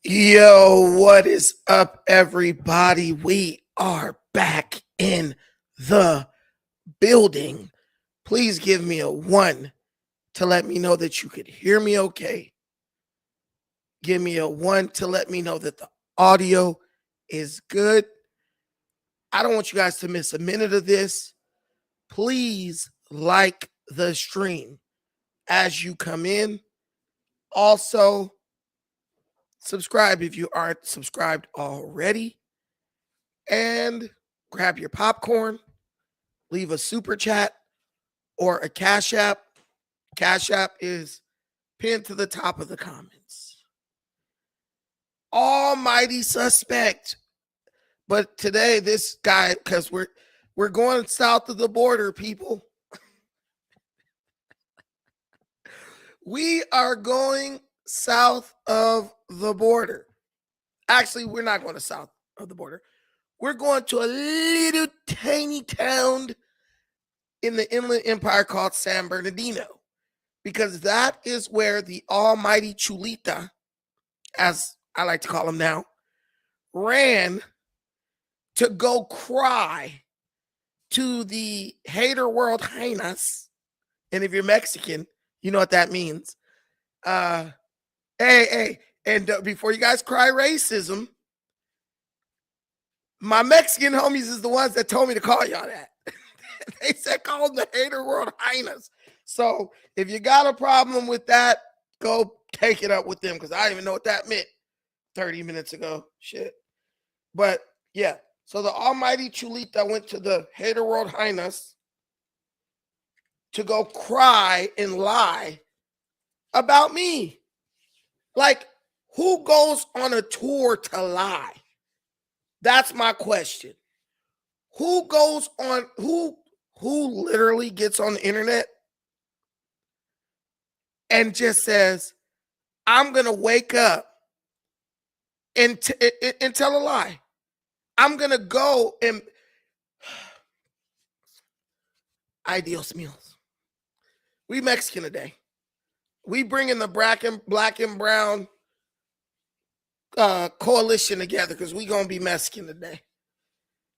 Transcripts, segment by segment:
Yo, what is up, everybody? We are back in the building. Please give me a 1 to let me know that you could hear me okay. Give me a 1 to let me know that the audio is good. I don't want you guys to miss a minute of this. Please like the stream as you come in. Also, subscribe if you aren't subscribed already. And grab your popcorn, leave a super chat or a Cash App. Cash App is pinned to the top of the comments. Almighty suspect. But today, this guy, because we're going south of the border, people. We are going south of the border. Actually, we're not going to south of the border. We're going to a little tiny town in the Inland Empire called San Bernardino, because that is where the almighty Chulita, as I like to call him now, ran to go cry to the hater world highness. And if you're Mexican, you know what that means. Hey, and before you guys cry racism, my Mexican homies is the ones that told me to call y'all that. They said call them the hater world highness. So if you got a problem with that, go take it up with them, because I didn't even know what that meant 30 minutes ago. Shit. But yeah, so the almighty Chulita went to the hater world highness to go cry and lie about me. Like, who goes on a tour to lie? That's my question. Who goes on, who literally gets on the internet and just says, I'm going to wake up and tell a lie. I'm going to go and Ideos meals. We Mexican today. We bring in the black and brown coalition together, because we going to be Mexican today.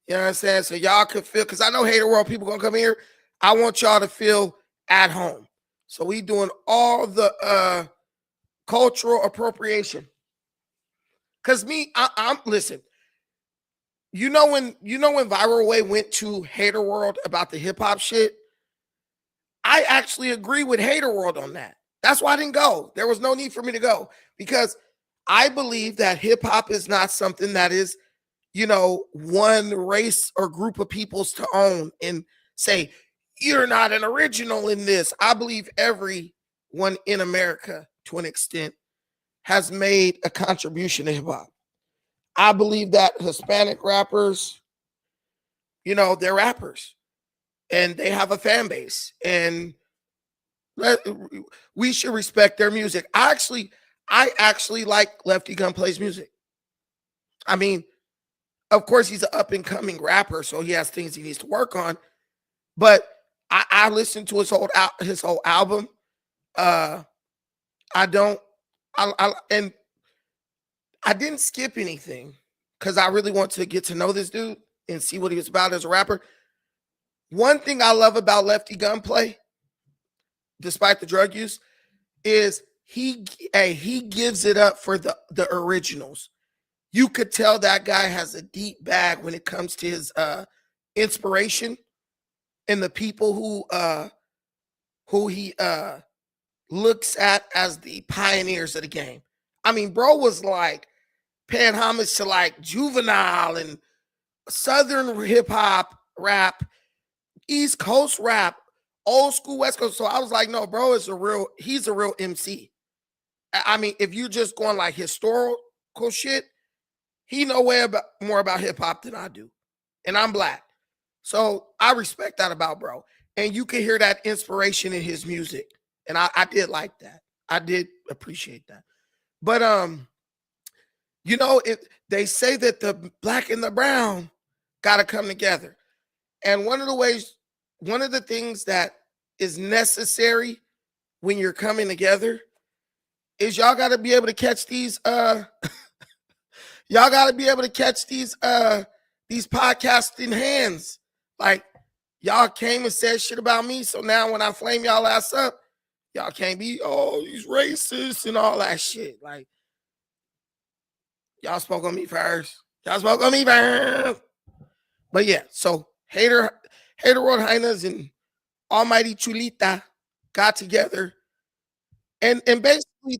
You know what I'm saying? So y'all can feel, because I know hater world people going to come here. I want y'all to feel at home. So we doing all the cultural appropriation. Because I'm listen. You know when Viral Way went to Hater World about the hip hop shit, I actually agree with Hater World on that. That's why I didn't go. There was no need for me to go, because I believe that hip hop is not something that is, one race or group of peoples to own and say, you're not an original in this. I believe everyone in America, to an extent, has made a contribution to hip hop. I believe that Hispanic rappers, they're rappers and they have a fan base, and we should respect their music. I actually like Lefty Gunplay's music. I mean, of course, he's an up-and-coming rapper, so he has things he needs to work on. But I listened to his whole album. I didn't skip anything, because I really want to get to know this dude and see what he was about as a rapper. One thing I love about Lefty Gunplay, despite the drug use, is he gives it up for the originals. You could tell that guy has a deep bag when it comes to his inspiration and the people who he looks at as the pioneers of the game. I mean, bro was like paying homage to like Juvenile and Southern hip hop rap, East Coast rap, old school West Coast. So I was like, no, bro he's a real MC. I mean, if you just going like historical shit, he know way more about hip hop than I do. And I'm black. So I respect that about bro. And you can hear that inspiration in his music. And I did like that. I did appreciate that. But if they say that the black and the brown gotta come together. And one of the things that is necessary when you're coming together is y'all gotta be able to catch these Y'all got to be able to catch these podcasting hands. Like, y'all came and said shit about me, so now when I flame y'all ass up, y'all can't be, oh, he's racist and all that shit. Like, y'all spoke on me first. Y'all spoke on me first. But yeah, so Hater World Hyenas and Almighty Chulita got together, and basically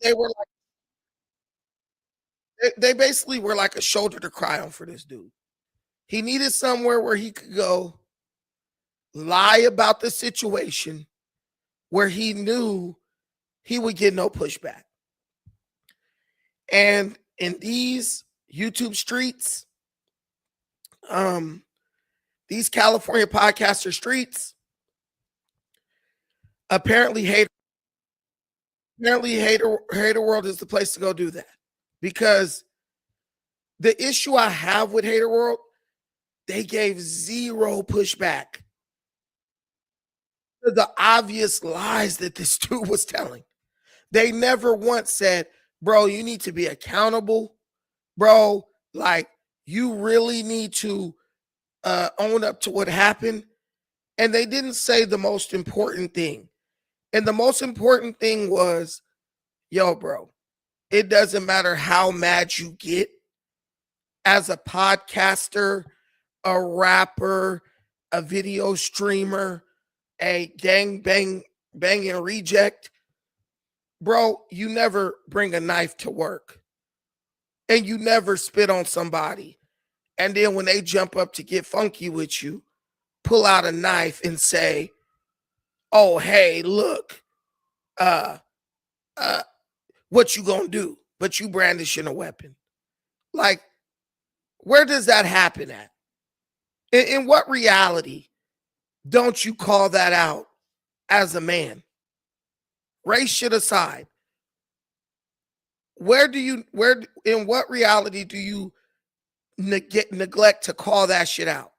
they basically were like a shoulder to cry on for this dude. He needed somewhere where he could go lie about the situation where he knew he would get no pushback. And in these YouTube streets, these California podcaster streets, apparently Hater World is the place to go do that. Because the issue I have with Hater World, they gave zero pushback to the obvious lies that this dude was telling. They never once said, bro, you need to be accountable. Bro, like, you really need to own up to what happened. And they didn't say the most important thing. And the most important thing was, yo, bro, it doesn't matter how mad you get as a podcaster, a rapper, a video streamer, a banging reject. Bro, you never bring a knife to work. And you never spit on somebody. And then when they jump up to get funky with you, pull out a knife and say, oh, hey, look, what you gonna do? But you brandishing a weapon. Like, where does that happen at? In what reality don't you call that out as a man? Race shit aside. In what reality do you neglect to call that shit out?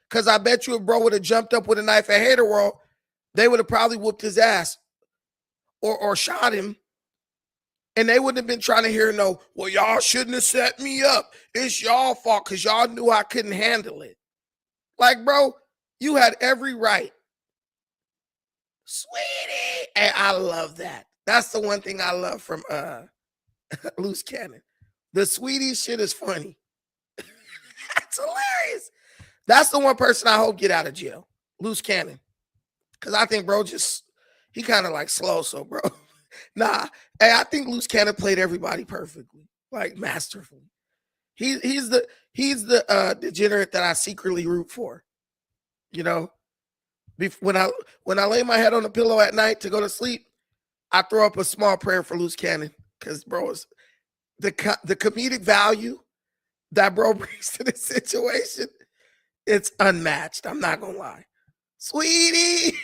Because I bet you if bro would have jumped up with a knife at Hater World, they would have probably whooped his ass or shot him. And they wouldn't have been trying to hear no, well, y'all shouldn't have set me up. It's y'all fault because y'all knew I couldn't handle it. Like, bro, you had every right. Sweetie. And I love that. That's the one thing I love from Loose Cannon. The sweetie shit is funny. That's hilarious. That's the one person I hope get out of jail. Loose Cannon. Because I think bro he kind of like slow, so bro. Nah, hey, I think Loose Cannon played everybody perfectly, like masterfully. He's the degenerate that I secretly root for. You know, when I lay my head on the pillow at night to go to sleep, I throw up a small prayer for Loose Cannon because bro is the comedic value that bro brings to this situation. It's unmatched. I'm not gonna lie, sweetie.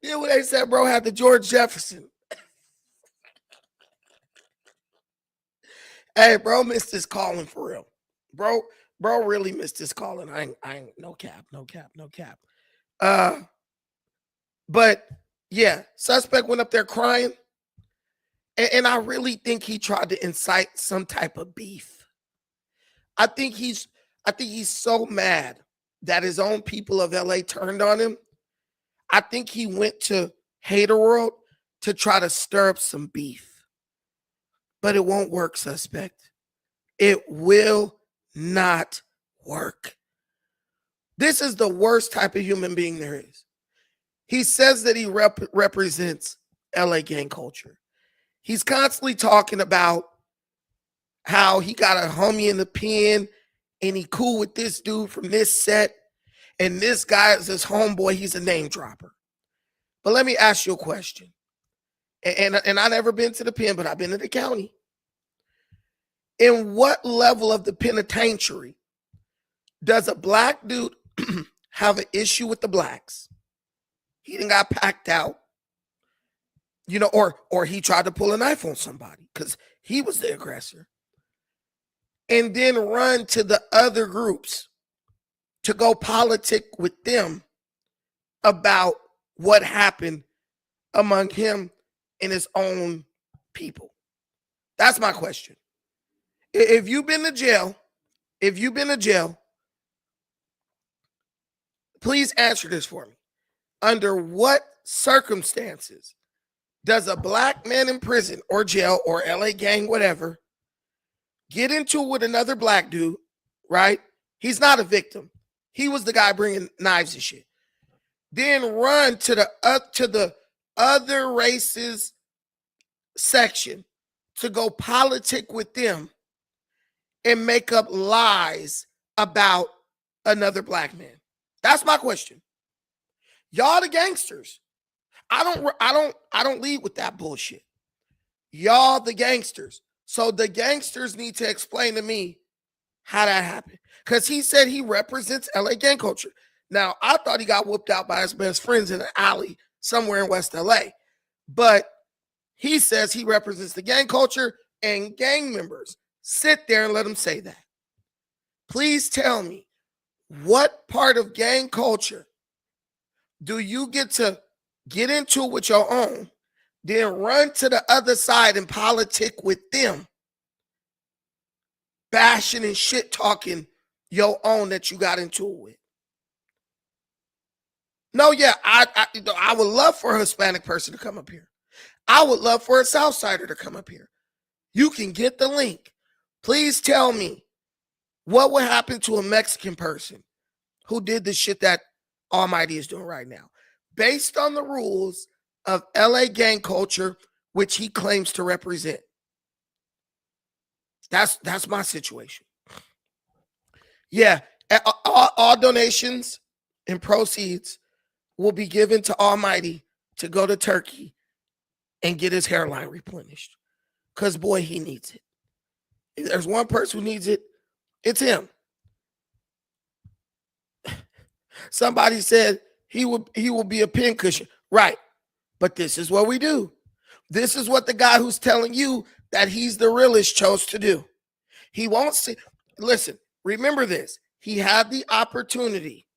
Yeah, when they said bro had the George Jefferson. Hey, bro missed his calling for real. Bro really missed his calling. I ain't no cap. But yeah, suspect went up there crying. And I really think he tried to incite some type of beef. I think he's so mad that his own people of LA turned on him. I think he went to Hater World to try to stir up some beef. But it won't work, suspect. It will not work. This is the worst type of human being there is. He says that he represents LA gang culture. He's constantly talking about how he got a homie in the pen and he cool with this dude from this set. And this guy is his homeboy. He's a name dropper. But let me ask you a question. And I've never been to the pen, but I've been to the county. In what level of the penitentiary does a black dude have an issue with the blacks? He done got packed out, you know, or he tried to pull a knife on somebody because he was the aggressor. And then run to the other groups to go politic with them about what happened among him and his own people. That's my question. If you've been to jail, please answer this for me. Under what circumstances does a black man in prison or jail or LA gang, whatever, get into it with another black dude, right? He's not a victim. He was the guy bringing knives and shit. Then run to the other races section to go politic with them and make up lies about another black man. That's my question. Y'all the gangsters. I don't lead with that bullshit. Y'all the gangsters. So the gangsters need to explain to me how that happened. Because he said he represents LA gang culture. Now, I thought he got whooped out by his best friends in an alley somewhere in West LA. But he says he represents the gang culture and gang members. Sit there and let him say that. Please tell me, what part of gang culture do you get to get into with your own, then run to the other side and politic with them, bashing and shit talking your own that you got into it with? No, yeah, I would love for a Hispanic person to come up here. I would love for a Southsider to come up here. You can get the link. Please tell me what would happen to a Mexican person who did the shit that Almighty is doing right now, based on the rules of LA gang culture, which he claims to represent. That's my situation. Yeah, all donations and proceeds will be given to Almighty to go to Turkey and get his hairline replenished. Because, boy, he needs it. If there's one person who needs it, it's him. Somebody said he will be a pincushion. Right. But this is what we do. This is what the guy who's telling you that he's the realest chose to do. He won't see. Listen, remember this. He had the opportunity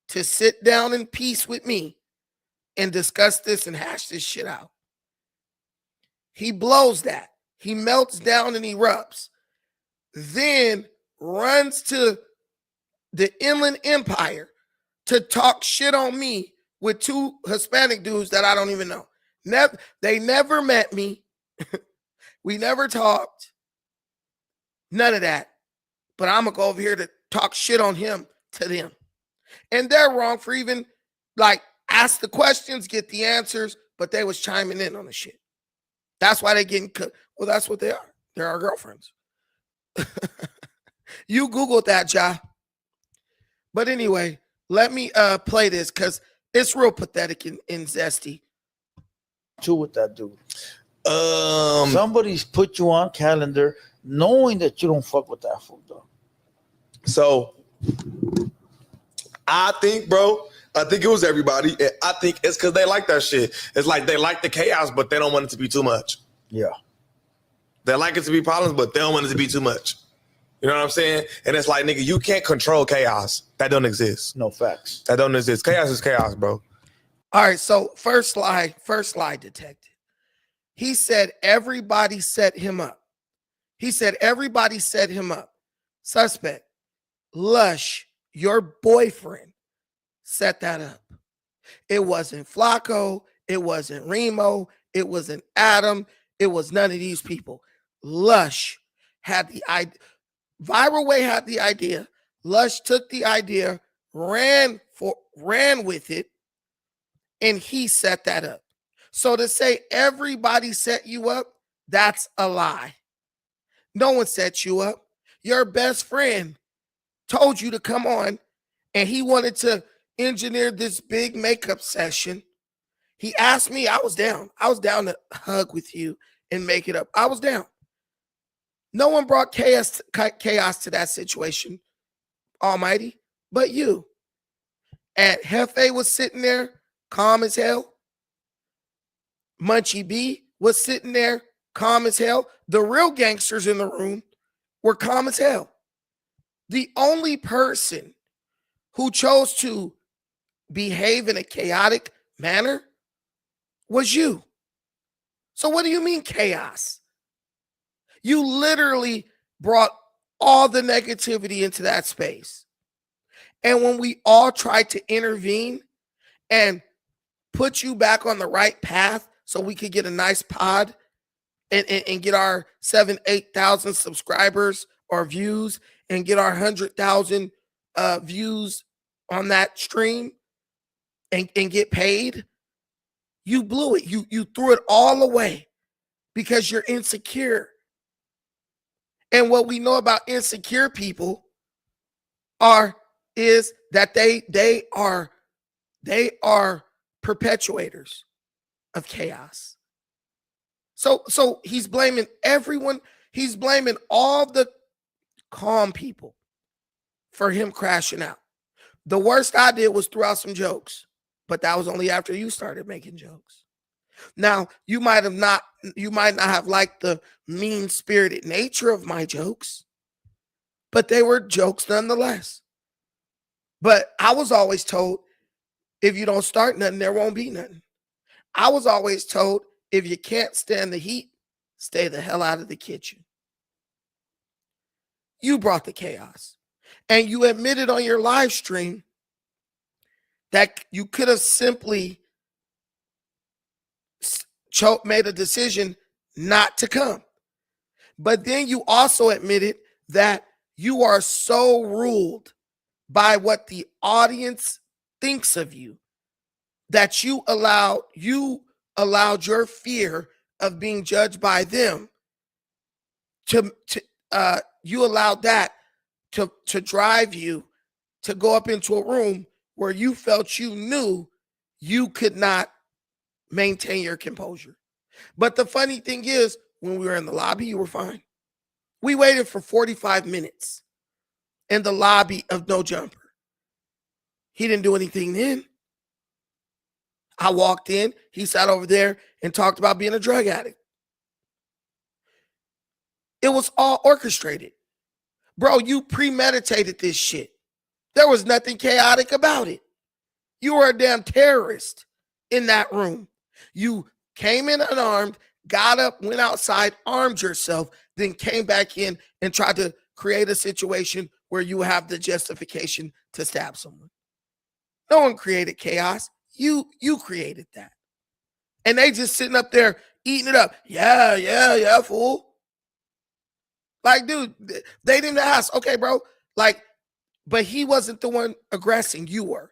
to sit down in peace with me and discuss this and hash this shit out. He blows that. He melts down and erupts. Then runs to the Inland Empire to talk shit on me with two Hispanic dudes that I don't even know. They never met me. We never talked. None of that. But I'm going to go over here to talk shit on him to them. And they're wrong for even, like, ask the questions, get the answers, but they was chiming in on the shit. That's why they getting cut. Well, that's what they are. They're our girlfriends. You Googled that, Ja. But anyway, let me play this because it's real pathetic and zesty. With that dude. Somebody's put you on calendar knowing that you don't fuck with that fool, though. So I think it was everybody. I think it's because they like that shit. It's like they like the chaos, but they don't want it to be too much. Yeah. They like it to be problems, but they don't want it to be too much. You know what I'm saying? And it's like, nigga, you can't control chaos. That don't exist. No facts. That don't exist. Chaos is chaos, bro. All right, so first lie detected. He said everybody set him up. Suspect, Lush, your boyfriend, set that up. It wasn't Flacco. It wasn't Remo. It wasn't Adam. It was none of these people. Lush had the idea. Viral Way had the idea. Lush took the idea, ran with it, and he set that up. So to say everybody set you up, that's a lie. No one set you up. Your best friend told you to come on, and he wanted to engineer this big makeup session. He asked me. I was down. I was down to hug with you and make it up. I was down. No one brought chaos to that situation, Almighty, but you. And Hefe was sitting there, calm as hell. Munchie B was sitting there, calm as hell. The real gangsters in the room were calm as hell. The only person who chose to behave in a chaotic manner was you. So what do you mean chaos? You literally brought all the negativity into that space. And when we all tried to intervene and put you back on the right path so we could get a nice pod and get our 8,000 subscribers or views and get our 100,000 views on that stream and get paid, you blew it. You threw it all away because you're insecure. And what we know about insecure people is that they are perpetuators of chaos. So he's blaming everyone. He's blaming all the calm people for him crashing out. The worst I did was throw out some jokes, but that was only after you started making jokes. Now, you might not have liked the mean-spirited nature of my jokes, but they were jokes nonetheless. But I was always told, if you don't start nothing, there won't be nothing. I was always told, if you can't stand the heat, stay the hell out of the kitchen. You brought the chaos. And you admitted on your live stream that you could have simply made a decision not to come. But then you also admitted that you are so ruled by what the audience thinks of you that you allowed your fear of being judged by them you allowed that to drive you to go up into a room where you felt you knew you could not maintain your composure. But the funny thing is, when we were in the lobby, you were fine. We waited for 45 minutes in the lobby of No Jumper. He didn't do anything then. I walked in, he sat over there and talked about being a drug addict. It was all orchestrated. Bro, you premeditated this shit. There was nothing chaotic about it. You were a damn terrorist in that room. You came in unarmed, got up, went outside, armed yourself, then came back in and tried to create a situation where you have the justification to stab someone. No one created chaos. You created that. And they just sitting up there eating it up. Yeah, fool. Like, dude, they didn't ask. Okay, bro. Like, but he wasn't the one aggressing. You were.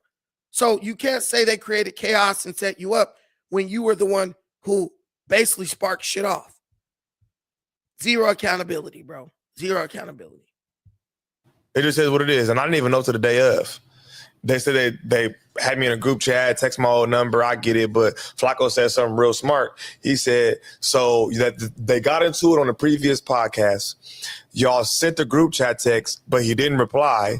So you can't say they created chaos and set you up when you were the one who basically sparked shit off. Zero accountability, bro. Zero accountability. It just is what it is. And I didn't even know to the day of. They said they had me in a group chat, text my old number. I get it. But Flacco said something real smart. He said, so that they got into it on the previous podcast. Y'all sent the group chat text, but he didn't reply.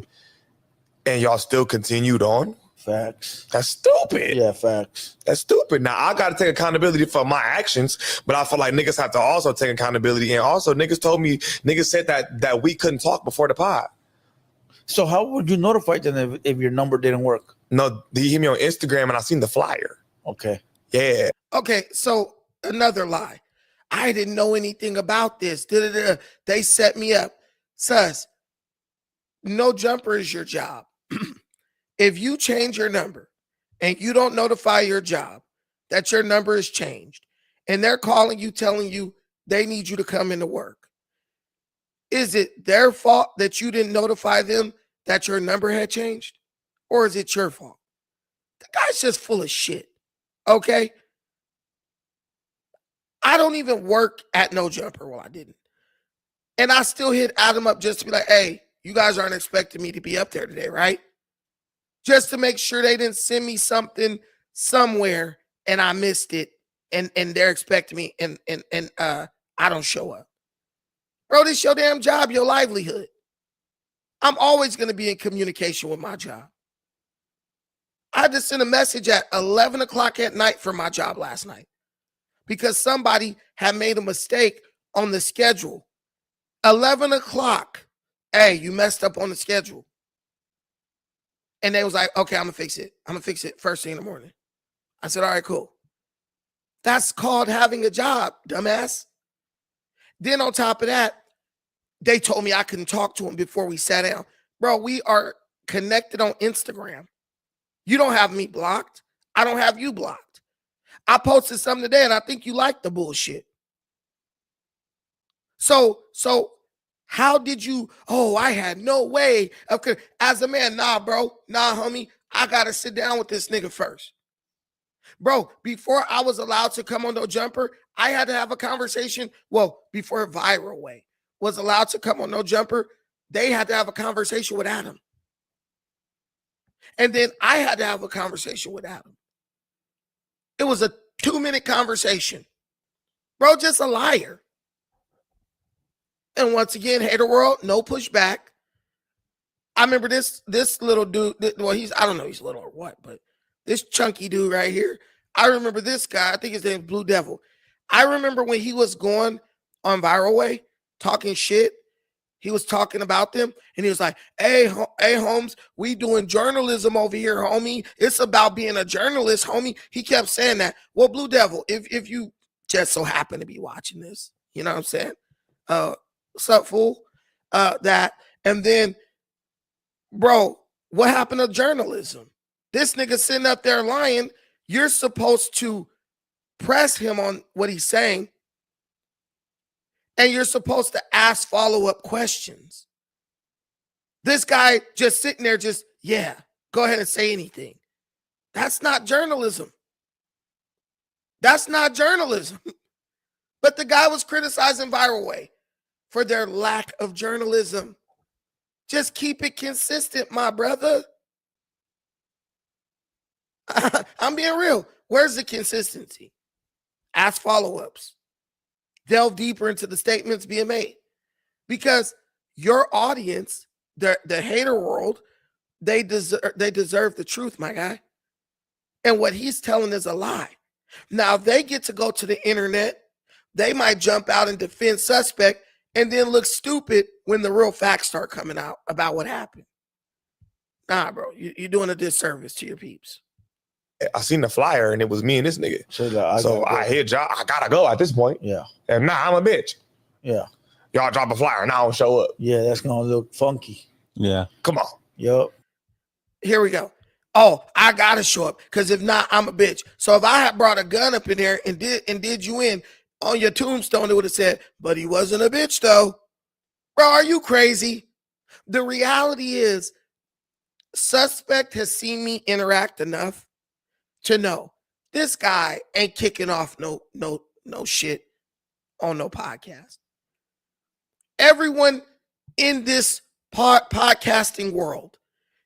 And y'all still continued on? Facts. That's stupid. Yeah, facts. That's stupid. Now, I got to take accountability for my actions, but I feel like niggas have to also take accountability. And also, niggas said that we couldn't talk before the pod. So how would you notify them if your number didn't work? No, he hit me on Instagram and I seen the flyer. Okay. Yeah. Okay, so another lie. I didn't know anything about this. They set me up. Sus, No Jumper is your job. If you change your number and you don't notify your job that your number is changed and they're calling you, telling you they need you to come into work, is it their fault that you didn't notify them that your number had changed? Or is it your fault? The guy's just full of shit. Okay? I don't even work at No Jumper. Well, I didn't. And I still hit Adam up just to be like, hey, you guys aren't expecting me to be up there today, right? Just to make sure they didn't send me something somewhere and I missed it and they're expecting me and I don't show up. Bro, this your damn job, your livelihood. I'm always going to be in communication with my job. I just sent a message at 11 o'clock at night for my job last night because somebody had made a mistake on the schedule. 11 o'clock. Hey, you messed up on the schedule. And they was like, okay, I'm going to fix it. I'm going to fix it first thing in the morning. I said, all right, cool. That's called having a job, dumbass. Then on top of that, they told me I couldn't talk to him before we sat down. Bro, we are connected on Instagram. You don't have me blocked. I don't have you blocked. I posted something today and I think you like the bullshit. So how did you, I had no way of, as a man, nah, bro, nah, homie, I got to sit down with this nigga first. Bro, before I was allowed to come on No Jumper, I had to have a conversation. Well, before Viral Way was allowed to come on No Jumper, they had to have a conversation with Adam. And then I had to have a conversation with Adam. It was a 2-minute conversation. Bro, just a liar. And once again, hater world, no pushback. I remember this little dude. Well, I don't know he's little or what, but this chunky dude right here. I remember this guy. I think his name's Blue Devil. I remember when he was going on Viral Way, talking shit. He was talking about them, and he was like, hey, Holmes, we doing journalism over here, homie. It's about being a journalist, homie. He kept saying that. Well, Blue Devil, if you just so happen to be watching this, you know what I'm saying? What's up, fool? That, and then, bro, what happened to journalism? This nigga sitting up there lying. You're supposed to press him on what he's saying, and you're supposed to ask follow-up questions. This guy just sitting there go ahead and say anything. That's not journalism. That's not journalism. But the guy was criticizing Viral Way for their lack of journalism. Just keep it consistent, my brother. I'm being real. Where's the consistency? Ask follow-ups. Delve deeper into the statements being made. Because your audience, the hater world, they deserve the truth, my guy. And what he's telling is a lie. Now, if they get to go to the internet, they might jump out and defend suspect and then look stupid when the real facts start coming out about what happened. Nah, bro, you're doing a disservice to your peeps. I seen the flyer and it was me and this nigga. So I hit y'all. I gotta go at this point. Yeah. And now I'm a bitch. Yeah. Y'all drop a flyer and I don't show up. Yeah, that's gonna look funky. Yeah. Come on. Yep. Here we go. Oh, I gotta show up because if not, I'm a bitch. So if I had brought a gun up in there and did you in on your tombstone, it would have said, but he wasn't a bitch though. Bro, are you crazy? The reality is, suspect has seen me interact enough to know this guy ain't kicking off no shit on no podcast. Everyone in this podcasting world,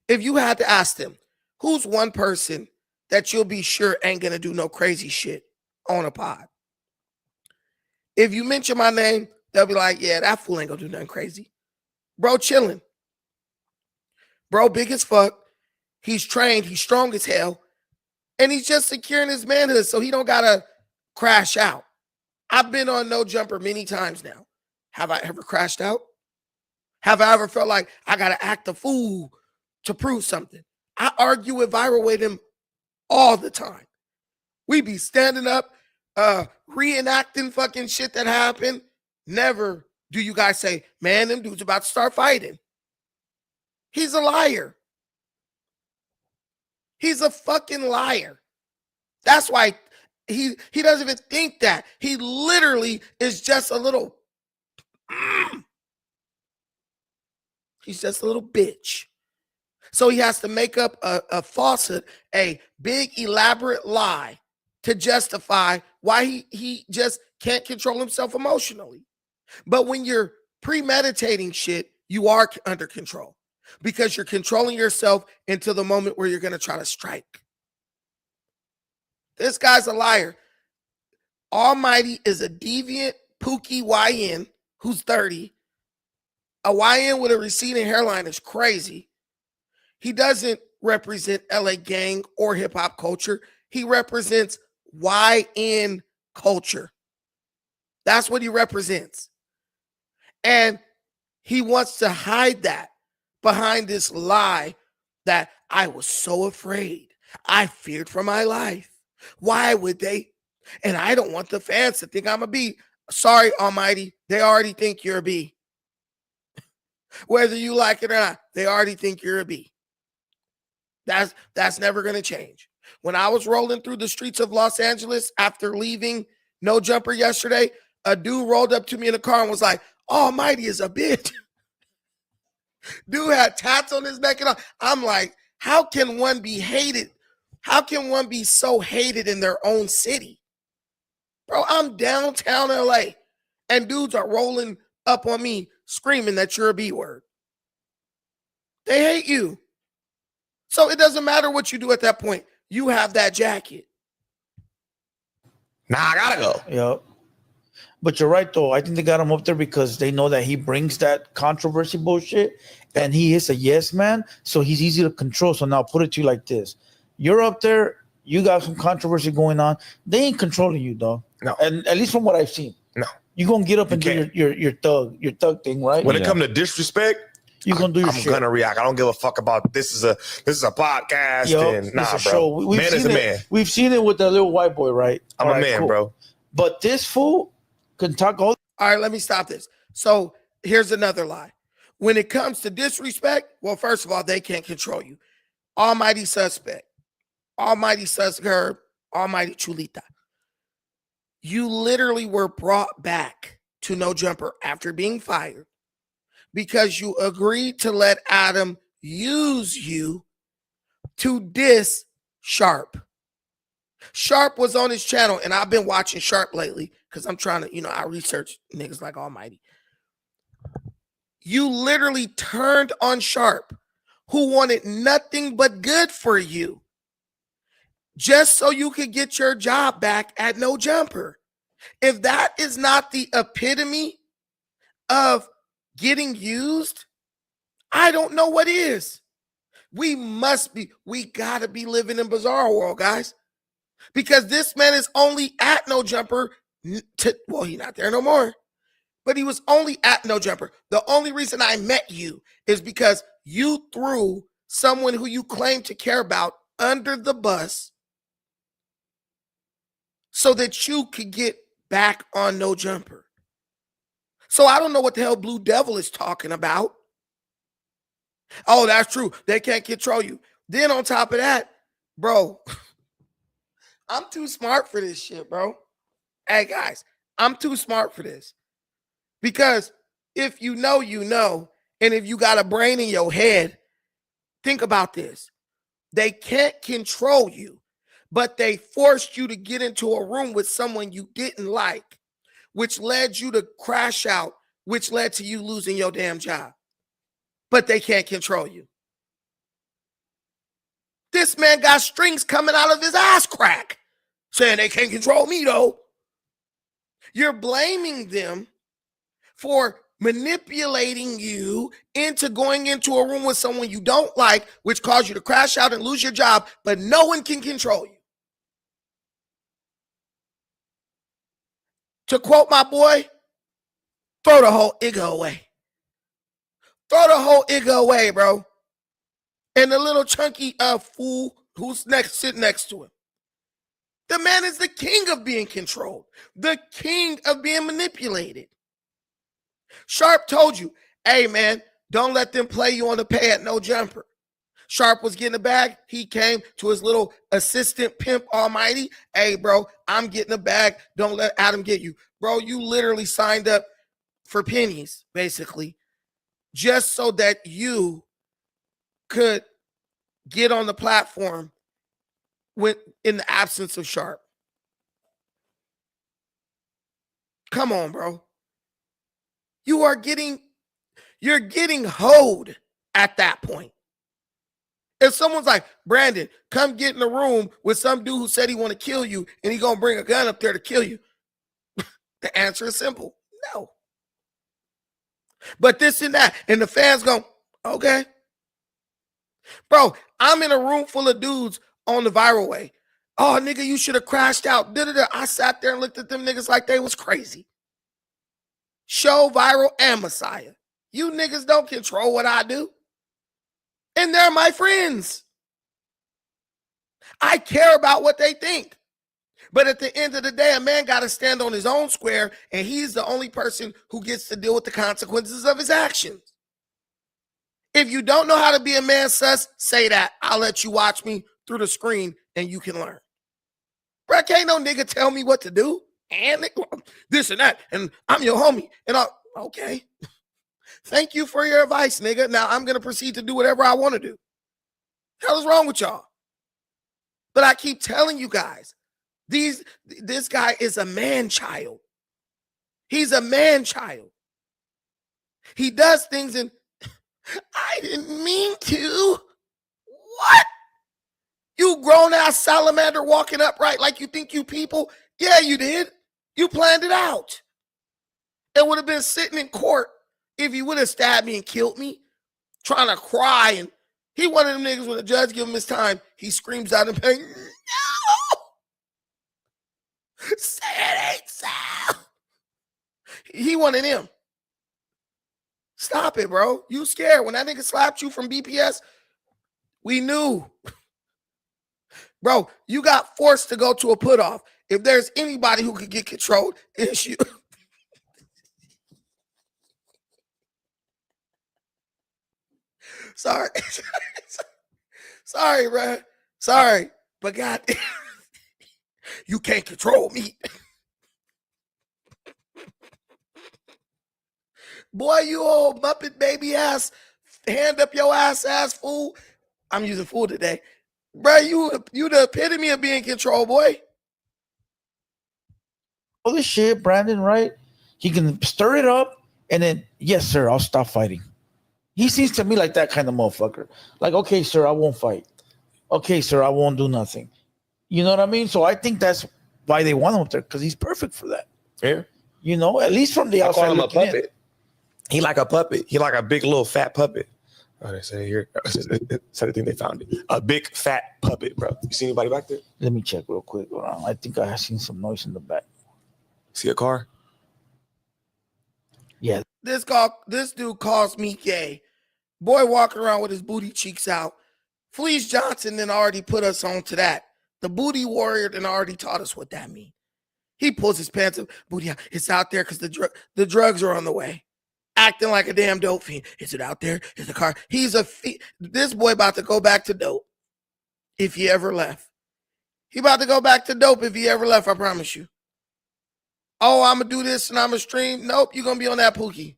if you had to ask them, who's one person that you'll be sure ain't gonna do no crazy shit on a pod? If you mention my name, they'll be like, yeah, that fool ain't gonna do nothing crazy. Bro, chilling. Bro, big as fuck. He's trained. He's strong as hell. And he's just securing his manhood so he don't gotta crash out. I've been on No Jumper many times now. Have I ever crashed out? Have I ever felt like I gotta act a fool to prove something? I argue with Viral Way them all the time. We be standing up, reenacting fucking shit that happened. Never do you guys say, man, them dudes about to start fighting. He's a liar. He's a fucking liar. That's why he doesn't even think that. He literally is just a little, he's just a little bitch. So he has to make up a falsehood, a big elaborate lie to justify why he just can't control himself emotionally. But when you're premeditating shit, you are under control because you're controlling yourself into the moment where you're going to try to strike. This guy's a liar. Almighty is a deviant, pookie YN who's 30. A YN with a receding hairline is crazy. He doesn't represent LA gang or hip hop culture. He represents YN culture. That's what he represents. And he wants to hide that behind this lie that I was so afraid. I feared for my life. Why would they? And I don't want the fans to think I'm a B. Sorry, Almighty, they already think you're a B. Whether you like it or not, they already think you're a B. That's never going to change. When I was rolling through the streets of Los Angeles after leaving No Jumper yesterday, a dude rolled up to me in the car and was like, Almighty is a bitch. Dude had tats on his neck and all. I'm like, how can one be hated? How can one be so hated in their own city? Bro, I'm downtown LA and dudes are rolling up on me screaming that you're a B word. They hate you. So it doesn't matter what you do at that point. You have that jacket. Nah, I gotta go. Yep. But you're right, though. I think they got him up there because they know that he brings that controversy bullshit and he is a yes man. So he's easy to control. So now put it to you like this. You're up there. You got some controversy going on. They ain't controlling you, dog. No. And at least from what I've seen. No. You're going to get up and do your thug thing, right? When it comes to disrespect, you're going to do your shit. I'm going to react. I don't give a fuck about this is a podcast. And nah, it's a bro. show. Man is a man. We've seen it with the little white boy, right? I'm a man, bro. But this fool can talk all. All right, let me stop this. So here's another lie. When it comes to disrespect, well, first of all, they can't control you. Almighty suspect, Almighty Susgerb, Almighty Chulita. You literally were brought back to No Jumper after being fired because you agreed to let Adam use you to diss Sharp. Sharp was on his channel, and I've been watching Sharp lately because I'm trying to, I research niggas like Almighty. You literally turned on Sharp, who wanted nothing but good for you, just so you could get your job back at No Jumper. If that is not the epitome of getting used, I don't know what is. We gotta be living in bizarre world, guys. Because this man is only at No Jumper he's not there no more. But he was only at No Jumper. The only reason I met you is because you threw someone who you claim to care about under the bus so that you could get back on No Jumper. So I don't know what the hell Blue Devil is talking about. Oh, that's true. They can't control you. Then on top of that, bro, I'm too smart for this shit, bro. Hey, guys, I'm too smart for this. Because if you know, you know. And if you got a brain in your head, think about this. They can't control you, but they forced you to get into a room with someone you didn't like, which led you to crash out, which led to you losing your damn job. But they can't control you. This man got strings coming out of his ass crack saying they can't control me, though. You're blaming them for manipulating you into going into a room with someone you don't like, which caused you to crash out and lose your job, but no one can control you. To quote my boy, throw the whole Igga away. Throw the whole Igga away, bro. And the little chunky fool who's sitting next to him. The man is the king of being controlled, the king of being manipulated. Sharp told you, hey, man, don't let them play you on the pay at No Jumper. Sharp was getting a bag. He came to his little assistant pimp Almighty. Hey, bro, I'm getting a bag. Don't let Adam get you. Bro, you literally signed up for pennies, basically, just so that you could get on the platform in the absence of Sharp. Come on, bro. You're getting hoed at that point. If someone's like, Brandon, come get in the room with some dude who said he want to kill you and he gonna bring a gun up there to kill you, the answer is simple, no. But this and that, and the fans go, okay. Bro, I'm in a room full of dudes on the viral way. Oh, nigga, you should have crashed out. I sat there and looked at them niggas like they was crazy. Show, Viral, and Messiah. You niggas don't control what I do. And they're my friends. I care about what they think. But at the end of the day, a man got to stand on his own square, and he's the only person who gets to deal with the consequences of his actions. If you don't know how to be a man, sus, say that. I'll let you watch me through the screen, and you can learn. Bro, can't no nigga tell me what to do, and this and that, and I'm your homie, and okay. Thank you for your advice, nigga. Now I'm gonna proceed to do whatever I want to do. Hell is wrong with y'all? But I keep telling you guys, this guy is a man child. He's a man child. He does things and I didn't mean to. What? You grown ass salamander walking upright like you think you people? Yeah, you did. You planned it out. It would have been sitting in court if you would have stabbed me and killed me, trying to cry. And he one of them niggas when the judge give him his time, he screams out in pain, no! Say it ain't so. He one of them. Stop it, bro. You scared. When that nigga slapped you from BPS, we knew. Bro, you got forced to go to a put off. If there's anybody who could get controlled, it's you. Sorry. Sorry, bro. Sorry. But God, you can't control me. Boy, you old Muppet baby ass, hand up your ass fool. I'm using fool today. Bro, you the epitome of being control, boy. All this shit, Brandon, right? He can stir it up and then, yes, sir, I'll stop fighting. He seems to me like that kind of motherfucker. Like, okay, sir, I won't fight. Okay, sir, I won't do nothing. You know what I mean? So I think that's why they want him up there, because he's perfect for that. Yeah. You know, at least from the I outside. call him a looking in. puppet. He like a puppet. He like a big little fat puppet. Oh, they say here. That's the thing they found it. A big fat puppet, bro. You see anybody back there? Let me check real quick. Hold on. I think I have seen some noise in the back. See a car? Yeah. This dude calls me gay. Boy walking around with his booty cheeks out. Fleece Johnson then already put us on to that. The booty warrior then already taught us what that means. He pulls his pants up, booty out. It's out there because the drugs are on the way. Acting like a damn dope fiend. Is it out there? Is the car? This boy about to go back to dope if he ever left. He about to go back to dope if he ever left, I promise you. Oh, I'm going to do this and I'm going to stream. Nope, you're going to be on that Pookie.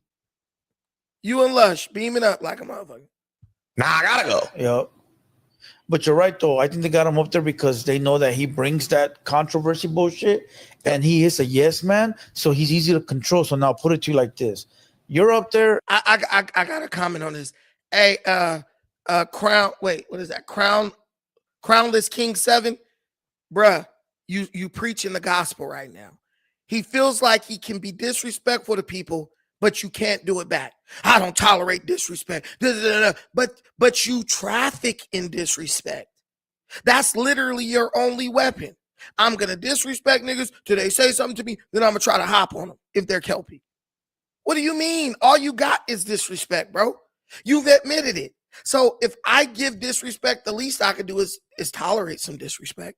You and Lush beaming up like a motherfucker. Nah, I gotta go. Yep. But you're right, though. I think they got him up there because they know that he brings that controversy bullshit and he is a yes man. So he's easy to control. So now I'll put it to you like this. You're up there. I got a comment on this. Hey, Crown, wait, what is that? Crownless King 7. Bruh, you preaching the gospel right now. He feels like he can be disrespectful to people, but you can't do it back. I don't tolerate disrespect. But you traffic in disrespect. That's literally your only weapon. I'm going to disrespect niggas till they say something to me, then I'm going to try to hop on them if they're Kelpie. What do you mean? All you got is disrespect, bro. You've admitted it. So if I give disrespect, the least I could do is tolerate some disrespect.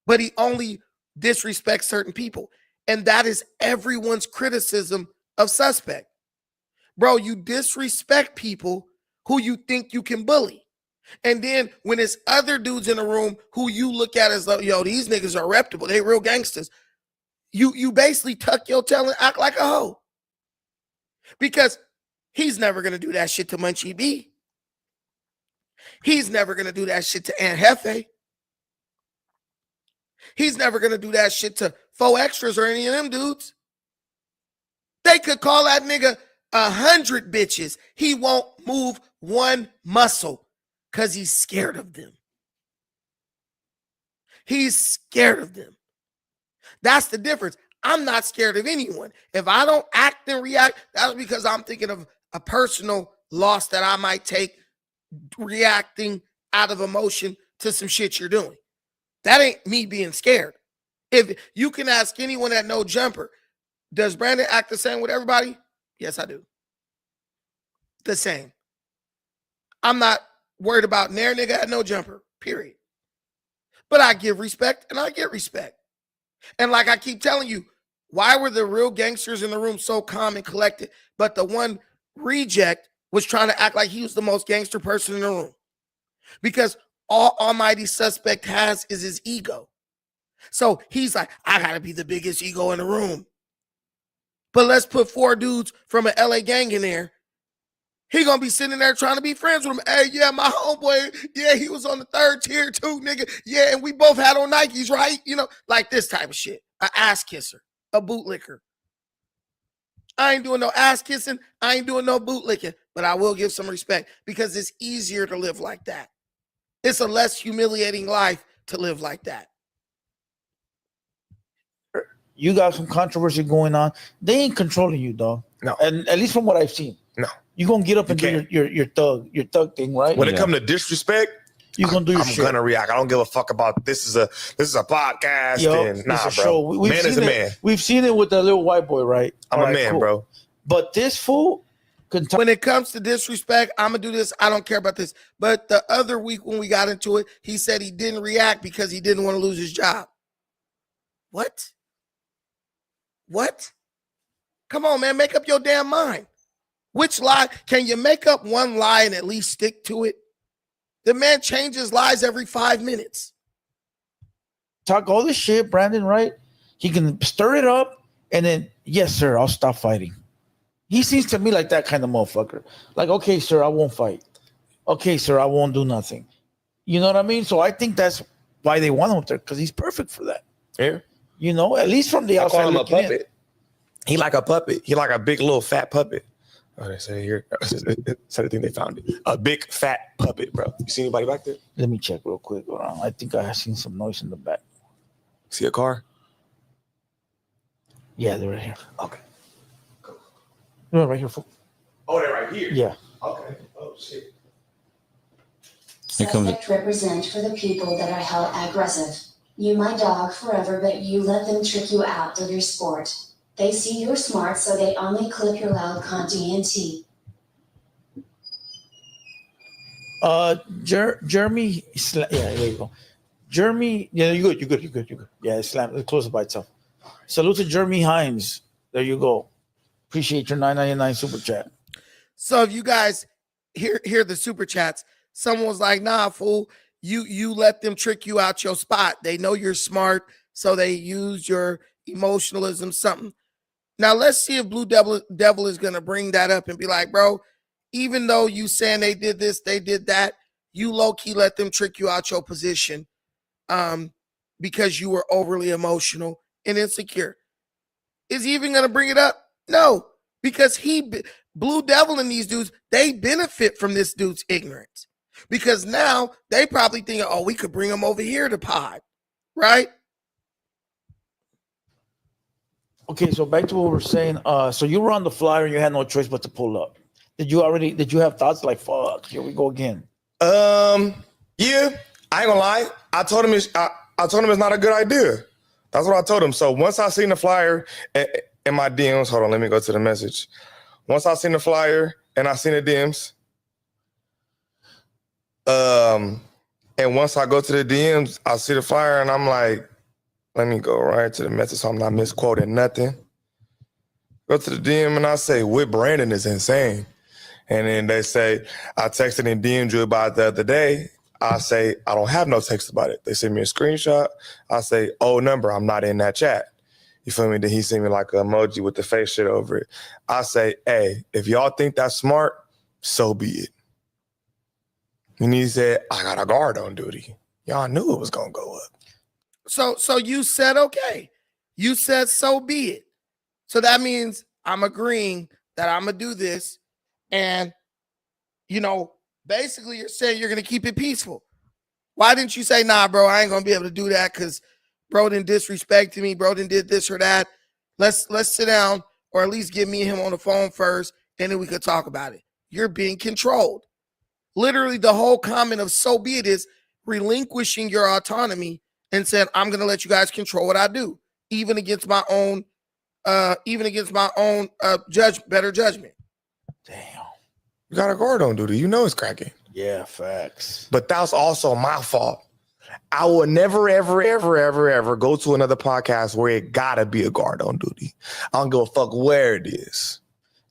But he only disrespects certain people. And that is everyone's criticism of Suspect. Bro, you disrespect people who you think you can bully. And then when it's other dudes in the room who you look at as, yo, these niggas are reputable, they real gangsters, you basically tuck your tail and act like a hoe. Because he's never going to do that shit to Munchie B. He's never going to do that shit to Aunt Hefe. He's never going to do that shit to Faux Extras or any of them dudes. They could call that nigga 100 bitches. He won't move one muscle because he's scared of them. He's scared of them. That's the difference. I'm not scared of anyone. If I don't act and react, that's because I'm thinking of a personal loss that I might take reacting out of emotion to some shit you're doing. That ain't me being scared. If you can ask anyone at No Jumper, does Brandon act the same with everybody? Yes, I do. The same. I'm not worried about Nair nigga at No Jumper, period. But I give respect and I get respect. And like I keep telling you, why were the real gangsters in the room so calm and collected? But the one reject was trying to act like he was the most gangster person in the room. Because all Almighty Suspect has is his ego. So he's like, I gotta be the biggest ego in the room. But let's put 4 dudes from an LA gang in there. He gonna be sitting there trying to be friends with him. Hey, yeah, my homeboy, yeah, he was on the 3rd tier too, nigga. Yeah, and we both had on Nikes, right? You know, like this type of shit. An ass kisser, a bootlicker. I ain't doing no ass kissing. I ain't doing no bootlicking, but I will give some respect because it's easier to live like that. It's a less humiliating life to live like that. You got some controversy going on. They ain't controlling you, dog. No. And at least from what I've seen. No. You gonna get up and do your thug thing, right? When it comes to disrespect, you gonna do your shit. I'm gonna react. I don't give a fuck about this is a podcast. Yo, and nah, it's a bro. show. Man is a man. We've seen it with the little white boy, right? I'm a man, bro. But this fool when it comes to disrespect, I'm gonna do this. I don't care about this. But the other week when we got into it, he said he didn't react because he didn't want to lose his job. What? Come on, man. Make up your damn mind. Which lie? Can you make up one lie and at least stick to it? The man changes lies every 5 minutes. Talk all this shit, Brandon, right? He can stir it up and then, yes, sir, I'll stop fighting. He seems to me like that kind of motherfucker. Like, okay, sir, I won't fight. Okay, sir, I won't do nothing. You know what I mean? So I think that's why they want him up there, because he's perfect for that. Yeah. You know, at least from the outside. I call him a puppet. He like a puppet. He like a big little fat puppet. Oh, they say here. That's the thing they found it. A big fat puppet, bro. You see anybody back there? Let me check real quick. I think I have seen some noise in the back. See a car? Yeah, they're right here. Okay. Cool. No, right here. Oh, they're right here? Yeah. Okay. Oh, shit. Suspect represent for the people that are hell aggressive. You my dog forever, but you let them trick you out of your sport. They see you're smart, so they only clip your loud con DNT. Jeremy, yeah, there you go. Jeremy, yeah, you're good. Yeah, it closes by itself. Salute to Jeremy Hines. There you go. Appreciate your $9.99 super chat. So if you guys hear the super chats, someone was like, nah, fool, you let them trick you out your spot. They know you're smart, so they use your emotionalism, something. Now, let's see if Blue Devil is going to bring that up and be like, bro, even though you saying they did this, they did that, you low-key let them trick you out your position because you were overly emotional and insecure. Is he even going to bring it up? No, because Blue Devil and these dudes, they benefit from this dude's ignorance. Because now they probably think, oh, we could bring him over here to pod, right? Okay, so back to what we're saying. So you were on the flyer and you had no choice but to pull up. Did you have thoughts like, fuck, here we go again? Yeah, I ain't gonna lie. I told him it's not a good idea. That's what I told him. So once I seen the flyer in my DMs, hold on, let me go to the message. Once I seen the flyer and I seen the DMs, and once I go to the DMs, I see the flyer and I'm like, let me go right to the message so I'm not misquoting nothing. Go to the DM and I say, with Brandon is insane. And then they say, I texted and DM'd you about it the other day. I say, I don't have no text about it. They send me a screenshot. I say, oh, number, I'm not in that chat. You feel me? Then he sent me like an emoji with the face shit over it. I say, hey, if y'all think that's smart, so be it. And he said, I got a guard on duty. Y'all knew it was going to go up. So you said, okay. You said, so be it. So that means I'm agreeing that I'm going to do this. And, you know, basically you're saying you're going to keep it peaceful. Why didn't you say, nah, bro, I ain't going to be able to do that because bro didn't disrespect me. Bro didn't did this or that. Let's sit down or at least get me and him on the phone first, and then we could talk about it. You're being controlled. Literally the whole comment of so be it is relinquishing your autonomy and saying, I'm going to let you guys control what I do, even against my own better judgment. Damn. You got a guard on duty. You know it's cracking. Yeah, facts. But that's also my fault. I will never, ever, ever, ever, ever go to another podcast where it gotta be a guard on duty. I don't give a fuck where it is.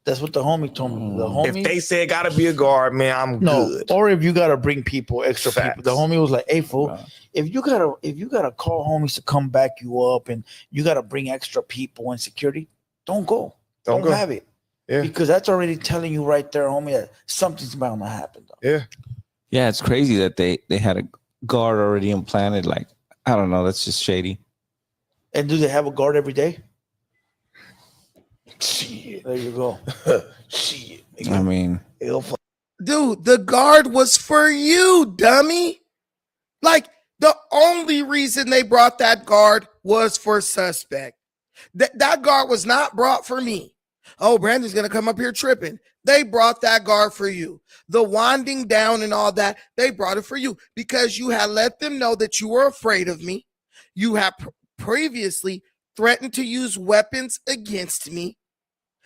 That's what the homie told me. The homie, If they say it gotta be a guard, man, I'm good. or if you gotta bring people, extra Facts. people. The homie was like, "Hey, fool, if you gotta call homies to come back you up, and you gotta bring extra people and security, don't go. Don't go. have it. Yeah. Because that's already telling you right there, homie, that something's bound to happen. Though. Yeah. Yeah, it's crazy that they had a guard already implanted. Like, I don't know, that's just shady. And do they have a guard every day? Shit. There you go. Shit. I mean, Dude, the guard was for you, dummy. Like, the only reason they brought that guard was for suspect. That guard was not brought for me. Oh, Brandon's going to come up here tripping. They brought that guard for you. The winding down and all that, they brought it for you because you had let them know that you were afraid of me. You have previously threatened to use weapons against me.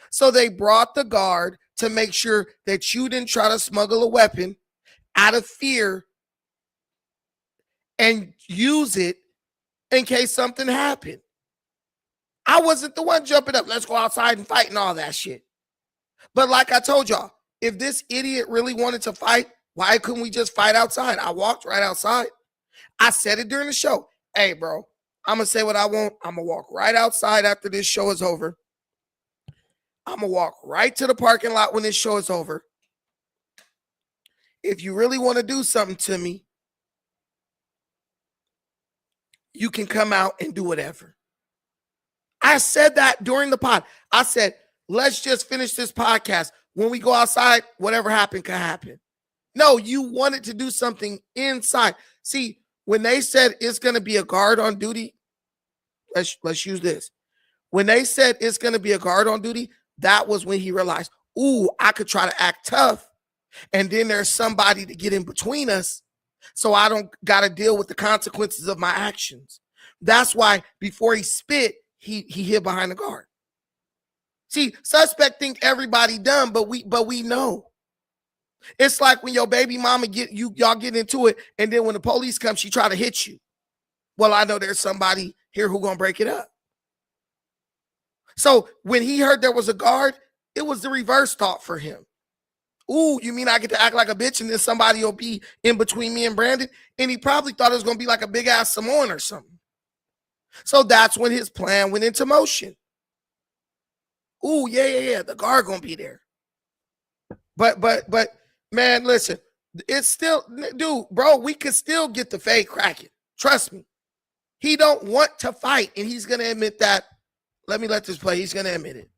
So they brought the guard to make sure that you didn't try to smuggle a weapon out of fear and use it in case something happened. I wasn't the one jumping up, let's go outside and fight and all that shit. But like I told y'all, if this idiot really wanted to fight, why couldn't we just fight outside? I walked right outside. I said it during the show. Hey, bro, I'm going to say what I want. I'm going to walk right outside after this show is over. I'm going to walk right to the parking lot when this show is over. If you really want to do something to me, you can come out and do whatever. I said that during the pod. I said, let's just finish this podcast. When we go outside, whatever happened can happen. No, you wanted to do something inside. See, when they said it's going to be a guard on duty, let's use this. When they said it's going to be a guard on duty, that was when he realized, ooh, I could try to act tough. And then there's somebody to get in between us. So I don't got to deal with the consequences of my actions. That's why before he spit, he hid behind the guard. See, suspect think everybody dumb, but we know. It's like when your baby mama y'all get into it, and then when the police come, she try to hit you. Well, I know there's somebody here who gonna break it up. So when he heard there was a guard, it was the reverse thought for him. Ooh, you mean I get to act like a bitch and then somebody will be in between me and Brandon? And he probably thought it was gonna be like a big ass Samoan or something. So that's when his plan went into motion. Ooh, yeah, the guard gonna be there. But man, listen, it's still, dude, bro, we could still get the fade cracking. Trust me. He don't want to fight, and he's gonna admit that. Let this play. He's gonna admit it.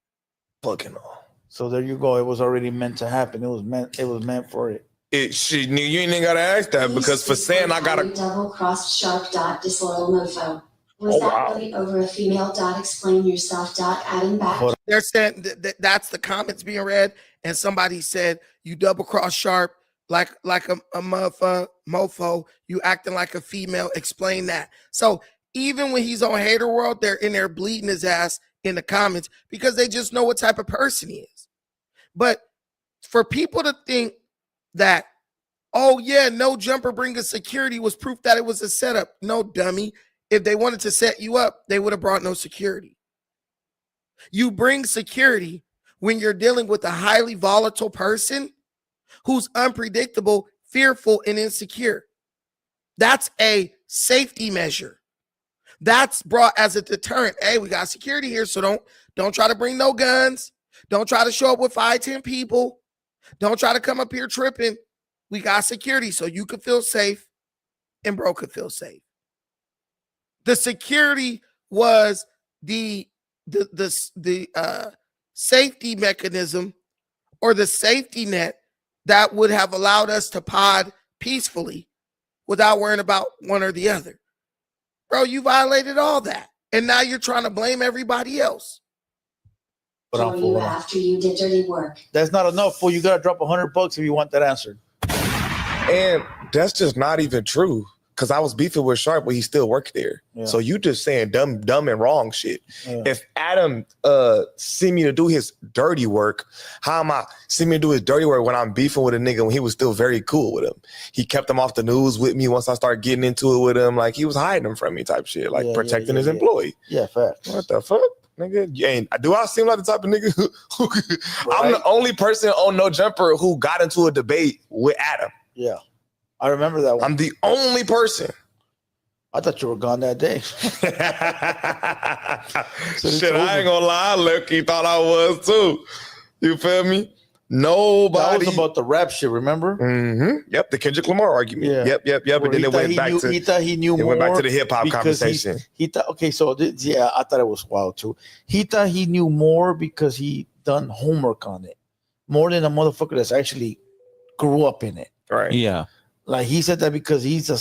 Fucking all. So there you go. It was already meant to happen. It was meant for it. You ain't gotta ask that because for saying I gotta double-crossed sharp dot disloyal mofo. Was that really over a female dot explain yourself dot adding back? They're saying that's the comments being read, and somebody said you double cross sharp like a mofo. You acting like a female. Explain that. So even when he's on Hater World, they're in there bleeding his ass in the comments because they just know what type of person he is. But for people to think that, oh yeah, no jumper bringing security was proof that it was a setup. No, dummy. If they wanted to set you up, they would have brought no security. You bring security when you're dealing with a highly volatile person who's unpredictable, fearful, and insecure. That's a safety measure. That's brought as a deterrent. Hey, we got security here, so don't try to bring no guns. Don't try to show up with 5-10 people. Don't try to come up here tripping. We got security so you could feel safe and bro could feel safe. The security was the safety mechanism or the safety net that would have allowed us to pod peacefully without worrying about one or the other. Bro, you violated all that. And now you're trying to blame everybody else. Or you after you did dirty work. That's not enough, fool. You gotta drop $100 if you want that answered. And that's just not even true. because I was beefing with Sharp, but he still worked there. Yeah. So you just saying dumb and wrong shit. Yeah. If Adam see me to do his dirty work, how am I see me to do his dirty work when I'm beefing with a nigga when he was still very cool with him? He kept him off the news with me once I started getting into it with him. Like he was hiding him from me type shit, like protecting his employee. Yeah, facts. What the fuck? Nigga, you ain't, do I seem like the type of nigga who I'm the only person on No Jumper who got into a debate with Adam. Yeah. I remember that one. I'm the only person. I thought you were gone that day. Shit, I ain't gonna lie. Lucky thought I was too. You feel me? Nobody. That was about the rap shit, remember? Mm-hmm. Yep, the Kendrick Lamar argument. Yeah. Yep. And then it went back to he thought he knew more. It went back to the hip hop conversation. He thought, okay, so yeah, I thought it was wild too. He thought he knew more because he done homework on it, more than a motherfucker that's actually grew up in it. Right. Yeah. Like he said that because he's a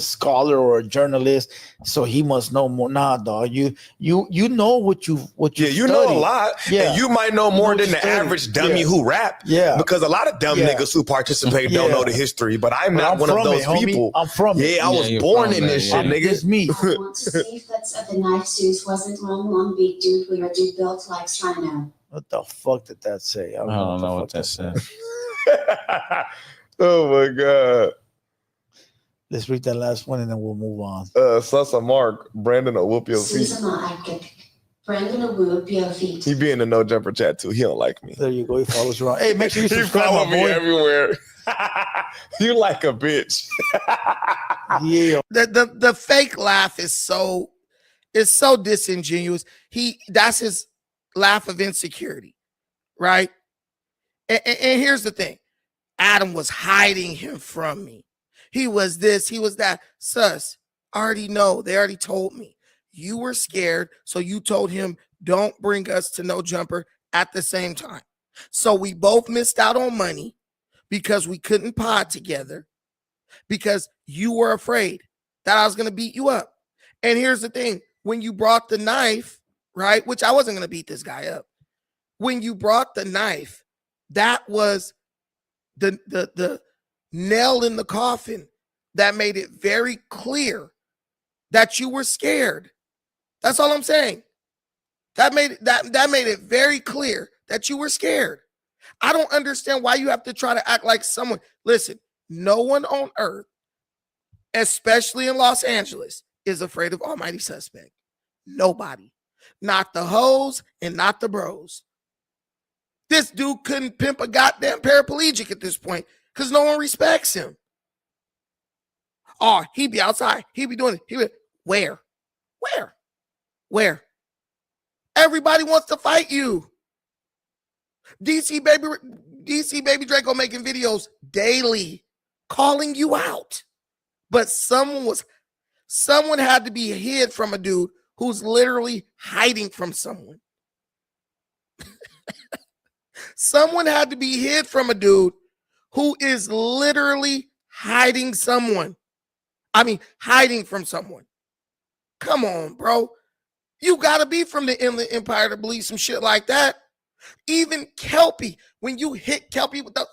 scholar or a journalist, so he must know more. Nah, dog, you know what you you know a lot. Yeah, and you might know more than the study. average dummy who rap. Yeah, because a lot of dumb niggas who participate don't know the history. But I'm not one of those people. I'm from it. I was born in this shit, nigga. It's me. I want to see if that's of the knife Suze wasn't long big dude we are dude built like Strino. What the fuck did that say? I don't know what that said. Oh my god. Let's read that last one and then we'll move on. Sussa Mark, Brandon will whoop your feet. Brandon will whoop your feet. He be in the No Jumper chat too. He don't like me. There you go. He follows you around. Hey, make sure you subscribe, follow my me boy. everywhere. You like a bitch. Yeah. The fake laugh is so disingenuous. That's his laugh of insecurity, right? And here's the thing. Adam was hiding him from me. He was this, he was that. Sus, I already know. They already told me. You were scared, so you told him, don't bring us to No Jumper at the same time. So we both missed out on money because we couldn't pod together because you were afraid that I was going to beat you up. And here's the thing. When you brought the knife, right, which I wasn't going to beat this guy up. When you brought the knife, that was the nail in the coffin that made it very clear that you were scared. That's all I'm saying. That made it very clear that you were scared. I don't understand why you have to try to act like someone. Listen, no one on earth, especially in Los Angeles, is afraid of Almighty Suspect. Nobody. Not the hoes and not the bros. This dude couldn't pimp a goddamn paraplegic at this point because no one respects him. Oh, he be outside. He be doing it. Where? Everybody wants to fight you. DC baby Draco making videos daily calling you out. But someone had to be hid from a dude who's literally hiding from someone. Someone had to be hid from a dude who is literally hiding someone. I mean, hiding from someone. Come on, bro. You got to be from the Inland Empire to believe some shit like that. Even Kelpie, when you hit Kelpie with the...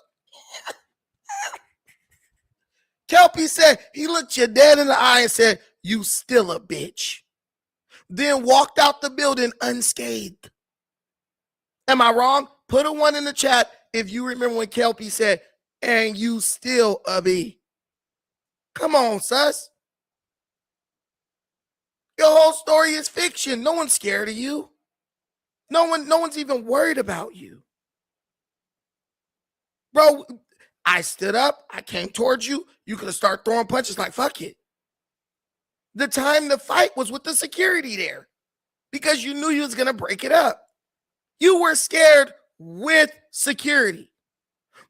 Kelpie said, he looked you dead in the eye and said, you still a bitch. Then walked out the building unscathed. Am I wrong? Put a 1 in the chat if you remember when Kelpie said, and you still a B. Come on, sus. Your whole story is fiction. No one's scared of you. No one's even worried about you. Bro, I stood up. I came towards you. You could have started throwing punches like, fuck it. The time to fight was with the security there because you knew you was going to break it up. You were scared with security.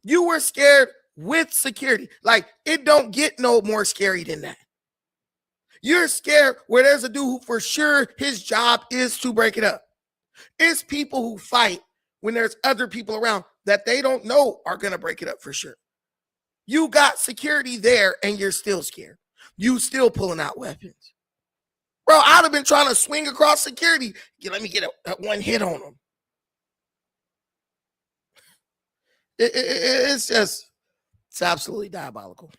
You were scared with security. Like, it don't get no more scary than that. You're scared where there's a dude who for sure his job is to break it up. It's people who fight when there's other people around that they don't know are going to break it up for sure. You got security there and you're still scared. You still pulling out weapons. Bro, I'd have been trying to swing across security. Let me get a 1 hit on him. It's absolutely diabolical.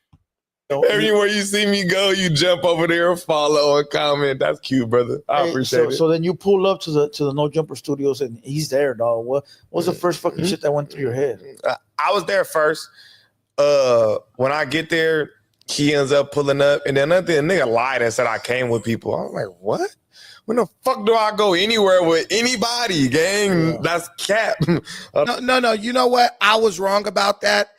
Everywhere you see me go, you jump over there, follow, and comment. That's cute, brother. I appreciate it. So then you pull up to the No Jumper Studios and he's there, dog. What's the first fucking shit that went through your head? I was there first. When I get there, he ends up pulling up, and then another thing, the nigga lied and said I came with people. I'm like, what? When the fuck do I go anywhere with anybody, gang? Yeah. That's cap. No. You know what? I was wrong about that.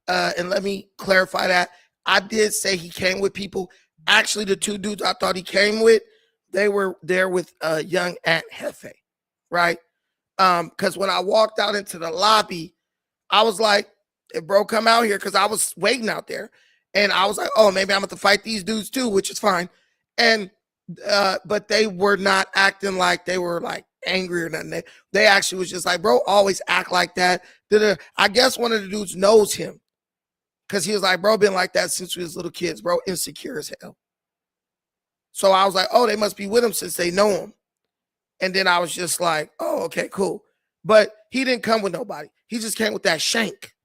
And let me clarify that. I did say he came with people. Actually, the two dudes I thought he came with, they were there with young Aunt Hefe, right? Because when I walked out into the lobby, I was like, hey, bro, come out here, because I was waiting out there. And I was like, oh, maybe I'm going to fight these dudes too, which is fine. And but they were not acting like they were like angry or nothing. They actually was just like, bro, always act like that. I guess one of the dudes knows him. Because he was like, bro, been like that since we was little kids, bro, insecure as hell. So I was like, oh, they must be with him since they know him. And then I was just like, oh, okay, cool. But he didn't come with nobody. He just came with that shank.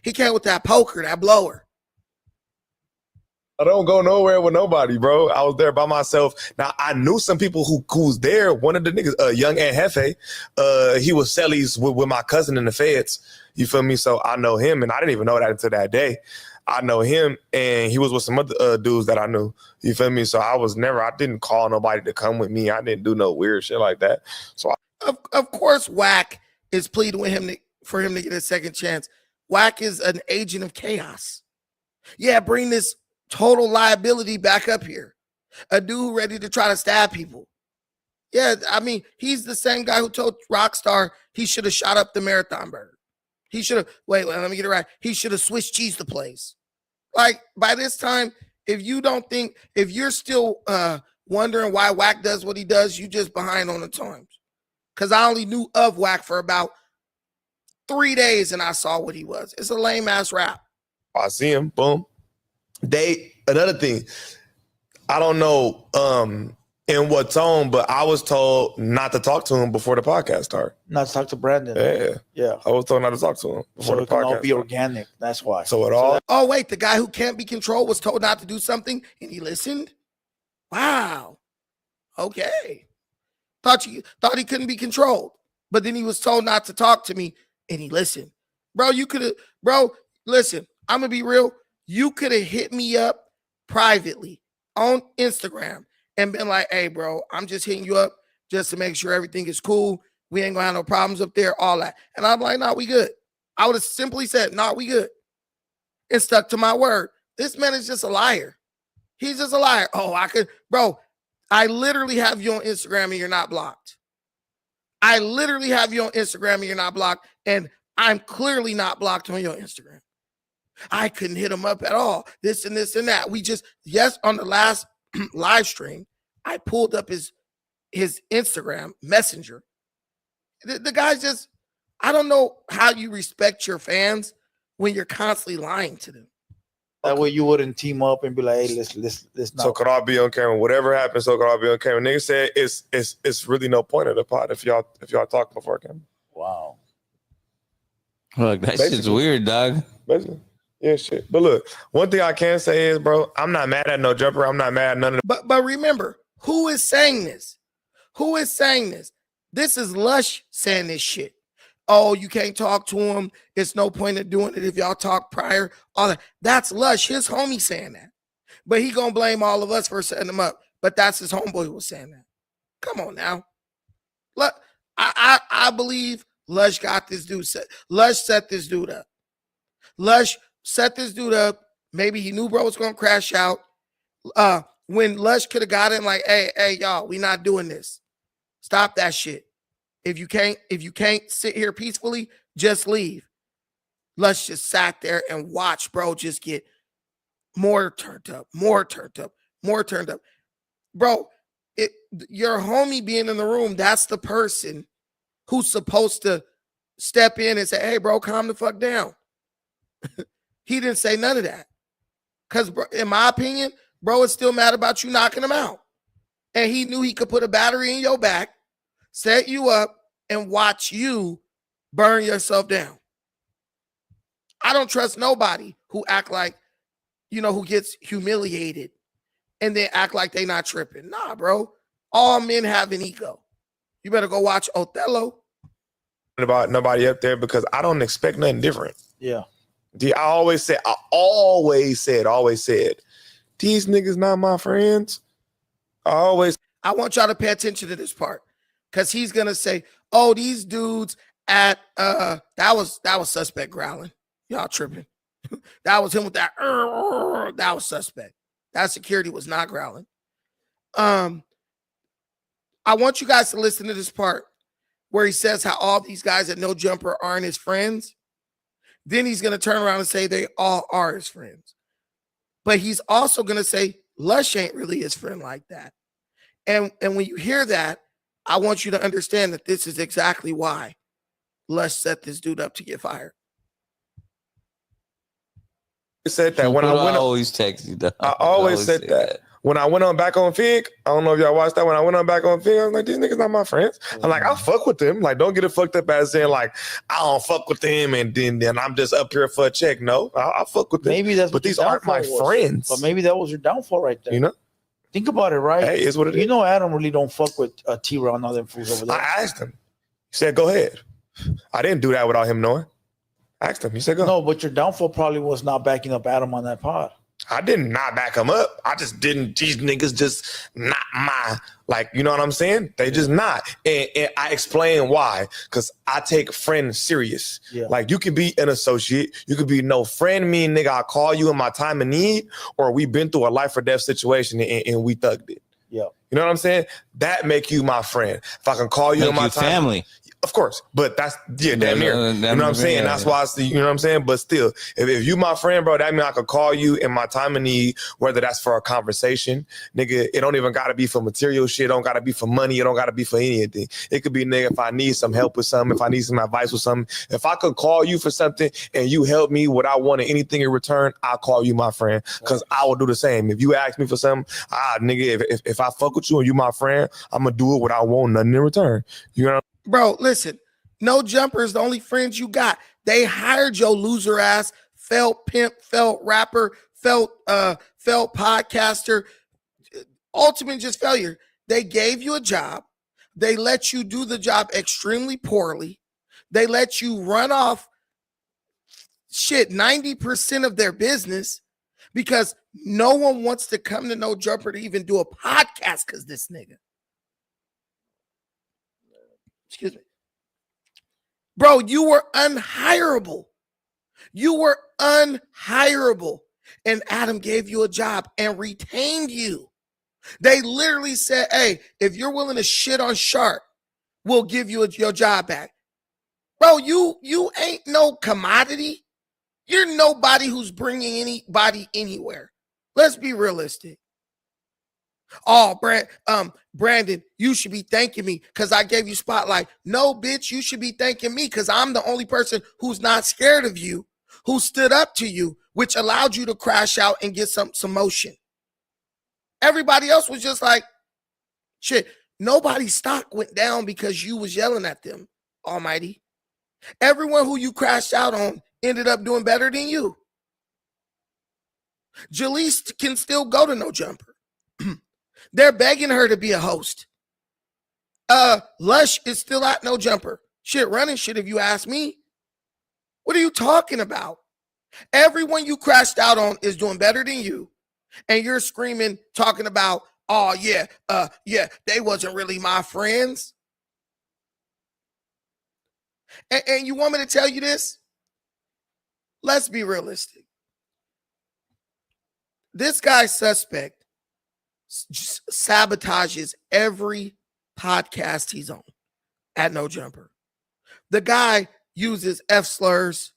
He came with that poker, that blower. I don't go nowhere with nobody, bro. I was there by myself. Now, I knew some people who was there. One of the niggas, young Aunt Hefe, he was Selly's with my cousin in the feds. You feel me? So I know him, and I didn't even know that until that day. I know him, and he was with some other dudes that I knew. You feel me? So I didn't call nobody to come with me. I didn't do no weird shit like that. So of course, Wack is pleading with him for him to get a second chance. Wack is an agent of chaos. Yeah, bring this total liability back up here. A dude ready to try to stab people. Yeah, I mean, he's the same guy who told Rockstar he should have shot up the Marathon Burger. He should have, wait, let me get it right. He should have Swiss cheese the place. Like, by this time, if you're still wondering why Wack does what he does, you just behind on the times. Because I only knew of Wack for about 3 days and I saw what he was. It's a lame ass rap. I see him, boom. Another thing, I don't know in what tone, but I was told not to talk to him before the podcast started. Not to talk to Brandon. Yeah. I was told not to talk to him before so the podcast. All be organic. That's why. Oh, wait, the guy who can't be controlled was told not to do something and he listened? Wow. Okay. Thought he couldn't be controlled, but then he was told not to talk to me and he listened. Bro, listen, I'm going to be real. You could have hit me up privately on Instagram and been like, hey, bro, I'm just hitting you up just to make sure everything is cool. We ain't gonna have no problems up there, all that. And I'm like, nah, we good. I would have simply said, nah, we good. And stuck to my word. This man is just a liar. He's just a liar. Oh, I literally have you on Instagram and you're not blocked. I literally have you on Instagram and you're not blocked. And I'm clearly not blocked on your Instagram. I couldn't hit him up at all. This and that. On the last live stream, I pulled up his Instagram messenger. The guy's just, I don't know how you respect your fans when you're constantly lying to them. That way you wouldn't team up and be like, hey, let's not. So could I be on camera? Whatever happens, so could I be on camera? Nigga said it's really no point of the pod if y'all talk before camera. Wow. Look, that shit's weird, dog. Basically. Yeah, shit. But look, one thing I can say is, bro, I'm not mad at No Jumper. I'm not mad at none of them. But remember, who is saying this? Who is saying this? This is Lush saying this shit. Oh, you can't talk to him. It's no point in doing it if y'all talk prior. All that. That's Lush, his homie saying that. But he gonna blame all of us for setting him up. But that's his homeboy who was saying that. Come on now. Look, I believe Lush got this dude set. Lush set this dude up. Lush set this dude up. Maybe he knew bro was gonna crash out. When Lush could have got him like, hey, y'all, we not doing this. Stop that shit. If you can't sit here peacefully, just leave. Lush just sat there and watched bro just get more turned up. Bro, your homie being in the room, that's the person who's supposed to step in and say, hey, bro, calm the fuck down. He didn't say none of that. Because in my opinion, bro is still mad about you knocking him out. And he knew he could put a battery in your back, set you up, and watch you burn yourself down. I don't trust nobody who act like who gets humiliated and then act like they not tripping. Nah, bro. All men have an ego. You better go watch Othello. About nobody up there because I don't expect nothing different. Yeah. I always said, these niggas not my friends. I want y'all to pay attention to this part because he's gonna say, "Oh, these dudes at that was suspect growling. Y'all tripping? That was him with that. That was suspect. That security was not growling." I want you guys to listen to this part where he says how all these guys at No Jumper aren't his friends. Then he's gonna turn around and say they all are his friends, but he's also gonna say Lush ain't really his friend like that. And when you hear that, I want you to understand that this is exactly why Lush set this dude up to get fired. Said that when I went. Always text you. Dog. I always said that. When I went on back on Fig, I don't know if y'all watched that. When I went on back on Fig, I was like, these niggas not my friends. I'm like, I fuck with them. Like, don't get it fucked up as saying like, I don't fuck with them and then I'm just up here for a check. No, I fuck with them. Maybe that's but these aren't my friends. But maybe that was your downfall right there. You know? Think about it, right? Hey, it's what it is. You know Adam really don't fuck with T-Raw and all them fools over there. I asked him. He said, go ahead. I didn't do that without him knowing. I asked him. He said, go. No, but your downfall probably was not backing up Adam on that pod. I did not back him up. I just didn't. These niggas just not my, like, you know what I'm saying? They just not. And I explain why. Because I take friends serious. Yeah. Like, you can be an associate. You could be no friend, me, nigga. I call you in my time of need. Or we been through a life or death situation and we thugged it. Yeah. You know what I'm saying? That make you my friend. If I can call you in my time. Family. Of course, but that's damn near. You know what I'm saying? That's why I see, you know what I'm saying? But still, if you my friend, bro, that means I could call you in my time of need, whether that's for a conversation. Nigga, it don't even gotta be for material shit, it don't gotta be for money, it don't gotta be for anything. It could be, nigga, if I need some help with something, if I need some advice with something, if I could call you for something and you help me without wanting anything in return, I'll call you my friend. Cause I will do the same. If you ask me for something, nigga, if I fuck with you and you my friend, I'm gonna do it without wanting nothing in return. You know? Bro, listen, No Jumper is the only friends you got. They hired your loser ass, felt pimp, felt rapper, felt podcaster, ultimate just failure. They gave you a job. They let you do the job extremely poorly. They let you run off 90% of their business because no one wants to come to No Jumper to even do a podcast because this nigga. Excuse me. Bro, you were unhireable. You were unhireable. And Adam gave you a job and retained you. They literally said, hey, if you're willing to shit on Shark, we'll give you your job back. Bro, you ain't no commodity. You're nobody who's bringing anybody anywhere. Let's be realistic. Oh, Brandon, you should be thanking me because I gave you spotlight. No, bitch, you should be thanking me because I'm the only person who's not scared of you, who stood up to you, which allowed you to crash out and get some motion. Everybody else was just like, shit, nobody's stock went down because you was yelling at them, Almighty. Everyone who you crashed out on ended up doing better than you. Jaleese can still go to No Jumper. They're begging her to be a host. Lush is still at No Jumper. Shit, running shit if you ask me. What are you talking about? Everyone you crashed out on is doing better than you. And you're screaming, talking about, oh, yeah, they wasn't really my friends. And you want me to tell you this? Let's be realistic. This guy suspect just sabotages every podcast he's on at No Jumper. The guy uses F slurs,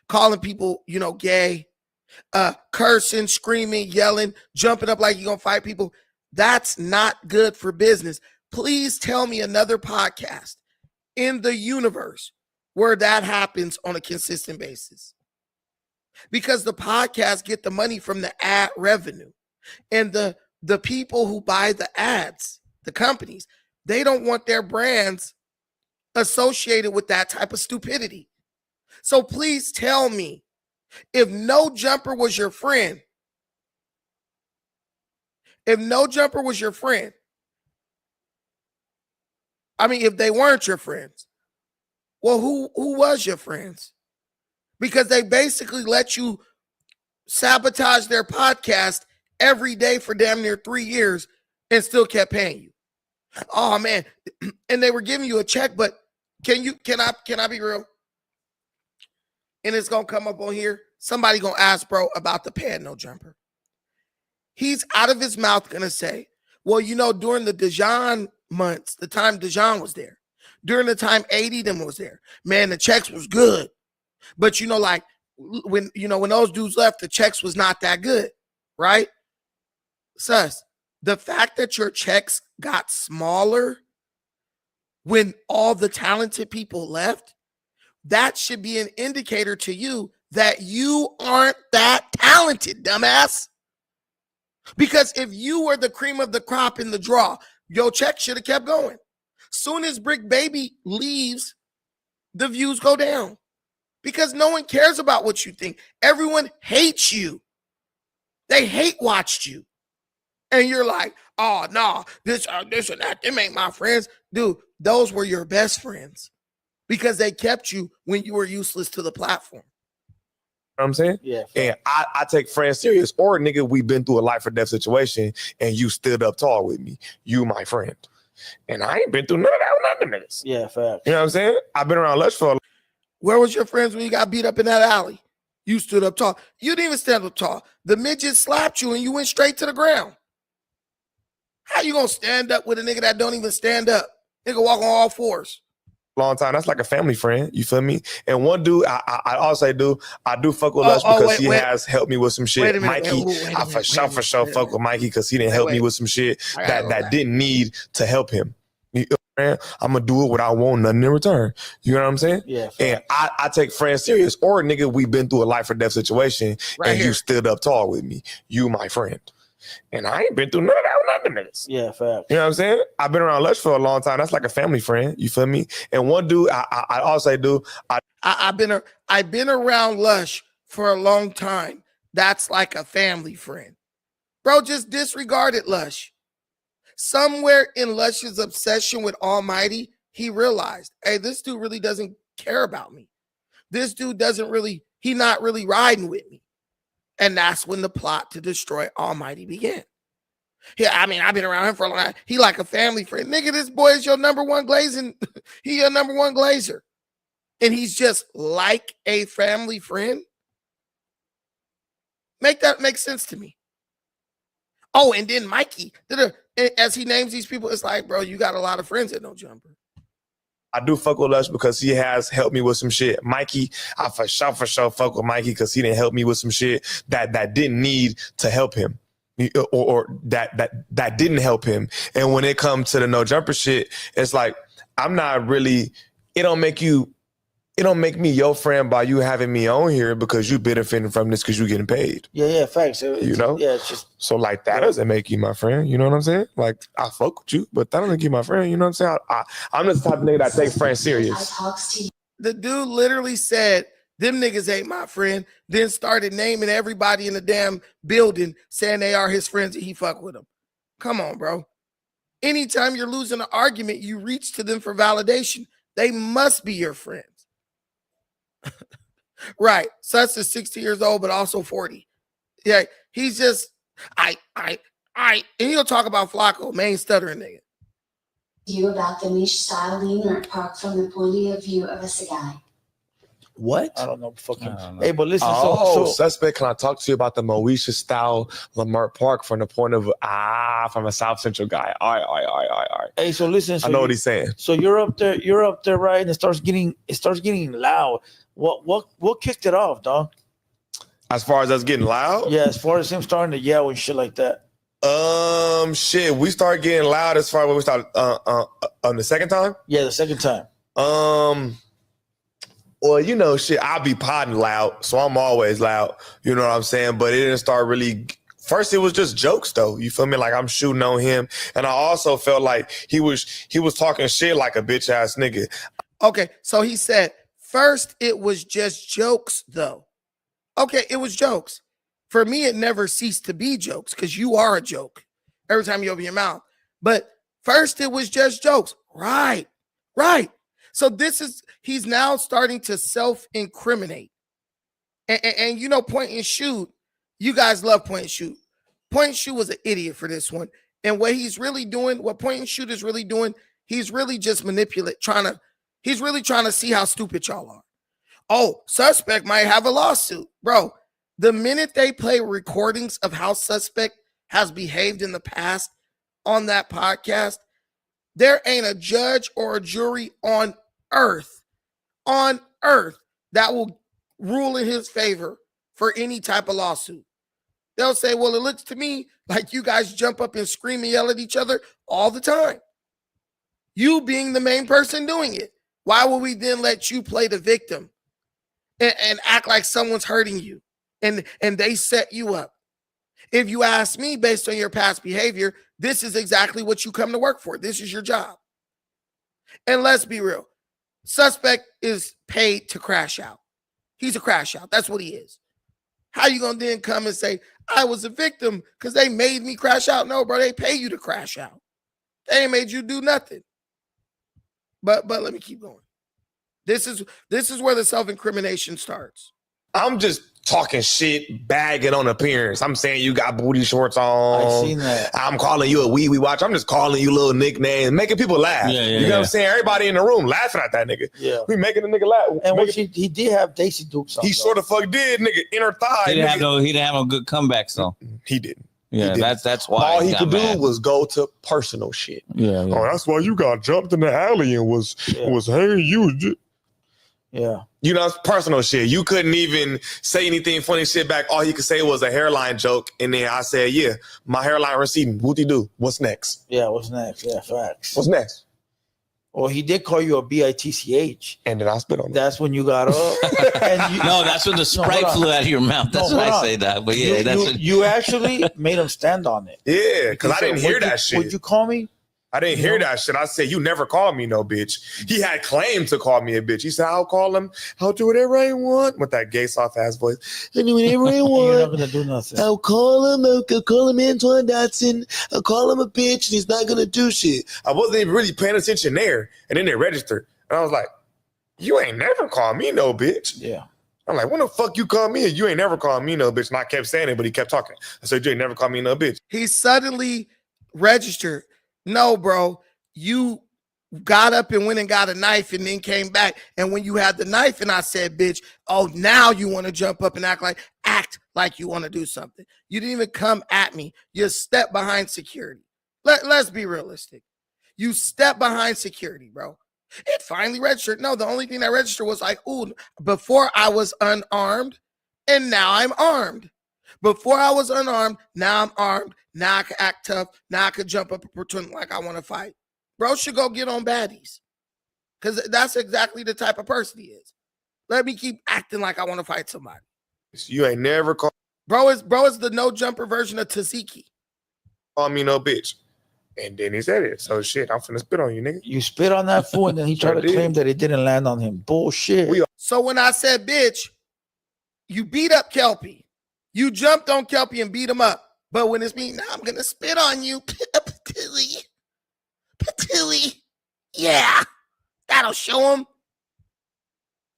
calling people, gay, cursing, screaming, yelling, jumping up like you're gonna fight people. That's not good for business. Please tell me another podcast in the universe where that happens on a consistent basis. Because the podcasts get the money from the ad revenue. And the people who buy the ads, the companies, they don't want their brands associated with that type of stupidity. So please tell me, if No Jumper was your friend, If No Jumper was your friend, I mean, if they weren't your friends, well, who was your friends? Because they basically let you sabotage their podcast every day for damn near 3 years and still kept paying you. Oh man, and they were giving you a check, but can I be real? And it's gonna come up on here. Somebody gonna ask bro about the pad No Jumper. He's out of his mouth gonna say, well, during the Dijon months, the time Dijon was there, during the time 80 them was there, man, the checks was good. But like when those dudes left, the checks was not that good, right? Sus, the fact that your checks got smaller when all the talented people left, that should be an indicator to you that you aren't that talented, dumbass. Because if you were the cream of the crop in the draw, your check should have kept going. Soon as Brick Baby leaves, the views go down. Because no one cares about what you think. Everyone hates you. They hate watched you. And you're like, oh, no, this and that, them ain't my friends. Dude, those were your best friends. Because they kept you when you were useless to the platform. You know what I'm saying? Yeah. And I take friends serious. Or, nigga, we've been through a life or death situation and you stood up tall with me. You my friend. And I ain't been through none of that with none of niggas. Yeah, facts. You know what I'm saying? I've been around Lush for a Where was your friends when you got beat up in that alley? You stood up tall. You didn't even stand up tall. The midget slapped you and you went straight to the ground. How you gonna stand up with a nigga that don't even stand up? Nigga walk on all fours. long time. That's like a family friend. You feel me? And one dude, I also do fuck with Lush because he has helped me with some shit. Mikey, I for sure fuck with Mikey because he didn't help me with some shit that didn't need to help him. You know what I'm saying? I'm gonna do it without wanting nothing in return. You know what I'm saying? Yeah. And I take friends serious. Or nigga, we've been through a life or death situation and you stood up tall with me. You my friend. And I ain't been through none of that with none of niggas. Yeah, fact. You know what I'm saying? I've been around Lush for a long time. That's like a family friend. You feel me? And one dude, I also do. I've been around Lush for a long time. That's like a family friend. Bro, just disregarded Lush. Somewhere in Lush's obsession with Almighty, he realized, hey, this dude really doesn't care about me. This dude he not really riding with me. And that's when the plot to destroy Almighty began. Yeah, I mean, I've been around him for a long time. He like a family friend. Nigga, this boy is your number one glazing. He your number one glazer. And he's just like a family friend. Make that make sense to me. Oh, and then Mikey, as he names these people, it's like, bro, you got a lot of friends at No Jumper. I do fuck with Lush because he has helped me with some shit. Mikey, I for sure fuck with Mikey because he didn't help me with some shit that didn't need to help him. Or that didn't help him. And when it comes to the No Jumper shit, it's like, I'm not really, it don't make me your friend by you having me on here because you benefiting from this because you getting paid. Yeah, facts. You know? Yeah, it's just. So like that doesn't make you my friend. You know what I'm saying? Like I fuck with you, but that doesn't make you my friend. You know what I'm saying? I'm just the type of nigga that take friends serious. The dude literally said, them niggas ain't my friend, then started naming everybody in the damn building saying they are his friends and he fuck with them. Come on, bro. Anytime you're losing an argument, you reach to them for validation. They must be your friends. Right. Such is 60 years old, but also 40. Yeah, he's just, and he'll talk about Flacco, main stuttering nigga. You about the niche style Leonard Park from the point of view of a Sagai. What? I don't know. Hey, but listen. Suspect, can I talk to you about the Moesha style Lamert Park from the point of from a South Central guy? All right. Hey, so listen. I know what he's saying. So you're up there, right? And it starts getting loud. What kicked it off, dog? As far as us getting loud? Yeah, as far as him starting to yell and shit like that. Shit, we started getting loud as far as when we started on the second time? Yeah, the second time. Well, you know, shit, I be podding loud, so I'm always loud. You know what I'm saying? But it didn't start really. First, it was just jokes, though. You feel me? Like I'm shooting on him, and I also felt like he was talking shit like a bitch ass nigga. Okay, so he said first it was just jokes, though. Okay, it was jokes. For me, it never ceased to be jokes because you are a joke. every time you open your mouth. But first it was just jokes. Right. So he's now starting to self-incriminate. And you know, point and shoot, you guys love point and shoot. Point and shoot was an idiot for this one. And what point and shoot is really doing, he's really just he's really trying to see how stupid y'all are. Oh, suspect might have a lawsuit. Bro, the minute they play recordings of how suspect has behaved in the past on that podcast, there ain't a judge or a jury on earth that will rule in his favor for any type of lawsuit. They'll say, well, it looks to me like you guys jump up and scream and yell at each other all the time. You being the main person doing it. Why would we then let you play the victim and act like someone's hurting you and they set you up? If you ask me, based on your past behavior, this is exactly what you come to work for. This is your job. And let's be real. Suspect is paid to crash out. He's a crash out. That's what he is. How you going to then come and say, I was a victim because they made me crash out? No, bro, they pay you to crash out. They ain't made you do nothing. But let me keep going. This is where the self-incrimination starts. I'm just talking shit, bagging on appearance. I'm saying you got booty shorts on. I seen that. I'm calling you a wee watch. I'm just calling you little nicknames, making people laugh. You know what I'm saying? Everybody in the room laughing at that nigga. Yeah. We making the nigga laugh. And he did have Daisy Dukes on. He sort of fuck did, nigga. Inner thigh. He didn't have no good comebacks though. He didn't. Yeah, that's why. All he got could mad. do was go to personal shit. Yeah. Oh, that's why you got jumped in the alley and was hey you. Yeah. You know, it's personal shit. You couldn't even say anything funny shit back. All he could say was a hairline joke. And then I said, yeah, my hairline receding. Whoop-de-doo. What's next? Yeah, what's next? Yeah, facts. What's next? Well, he did call you a bitch. And then I spit on him. That's when you got up. No, that's when the Sprite flew out of your mouth. That's why I say that. But yeah, you actually made him stand on it. Yeah, because I didn't hear that shit. Would you call me? I didn't hear that shit. I said, you never called me no bitch. He had claimed to call me a bitch. He said, I'll call him. I'll do whatever I want. With that gay soft ass voice. I'll do whatever I want. You're not going to do nothing. I'll call him Antoine Dotson. I'll call him a bitch and he's not going to do shit. I wasn't even really paying attention there. And then they registered. And I was like, you ain't never called me no bitch. Yeah. I'm like, when the fuck you call me? You ain't never called me no bitch. And I kept saying it, but he kept talking. I said, you ain't never called me no bitch. He suddenly registered. No, bro, you got up and went and got a knife and then came back. And when you had the knife and I said, bitch, oh, now you want to jump up and act like you want to do something. You didn't even come at me. You stepped behind security. Let's be realistic. You stepped behind security, bro. It finally registered. No, the only thing that registered was like, ooh, before I was unarmed and now I'm armed. Before I was unarmed, now I'm armed. Now I can act tough. Now I can jump up and pretend like I want to fight. Bro should go get on baddies. Because that's exactly the type of person he is. Let me keep acting like I want to fight somebody. You ain't never called Bro is the no jumper version of Taziki. me no bitch. And then he said it. So shit, I'm finna spit on you, nigga. You spit on that fool and then he tried to claim that it didn't land on him. Bullshit. So when I said bitch, you beat up Kelpie. You jumped on Kelpie and beat him up. But when it's me, now I'm going to spit on you. Patooey. Yeah, that'll show him.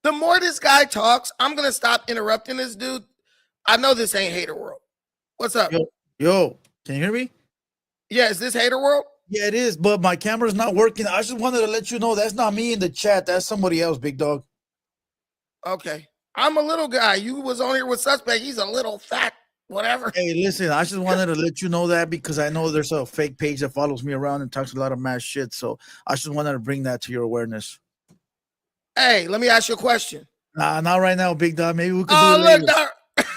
The more this guy talks, I'm going to stop interrupting this dude. I know this ain't Hater World. What's up? Yo, can you hear me? Yeah, is this Hater World? Yeah, it is, but my camera's not working. I just wanted to let you know that's not me in the chat. That's somebody else, big dog. Okay. I'm a little guy. You was on here with Suspect. He's a little fat, whatever. Hey, listen, I just wanted to let you know that because I know there's a fake page that follows me around and talks a lot of mad shit. So I just wanted to bring that to your awareness. Hey, let me ask you a question. Nah, not right now, big dog. Maybe we can do it later.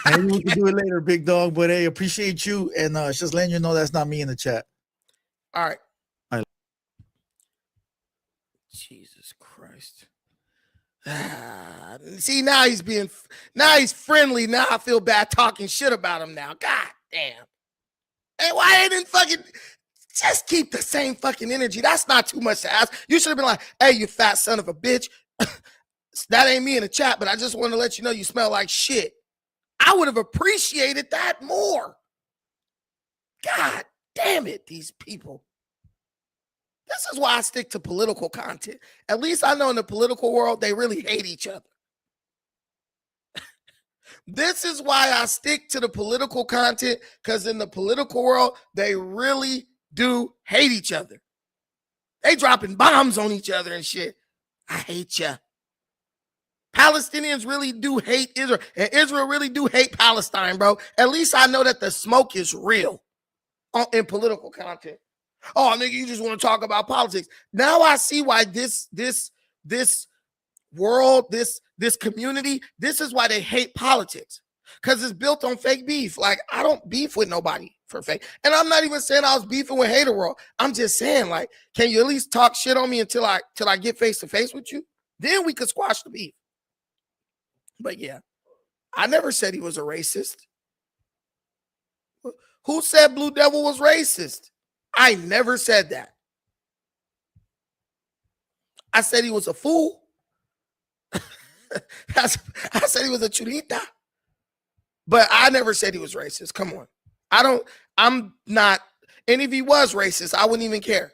Maybe we can do it later, big dog. But hey, appreciate you. And just letting you know that's not me in the chat. All right. Jesus Christ. See, now he's friendly. Now I feel bad talking shit about him now. God damn. Hey, why they didn't fucking just keep the same fucking energy? That's not too much to ask. You should have been like, hey, you fat son of a bitch. That ain't me in the chat, but I just want to let you know you smell like shit. I would have appreciated that more. God damn it, these people. This is why I stick to political content. At least I know in the political world, they really hate each other. This is why I stick to the political content, because in the political world, they really do hate each other. They dropping bombs on each other and shit. I hate you. Palestinians really do hate Israel, and Israel really do hate Palestine, bro. At least I know that the smoke is real in political content. Oh, nigga, you just want to talk about politics. Now I see why this world, this community, this is why they hate politics. Because it's built on fake beef. Like, I don't beef with nobody for fake. And I'm not even saying I was beefing with Hater World. I'm just saying, like, can you at least talk shit on me until I get face to face with you? Then we could squash the beef. But yeah, I never said he was a racist. Who said Blue Devil was racist? I never said that. I said he was a fool. I said he was a churita. But I never said he was racist. Come on. I'm not, and if he was racist, I wouldn't even care.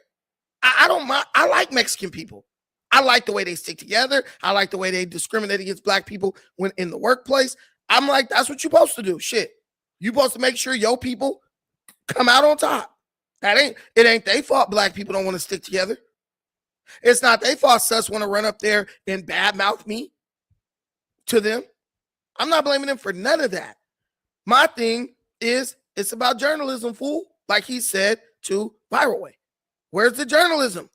I don't mind. I like Mexican people. I like the way they stick together. I like the way they discriminate against black people when in the workplace. I'm like, that's what you're supposed to do. Shit. You're supposed to make sure your people come out on top. It ain't their fault black people don't want to stick together. It's not their fault sus want to run up there and badmouth me to them. I'm not blaming them for none of that. My thing is, it's about journalism, fool. Like he said to Viral Way. Where's the journalism?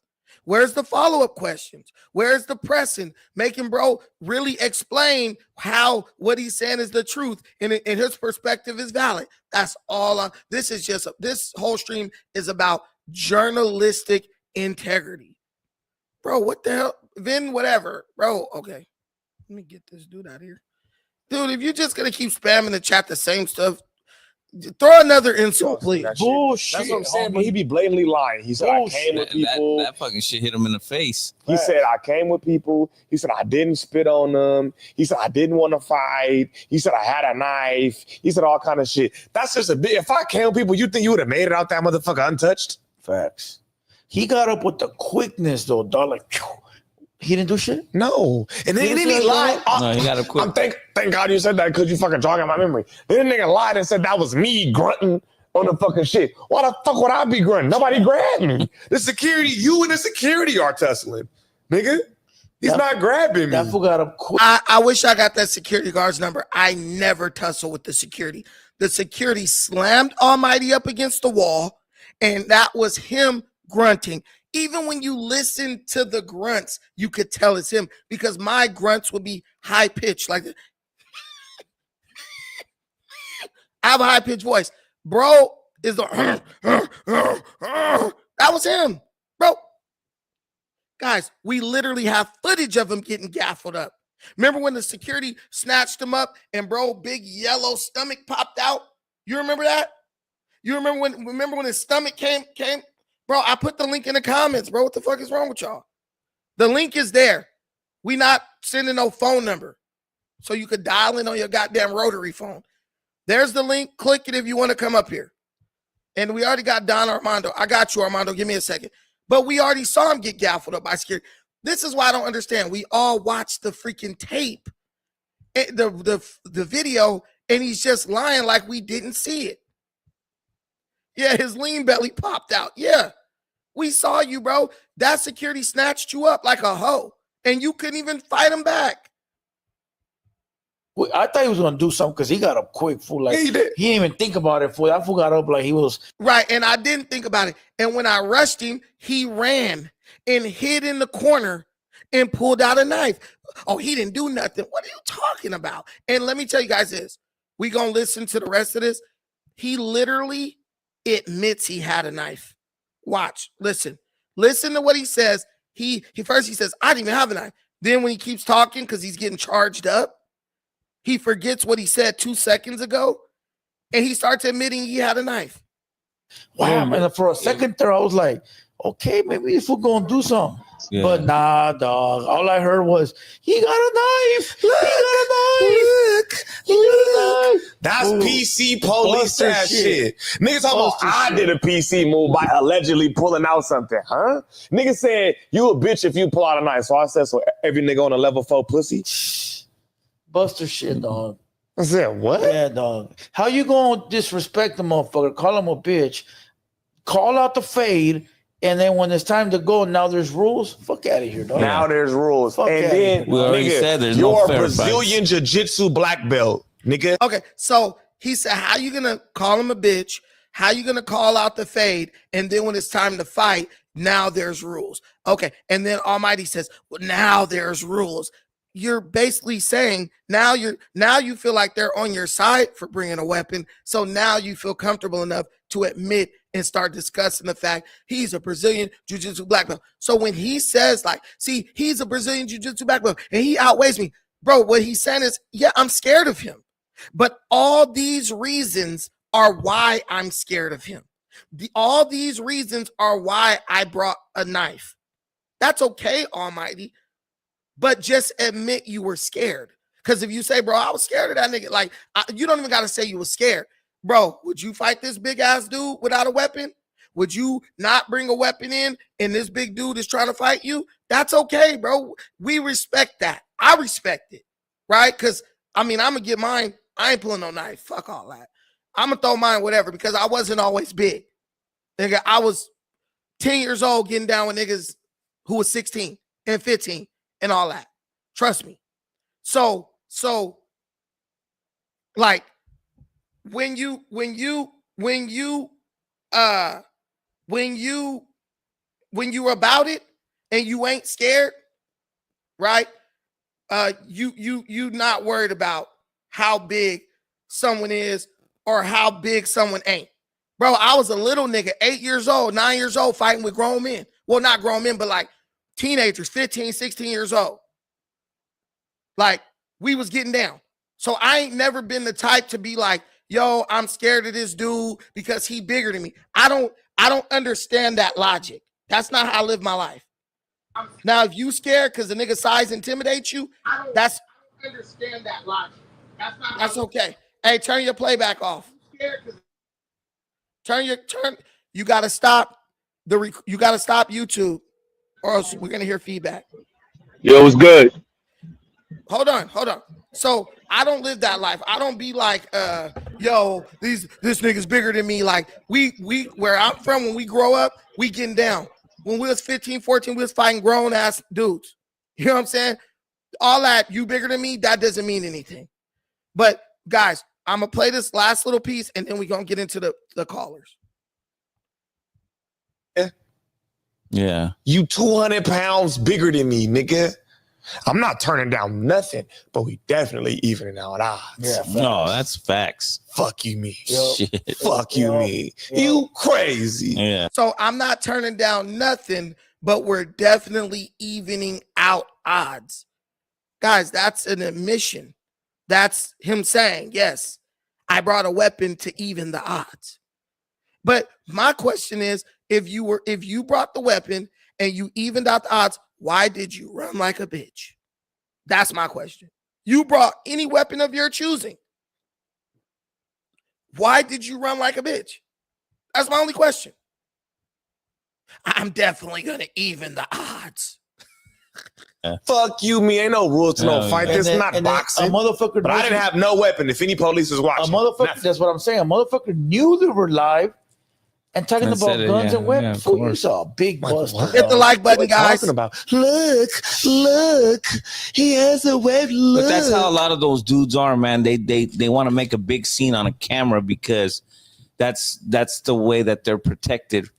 Where's the follow-up questions? Where's the pressing? Making bro really explain how what he's saying is the truth and his perspective is valid. That's all. This whole stream is about journalistic integrity. Bro, what the hell? Vin, whatever. Bro, okay. Let me get this dude out of here. Dude, if you're just going to keep spamming the chat the same stuff, throw another insult, please. Bullshit. That's what I'm saying, but he be blatantly lying. He said, I came with people. That fucking shit hit him in the face. He said, I came with people. He said, I didn't spit on them. He said, I didn't want to fight. He said, I had a knife. He said all kind of shit. That's just a bit. If I came with people, you think you would have made it out that motherfucker untouched? Facts. He got up with the quickness, though, dog. Like, phew. He didn't do shit? No. And then he lied. No, he got up quick. Thank God you said that because you fucking jogging my memory. Then the nigga lied and said that was me grunting on the fucking shit. Why the fuck would I be grunting? Nobody grabbed me. The security, you and the security are tussling. Nigga, he's not grabbing me. That fool got up quick. I wish I got that security guard's number. I never tussle with the security. The security slammed Almighty up against the wall, and that was him grunting. Even when you listen to the grunts, you could tell it's him because my grunts would be high pitched. Like I have a high pitched voice. Bro is the that was him, bro. Guys, we literally have footage of him getting gaffled up. Remember when the security snatched him up and bro, big yellow stomach popped out? You remember that? You remember when his stomach came? Bro, I put the link in the comments, bro. What the fuck is wrong with y'all? The link is there. We not sending no phone number. So you could dial in on your goddamn rotary phone. There's the link. Click it if you want to come up here. And we already got Don Armando. I got you, Armando. Give me a second. But we already saw him get gaffled up by security. This is why I don't understand. We all watched the freaking tape, the video, and he's just lying like we didn't see it. Yeah, his lean belly popped out. Yeah, we saw you, bro. That security snatched you up like a hoe, and you couldn't even fight him back. I thought he was gonna do something because he got up quick, fool. Like he didn't even think about it, fool. That fool got up like he was right, and I didn't think about it. And when I rushed him, he ran and hid in the corner and pulled out a knife. Oh, he didn't do nothing. What are you talking about? And let me tell you guys this: we gonna listen to the rest of this. He literally admits he had a knife. Watch, listen to what he says. He first says, I didn't even have a knife. Then when he keeps talking because he's getting charged up, he forgets what he said 2 seconds ago, and he starts admitting he had a knife. Wow, man. And for a second there, I was like, okay, maybe this fool gonna do something. Yeah. But nah, dog. All I heard was, he got a knife. Look, he got a knife. He got a knife. That's Ooh, PC police buster ass shit. Niggas talking about Buster I shit. did a PC move by allegedly pulling out something, huh? Nigga said you a bitch if you pull out a knife. So I said, so every nigga on a level 4 pussy? Buster shit, dog. I said, what? Yeah, dog. How you gonna disrespect the motherfucker? Call him a bitch. Call out the fade, and then when it's time to go, now there's rules. Fuck out of here, dog. Now there's rules. Fuck and outta then, here, We already nigga, said there's you're no a fair Brazilian jiu-jitsu black belt, nigga. Okay, so he said, how you gonna call him a bitch? How you gonna call out the fade? And then when it's time to fight, now there's rules. Okay, and then Almighty says, well, now there's rules. You're basically saying now you feel like they're on your side for bringing a weapon. So now you feel comfortable enough to admit and start discussing the fact he's a Brazilian jiu-jitsu black belt. So when he says like, see, he's a Brazilian jiu-jitsu black belt and he outweighs me, bro, what he's saying is, yeah, I'm scared of him. But all these reasons are why I'm scared of him. All these reasons are why I brought a knife. That's okay, Almighty. But just admit you were scared. Because if you say, bro, I was scared of that nigga, like, you don't even got to say you were scared. Bro, would you fight this big ass dude without a weapon? Would you not bring a weapon in and this big dude is trying to fight you? That's okay, bro. We respect that. I respect it, right? Because, I mean, I'm going to get mine. I ain't pulling no knife. Fuck all that. I'm going to throw mine whatever because I wasn't always big. Nigga, I was 10 years old getting down with niggas who was 16 and 15 and all that. Trust me. So like when you about it and you ain't scared, right? You not worried about how big someone is or how big someone ain't. Bro, I was a little nigga, 8 years old, 9 years old, fighting with grown men. Well, not grown men, but like teenagers, 15, 16 years old. Like, we was getting down. So I ain't never been the type to be like, yo, I'm scared of this dude because he bigger than me. I don't understand that logic. That's not how I live my life. Now, if you scared because the nigga size intimidates you, I don't understand that logic. That's okay. Hey, turn your playback off. You gotta stop YouTube, or else we're gonna hear feedback. Yo, what's good? Hold on. So I don't live that life. I don't be like, yo, this nigga's bigger than me. Like we where I'm from, when we grow up, we getting down. When we was 15, 14, we was fighting grown ass dudes. You know what I'm saying? All that, you bigger than me, that doesn't mean anything. But guys, I'm gonna play this last little piece and then we're gonna get into the callers. Yeah. You 200 pounds bigger than me, nigga. I'm not turning down nothing, but we definitely evening out odds. Yeah, No, that's facts. Fuck you, me. Shit. Fuck you, me. You crazy. Yeah. So I'm not turning down nothing, but we're definitely evening out odds. Guys, that's an admission. That's him saying, yes, I brought a weapon to even the odds. But my question is, if you brought the weapon and you evened out the odds, why did you run like a bitch? That's my question. You brought any weapon of your choosing. Why did you run like a bitch? That's my only question. I'm definitely going to even the odds. Fuck you, me. Ain't no rules to no fight. This is not boxing. A motherfucker, but I didn't have no weapon if any police was a watching. motherfucker. That's what I'm saying. A motherfucker knew they were live and talking And about said it, guns yeah, and weapons. of Fool, course. you saw a big Like, buster. what? Hit the like button, What guys. talking about? Look, he has a weapon. Look. But that's how a lot of those dudes are, man. They want to make a big scene on a camera because that's the way that they're protected,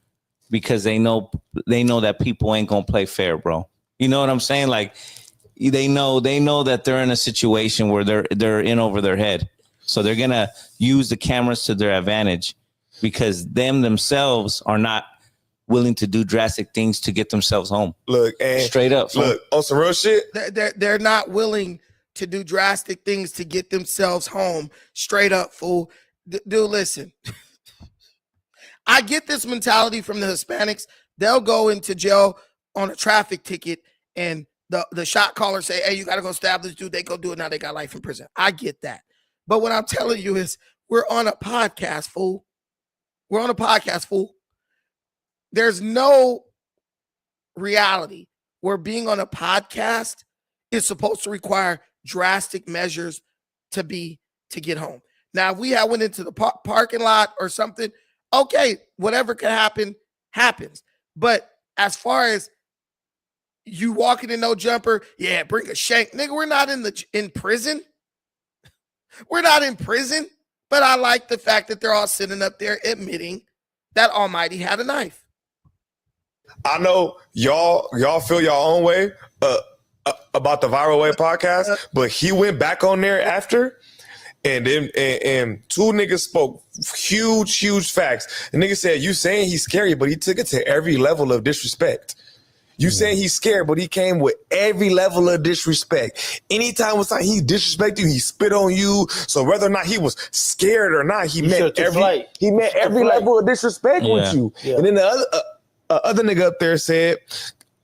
because they know that people ain't gonna play fair, bro. You know what I'm saying? Like they know that they're in a situation where they're in over their head, so they're gonna use the cameras to their advantage because themselves are not willing to do drastic things to get themselves home. Look, and Straight up. look on some real shit. They're not willing to do drastic things to get themselves home. Straight up, fool. Dude, listen. I get this mentality from the Hispanics. They'll go into jail on a traffic ticket and the shot caller say, hey, you got to go stab this dude. They go do it. Now they got life in prison. I get that. But what I'm telling you is we're on a podcast, fool. We're on a podcast, fool. There's no reality where being on a podcast is supposed to require drastic measures to get home. Now, if we had went into the parking lot or something, okay, whatever can happen, happens. But as far as you walking in no jumper, yeah, bring a shank. Nigga, we're not in prison. We're not in prison. But I like the fact that they're all sitting up there admitting that Almighty had a knife. I know y'all feel your own way about the Viral Way podcast, but he went back on there after, and then and two niggas spoke huge facts. The nigga said, "You saying he's scary, but he took it to every level of disrespect. You saying he's scared, but he came with every level of disrespect. Anytime was like he disrespected you, he spit on you. So whether or not he was scared or not, he met every level of disrespect with you." Yeah. And then the other nigga up there said,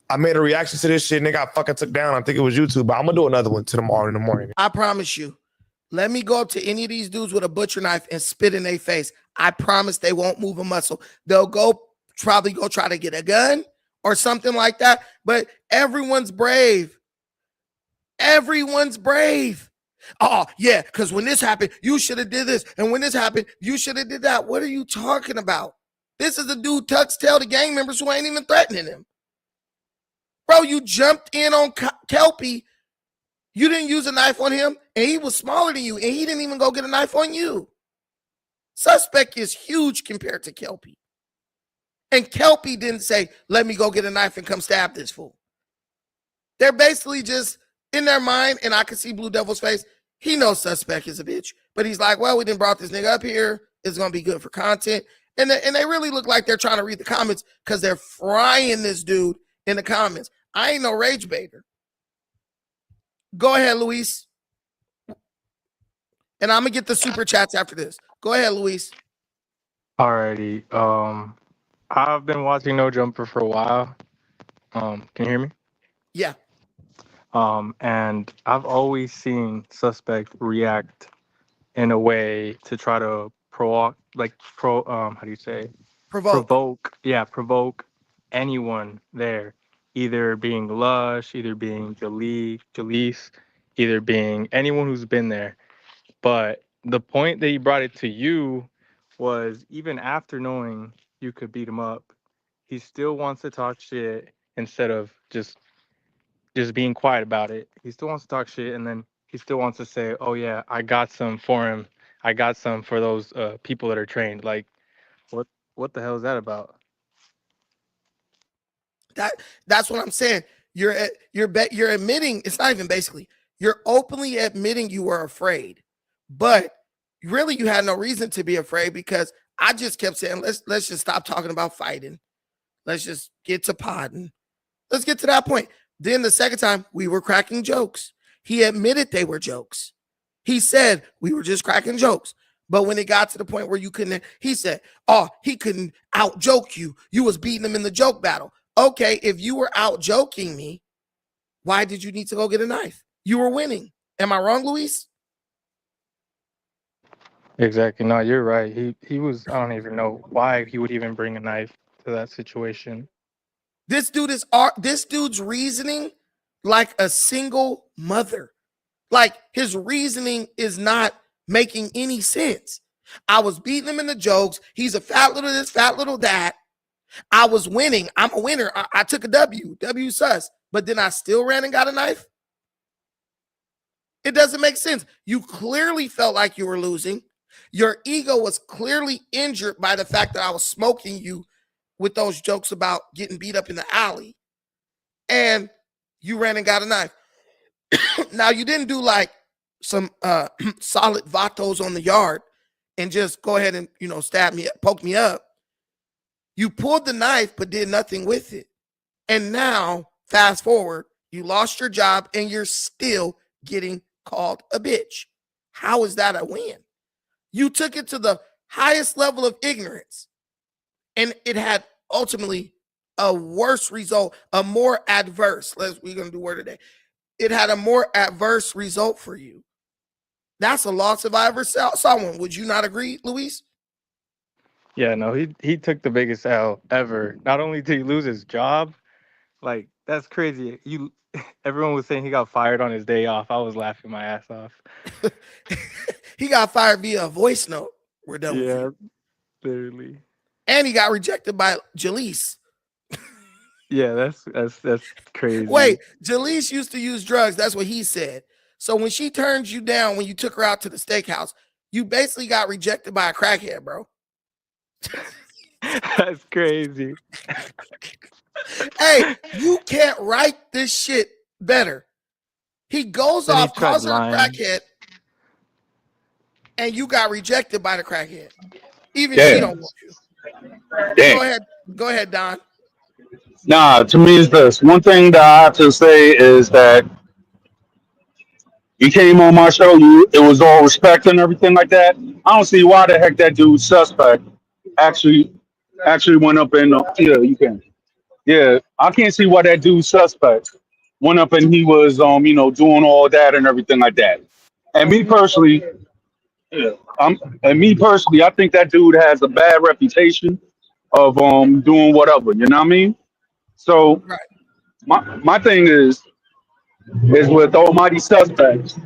"I made a reaction to this shit, nigga. I fucking took down. I think it was YouTube, but I'm gonna do another one tomorrow in the morning." I promise you. Let me go up to any of these dudes with a butcher knife and spit in their face. I promise they won't move a muscle. They'll probably go try to get a gun or something like that. But everyone's brave. Everyone's brave. Oh, yeah, because when this happened, you should have did this. And when this happened, you should have did that. What are you talking about? This is a dude tucks tail to gang members who ain't even threatening him. Bro, you jumped in on Kelpie. You didn't use a knife on him, and he was smaller than you, and he didn't even go get a knife on you. Suspect is huge compared to Kelpie. And Kelpie didn't say, "Let me go get a knife and come stab this fool." They're basically just in their mind, and I can see Blue Devil's face. He knows Suspect is a bitch, but he's like, "Well, we didn't brought this nigga up here. It's going to be good for content." And they really look like they're trying to read the comments because they're frying this dude in the comments. I ain't no rage baiter. Go ahead, Luis. And I'm going to get the super chats after this. Go ahead, Luis. Alrighty. I've been watching No Jumper for a while. Can you hear me? Yeah. And I've always seen Suspect react in a way to try to provoke anyone there, either being Lush, either being Jaleese, either being anyone who's been there. But the point that he brought it to you was even after knowing you could beat him up, he still wants to talk shit instead of just being quiet about it. He still wants to talk shit, and then he still wants to say, "Oh yeah, I got some for him. I got some for those people that are trained." Like, what the hell is that about? That's what I'm saying. You're admitting, it's not even basically, you're openly admitting you were afraid, but really you had no reason to be afraid because I just kept saying, let's just stop talking about fighting. Let's just get to podding. Let's get to that point. Then the second time we were cracking jokes. He admitted they were jokes. He said we were just cracking jokes. But when it got to the point where you couldn't, he said, "Oh, he couldn't out joke you. You was beating him in the joke battle." Okay, if you were out joking me, why did you need to go get a knife? You were winning. Am I wrong, Luis? Exactly. No, you're right. He was. I don't even know why he would even bring a knife to that situation. This dude's reasoning like a single mother. Like his reasoning is not making any sense. I was beating him in the jokes. He's a fat little this, fat little that. I was winning. I'm a winner. I took a W. W sus. But then I still ran and got a knife. It doesn't make sense. You clearly felt like you were losing. Your ego was clearly injured by the fact that I was smoking you with those jokes about getting beat up in the alley. And you ran and got a knife. Now, you didn't do like some solid vatos on the yard and just go ahead and, stab me, poke me up. You pulled the knife, but did nothing with it. And now, fast forward, you lost your job and you're still getting called a bitch. How is that a win? You took it to the highest level of ignorance. And it had ultimately a worse result, a more adverse. We're going to do word today. It had a more adverse result for you. That's a loss if I ever saw one. Would you not agree, Luis? Yeah, no, he took the biggest L ever. Not only did he lose his job, like that's crazy. You everyone was saying he got fired on his day off. I was laughing my ass off. He got fired via a voice note. We're done with Yeah, you. literally. And he got rejected by Jaleese. Yeah, that's crazy. Wait, Jaleese used to use drugs. That's what he said. So when she turned you down when you took her out to the steakhouse, you basically got rejected by a crackhead, bro. That's crazy. Hey, you can't write this shit better. He goes Then he off, tried calls her a lying. crackhead, and you got rejected by the crackhead. Even Damn. she don't want you. Damn. Go ahead, Don. Nah, to me, it's this. One thing that I have to say is that you came on my show, it was all respect and everything like that. I don't see why the heck that dude suspect actually went up and yeah, you can. Yeah, I can't see why that dude suspect went up and he was doing all that and everything like that. And me personally, yeah, I think that dude has a bad reputation of doing whatever. You know what I mean? So Right. my thing is with Almighty Suspects.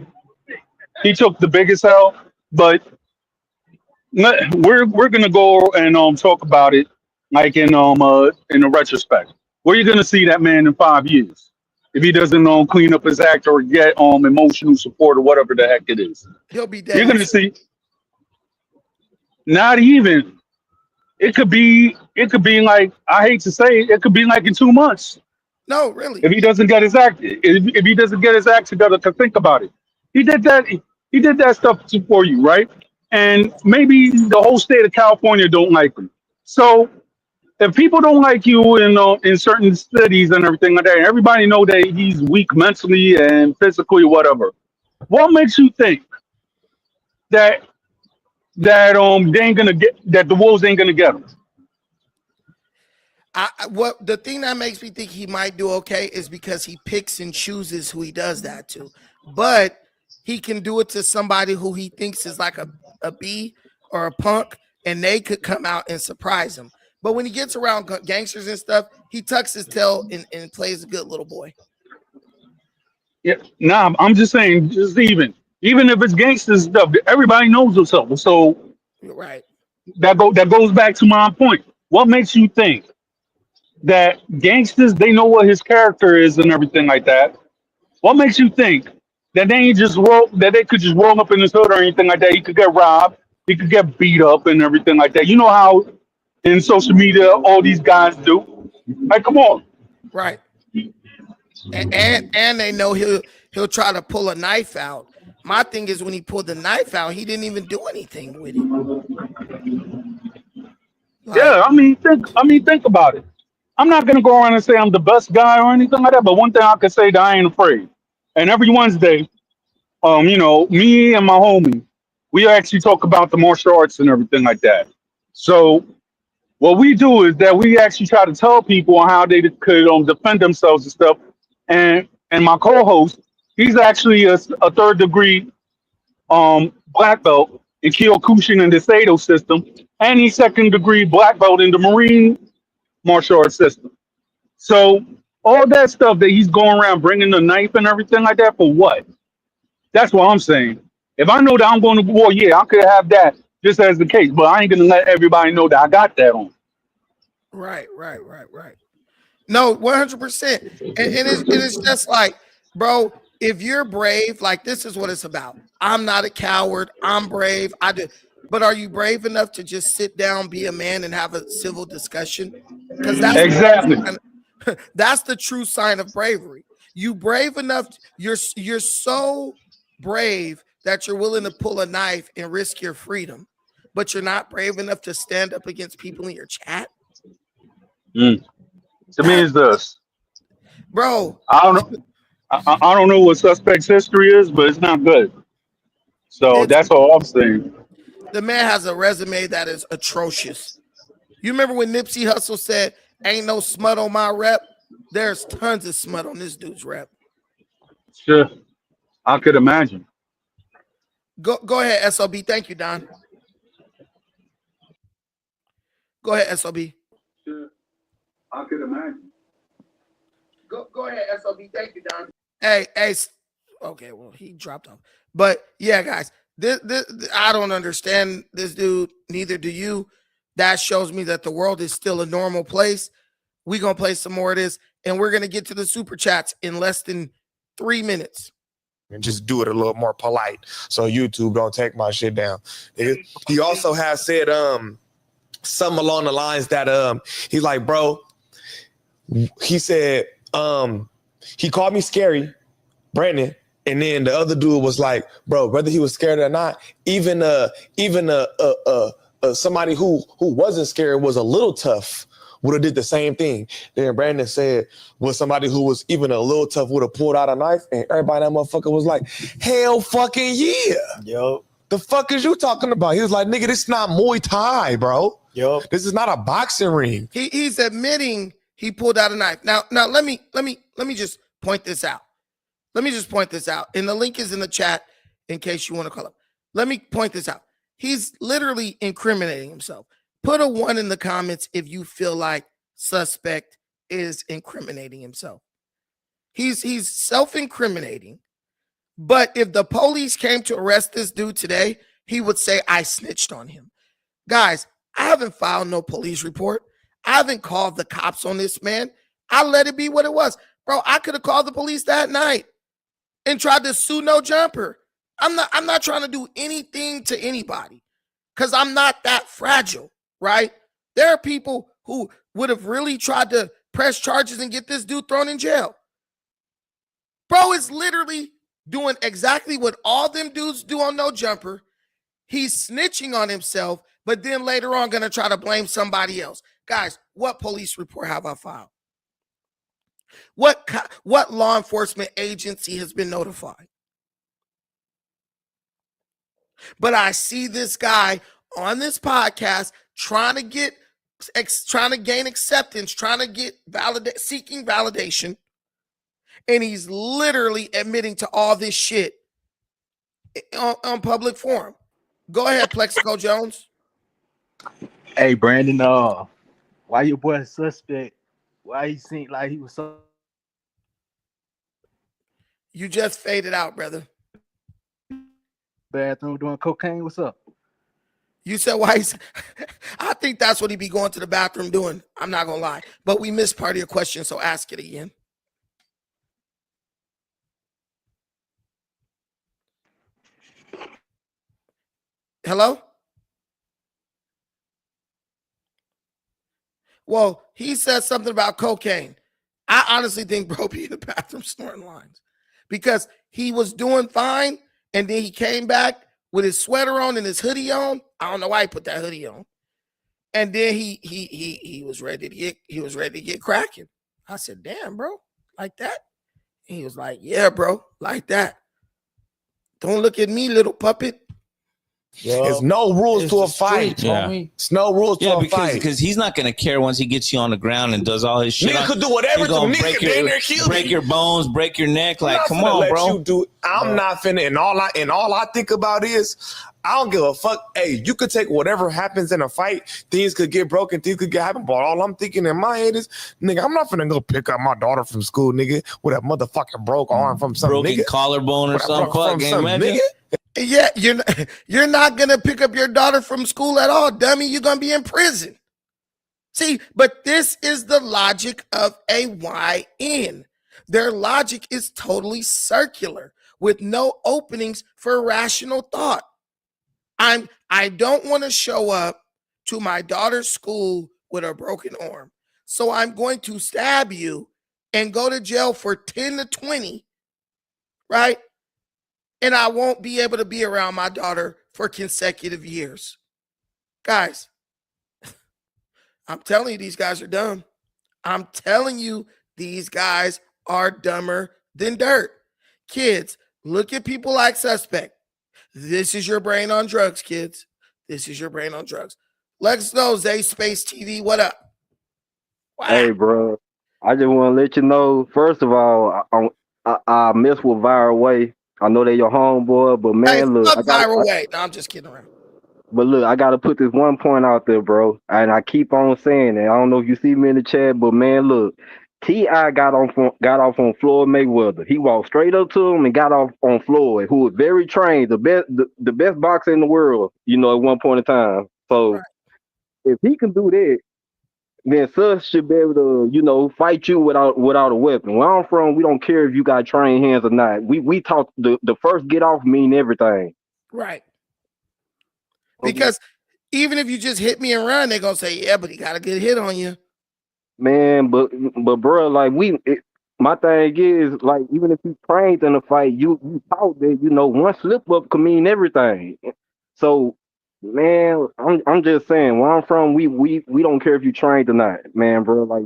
He took the biggest L, but we're gonna go and talk about it like in a retrospect. Where you gonna see that man in 5 years if he doesn't clean up his act or get emotional support or whatever the heck it is? He'll be dead You're in gonna 2. see not even. It could be like I hate to say it could be like in 2 months No, really. if he doesn't get his act if he doesn't get his act together to think about it. He did that. He did that stuff for you, right? And maybe the whole state of California don't like him. So if people don't like you in certain cities and everything like that, and everybody know that he's weak mentally and physically, whatever. What makes you think that they ain't gonna get that the wolves ain't gonna get him? What the thing that makes me think he might do okay is because he picks and chooses who he does that to. But he can do it to somebody who he thinks is like a B or a punk, and they could come out and surprise him. But when he gets around gangsters and stuff, he tucks his tail and plays a good little boy. Yeah, nah, I'm just saying, just even if it's gangster stuff, everybody knows themselves. So You're right. that goes back to my point. What makes you think that gangsters they know what his character is and everything like that? What makes you think that they ain't just roll that they could just roll up in his hood or anything like that? He could get robbed, he could get beat up and everything like that. You know how in social media all these guys do? Like, come on. Right. And they know he'll try to pull a knife out. My thing is when he pulled the knife out, he didn't even do anything with it. Like, Yeah, think about it. I'm not gonna go around and say I'm the best guy or anything like that, but one thing I can say that I ain't afraid. And every Wednesday, me and my homie, we actually talk about the martial arts and everything like that. So what we do is that we actually try to tell people how they could defend themselves and stuff. And my co-host, he's actually a third degree black belt in Kyokushin and the Sado system, and he's second degree black belt in the Marine martial arts system. So all that stuff that he's going around bringing the knife and everything like that for what? That's what I'm saying. If I know that I'm going to war, yeah, I could have that just as the case, but I ain't gonna let everybody know that I got that on. right. No, 100%. And it's just like, bro, if you're brave, like this is what it's about. I'm not a coward. I'm brave. I do. But are you brave enough to just sit down, be a man, and have a civil discussion? Because Exactly. that's the true sign of bravery. You brave enough. You're so brave that you're willing to pull a knife and risk your freedom, but you're not brave enough to stand up against people in your chat. Mm. To me, That, it's this. bro, I don't know. I don't know what suspect's history is, but it's not good. So it's that's all I'm saying. the man has a resume that is atrocious. You remember when Nipsey Hussle said, "Ain't no smut on my rep"? There's tons of smut on this dude's rep. Sure, I could imagine. Go ahead, SOB. Thank you, Don. Go ahead, SOB. I could imagine. Go ahead, SOB. Thank you, Don. Hey. Okay, well, he dropped off. But yeah, guys, this I don't understand this dude. Neither do you. That shows me that the world is still a normal place. We're gonna play some more of this, and we're gonna get to the super chats in less than 3 minutes. And just do it a little more polite so YouTube don't take my shit down. He also has said something along the lines that he's like, bro, he said he called me scary, Brandon, and then the other dude was like, bro, whether he was scared or not, even somebody who wasn't scared was a little tough would have did the same thing. Then Brandon said, was somebody who was even a little tough would have pulled out a knife, and everybody that motherfucker was like, hell fucking yeah. Yo. The fuck is you talking about? He was like, nigga, this is not Muay Thai, bro. Yo. This is not a boxing ring. He's admitting he pulled out a knife. Now let me just point this out. Let me just point this out. And the link is in the chat in case you want to call up. Let me point this out. He's literally incriminating himself. Put a 1 in the comments if you feel like suspect is incriminating himself. He's self-incriminating. But if the police came to arrest this dude today, he would say, I snitched on him. Guys, I haven't filed no police report. I haven't called the cops on this man. I let it be what it was. Bro, I could have called the police that night and tried to sue no jumper. I'm not trying to do anything to anybody because I'm not that fragile, right? There are people who would have really tried to press charges and get this dude thrown in jail. Bro is literally doing exactly what all them dudes do on No Jumper. He's snitching on himself, but then later on going to try to blame somebody else. Guys, what police report have I filed? What law enforcement agency has been notified? But I see this guy on this podcast trying to gain acceptance, trying to get seeking validation, and he's literally admitting to all this shit on public forum. Go ahead, Plexico Jones. Hey, Brandon, why your boy suspect? Why he seemed like he was so You just faded out, brother. bathroom doing cocaine? What's up? You said why he's I think that's what he be going to the bathroom doing. I'm not gonna lie. But we missed part of your question, so ask it again. Hello? Well, he said something about cocaine. I honestly think bro be in the bathroom snorting lines because he was doing fine and then he came back with his sweater on and his hoodie on. I don't know why he put that hoodie on. And then he was ready to get cracking. I said, "Damn, bro, like that?" And he was like, "Yeah, bro, like that. Don't look at me, little puppet." Yo. There's no rules to a fight. Streets, Yeah. homie. It's no rules to a fight. because he's not gonna care once he gets you on the ground and does all his shit. Nigga could do whatever He's to gonna nigga break damn near kill break me. your bones, break your neck. I'm Like, not come finna on, let bro. you do. I'm not finna. And all I think about is, I don't give a fuck. Hey, you could take whatever happens in a fight. Things could get broken. Things could get happen. But all I'm thinking in my head is, nigga, I'm not finna go pick up my daughter from school, nigga, with a motherfucking broke arm from some Broken nigga. collarbone or With a something. broke Fuck, from can't some imagine. nigga. Yeah, you're not gonna pick up your daughter from school at all, dummy. You're gonna be in prison. See, but this is the logic of a YN. Their logic is totally circular with no openings for rational thought. I don't want to show up to my daughter's school with a broken arm. So I'm going to stab you and go to jail for 10 to 20, right? And I won't be able to be around my daughter for consecutive years. Guys, I'm telling you, these guys are dumb. I'm telling you, these guys are dumber than dirt. Kids, look at people like Suspect. This is your brain on drugs, kids. This is your brain on drugs. Let us know, Zay Space TV. What up? Wow. Hey, bro. I just want to let you know. First of all, I mess with Viral Way. I know they're your homeboy, but Hey, man, look, fuck viral way. No, I'm just kidding around. but look, I gotta put this one point out there, bro. And I keep on saying it. I don't know if you see me in the chat, but man, look, Ti got off on Floyd Mayweather. He walked straight up to him and got off on Floyd, who was very trained, the best boxer in the world. You know, at one point in time. So Right. if he can do that, then Sus should be able to, fight you without a weapon. Where I'm from, we don't care if you got trained hands or not. We talk the first get off mean everything. Right. Because even if you just hit me and run, they're gonna say, yeah, but he got a good hit on you. Man, but bro, like my thing is like even if you trained in a fight, you taught that one slip up can mean everything. So, man, I'm just saying where I'm from, we don't care if you trained or not, man, bro. Like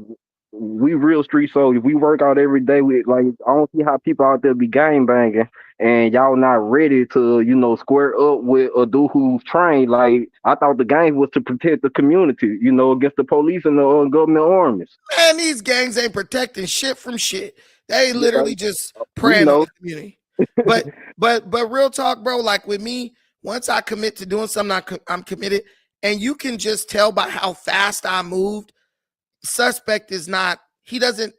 we real street soldiers. We work out every day. We like I don't see how people out there be gang banging and y'all not ready to square up with a dude who's trained. Like I thought the gang was to protect the community, against the police and the government armies. Man, these gangs ain't protecting shit from shit. They Yeah, literally just we preying on know. the community. But real talk, bro. Like with me, once I commit to doing something, I'm committed, and you can just tell by how fast I moved. Suspect is not. He doesn't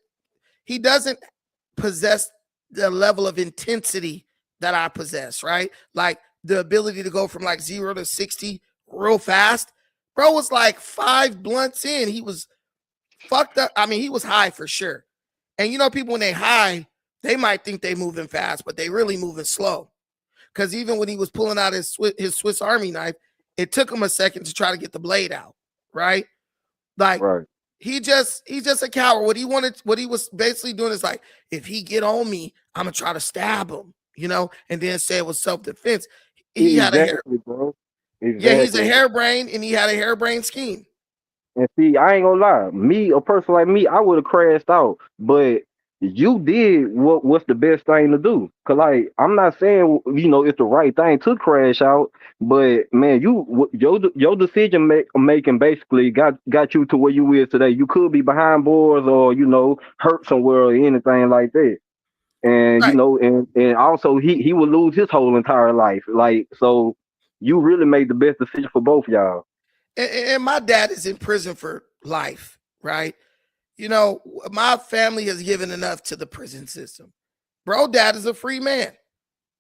possess the level of intensity that I possess. Right, like the ability to go from like 0 to 60 real fast. Bro was like 5 blunts in. He was fucked up. I mean, he was high for sure. And people when they high, they might think they moving fast, but they really moving slow. Because even when he was pulling out his Swiss Army knife, it took him a second to try to get the blade out. Right? Like Right. he's just a coward. What he was basically doing is like, if he get on me, I'm gonna try to stab him, and then say it was self-defense. He had a hair, Exactly, bro. yeah, he's a Exactly. harebrained, and he had a harebrained scheme. And see, I ain't gonna lie. Me, a person like me, I would have crashed out. But you did what's the best thing to do. Cause like I'm not saying it's the right thing to crash out, but man, your decision making basically got you to where you is today. You could be behind boards or hurt somewhere or anything like that. And Right. and also he would lose his whole entire life. Like so, you really made the best decision for both y'all. And my dad is in prison for life, right? My family has given enough to the prison system. Bro, dad is a free man,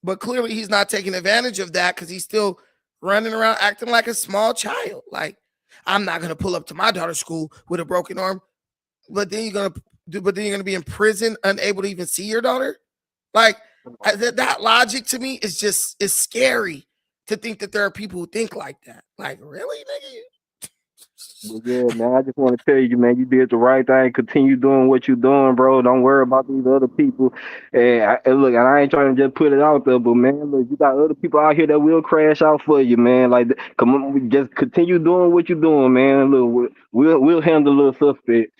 but clearly he's not taking advantage of that because he's still running around acting like a small child. Like, I'm not gonna pull up to my daughter's school with a broken arm, but then you're gonna be in prison, unable to even see your daughter. Like, that logic to me is scary to think that there are people who think like that. Like, really, nigga? But yeah, man, I just want to tell you, man, you did the right thing. Continue doing what you're doing, bro. Don't worry about these other people. And look, and I ain't trying to just put it out there, but man, look, you got other people out here that will crash out for you, man. Like, come on, just continue doing what you're doing, man. Look, we'll handle the little suspects.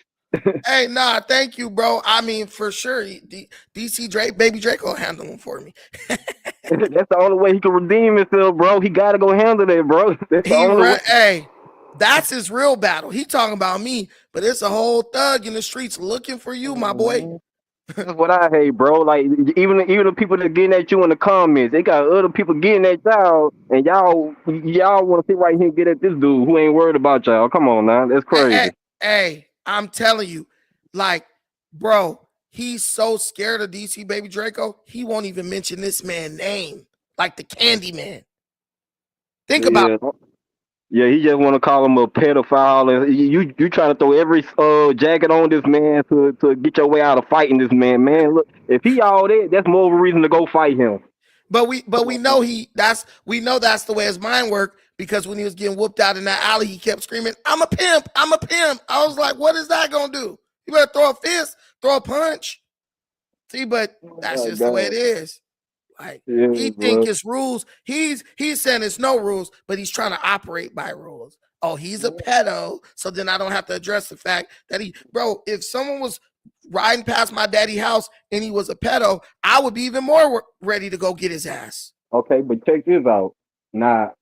Hey, nah, thank you, bro. I mean, for sure, DC Drake, Baby Drake will handle them for me. That's the only way he can redeem himself, bro. He got to go handle that, bro. That's the only way. Hey, that's his real battle. He talking about me, but it's a whole thug in the streets looking for you, my boy. That's what I hate, bro. Like even the people that getting at you in the comments, they got other people getting at y'all, and y'all want to sit right here and get at this dude who ain't worried about y'all. Come on, now, that's crazy. Hey, I'm telling you, like, bro, he's so scared of DC Baby Draco, he won't even mention this man's name, like the Candy Man. Think about it. Yeah, he just want to call him a pedophile, and you trying to throw every jacket on this man to get your way out of fighting this man. Man, look, if he all that, that's more of a reason to go fight him. But we know that's the way his mind worked, because when he was getting whooped out in that alley, he kept screaming, I'm a pimp, I'm a pimp. I was like, what is that gonna do? You better throw a fist, throw a punch. See, but that's just the way it is. Like, he think it's rules. He's saying it's no rules, but he's trying to operate by rules. Oh, he's a pedo, so then I don't have to address the fact that bro, if someone was riding past my daddy's house and he was a pedo, I would be even more ready to go get his ass. Okay, but check this out. Now,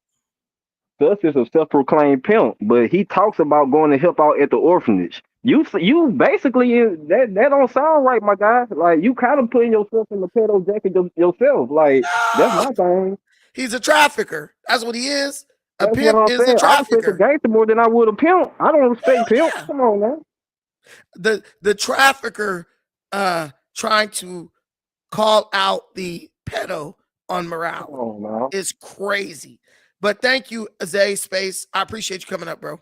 Gus is a self-proclaimed pimp, but he talks about going to help out at the orphanage. You basically that don't sound right, my guy. Like you kind of putting yourself in the pedo jacket yourself. Like that's No, my thing. he's a trafficker. That's what he is. A That's what pimp I'm is a saying. I respect the trafficker. gangster more than I would a pimp. I don't respect Hell pimp. yeah. Come on, man. The trafficker trying to call out the pedo on Come morale on, man. is crazy. But thank you, Zay Space. I appreciate you coming up, bro.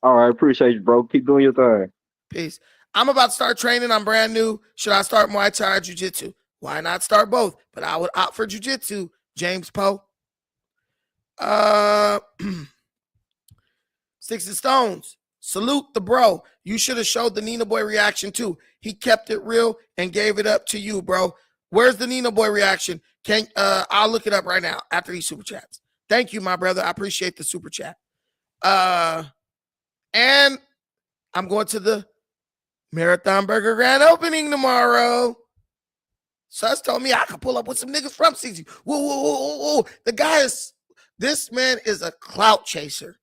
All right, appreciate you, bro. Keep doing your thing. Peace. I'm about to start training. I'm brand new. Should I start Muay Thai or Jiu Jitsu? Why not start both? But I would opt for Jiu Jitsu, James Poe. 6 and Stones. Salute the bro. You should have showed the Nina Boy reaction too. He kept it real and gave it up to you, bro. Where's the Nina Boy reaction? I'll look it up right now after these super chats. Thank you, my brother. I appreciate the super chat. And I'm going to the Marathon Burger grand opening tomorrow. Sus told me I could pull up with some niggas from CZ. Whoa, whoa, whoa, whoa, whoa. This man is a clout chaser.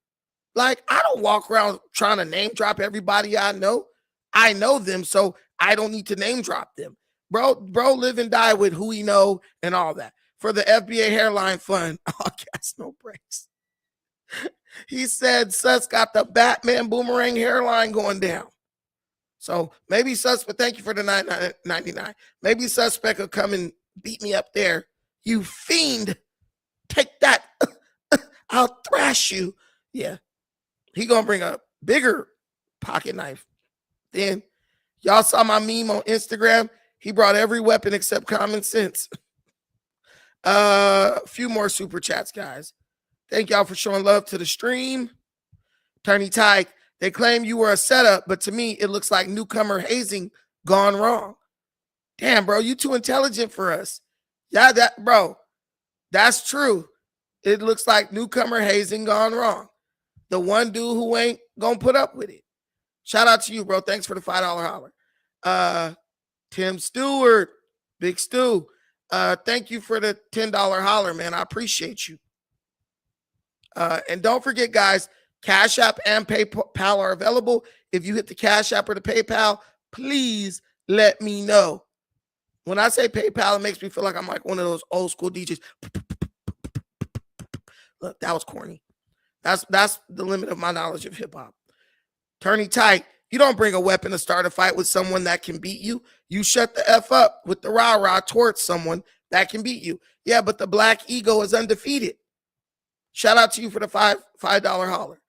Like, I don't walk around trying to name drop everybody I know. I know them, so I don't need to name drop them. Bro, live and die with who he know and all that. For the FBA hairline fund, all gas, no breaks. He said Sus got the Batman boomerang hairline going down. So maybe Suspect, thank you for the $9.99. Maybe Suspect will come and beat me up there. You fiend. Take that. I'll thrash you. Yeah. He gonna bring a bigger pocket knife. Then y'all saw my meme on Instagram. He brought every weapon except common sense. A few more super chats, guys. Thank y'all for showing love to the stream. Tony Tyke, they claim you were a setup, but to me, it looks like newcomer hazing gone wrong. Damn, bro, you too intelligent for us. Yeah, that's true. It looks like newcomer hazing gone wrong. The one dude who ain't gonna put up with it. Shout out to you, bro. Thanks for the $5 holler. Tim Stewart, Big Stu. Thank you for the $10 holler, man. I appreciate you. And don't forget, guys, Cash App and PayPal are available. If you hit the Cash App or the PayPal, please let me know. When I say PayPal, it makes me feel like I'm like one of those old school DJs. Look, that was corny. That's the limit of my knowledge of hip hop. Turning tight. You don't bring a weapon to start a fight with someone that can beat you. You shut the F up with the rah-rah towards someone that can beat you. Yeah, but the black ego is undefeated. Shout out to you for the $5 holler.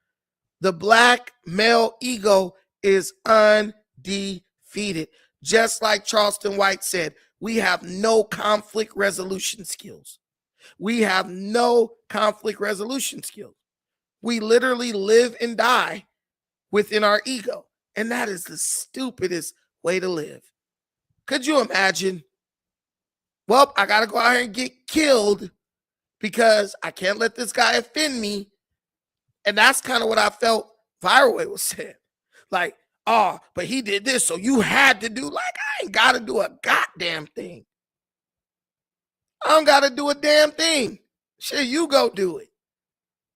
The black male ego is undefeated. Just like Charleston White said, we have no conflict resolution skills. We have no conflict resolution skills. We literally live and die within our ego. And that is the stupidest way to live. Could you imagine? Well, I got to go out here and get killed because I can't let this guy offend me. And that's kind of what I felt Fireway was saying. Like, oh, but he did this, so you had to do. Like, I ain't got to do a goddamn thing. I don't got to do a damn thing. Shit, you go do it.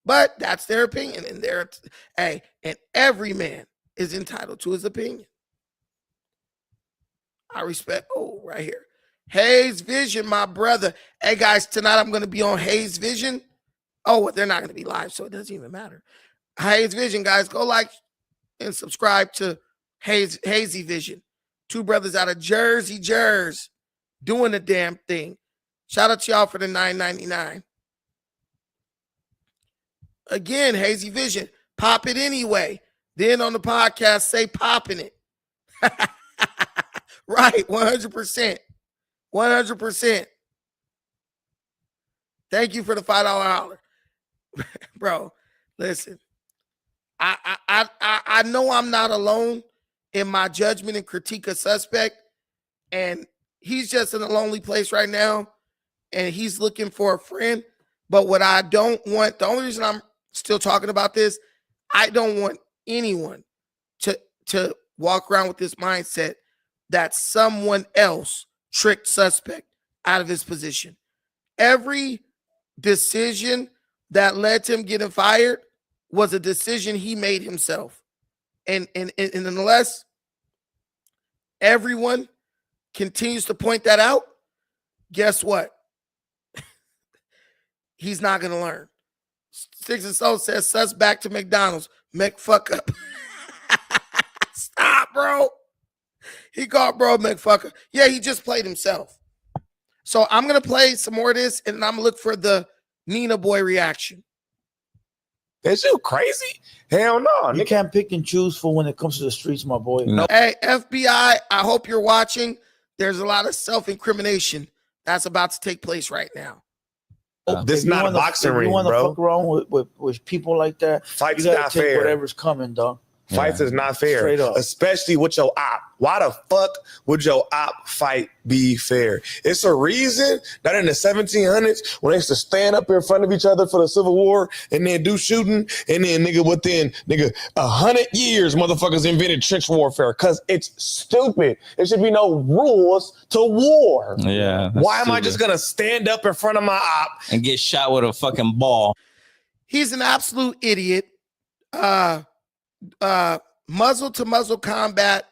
But that's their opinion. And and every man is entitled to his opinion. I respect, right here. Hayes Vision, my brother. Hey, guys, tonight I'm going to be on Hayes Vision. Oh, well, they're not going to be live, so it doesn't even matter. Hayes Vision, guys, go like and subscribe to Hazy Vision. Two brothers out of Jersey, doing the damn thing. Shout out to y'all for the $9.99. Again, Hazy Vision, pop it anyway. Then on the podcast, say popping it. Right, 100%. 100%. Thank you for the $5 holler. Bro, listen. I know I'm not alone in my judgment and critique of Suspect, and he's just in a lonely place right now, and he's looking for a friend. But what I don't want, the only reason I'm still talking about this, I don't want anyone to walk around with this mindset that someone else tricked Suspect out of his position. Every decision that led to him getting fired was a decision he made himself. And unless everyone continues to point that out, guess what? He's not going to learn. Sticks and Soul says, sus back to McDonald's. McFuck up. Stop, bro. He called bro McFucker. Yeah, he just played himself. So I'm going to play some more of this, and I'm going to look for the Nina Boy reaction. Is you crazy? Hell no. You can't pick and choose for when it comes to the streets, my boy. No. Hey, FBI, I hope you're watching. There's a lot of self-incrimination that's about to take place right now. This is not a boxing ring, bro. You want to fuck around with people like that? Fights you gotta not take fair. Whatever's coming, dog. Fights is not fair, Straight up. especially with your op. Why the fuck would your op fight be fair? It's a reason that in the 1700s, when they used to stand up in front of each other for the Civil War and then do shooting, and then within 100 years, motherfuckers invented trench warfare because it's stupid. There should be no rules to war. Yeah. Why am I just gonna stand up in front of my op and get shot with a fucking ball? He's an absolute idiot. Muzzle to muzzle combat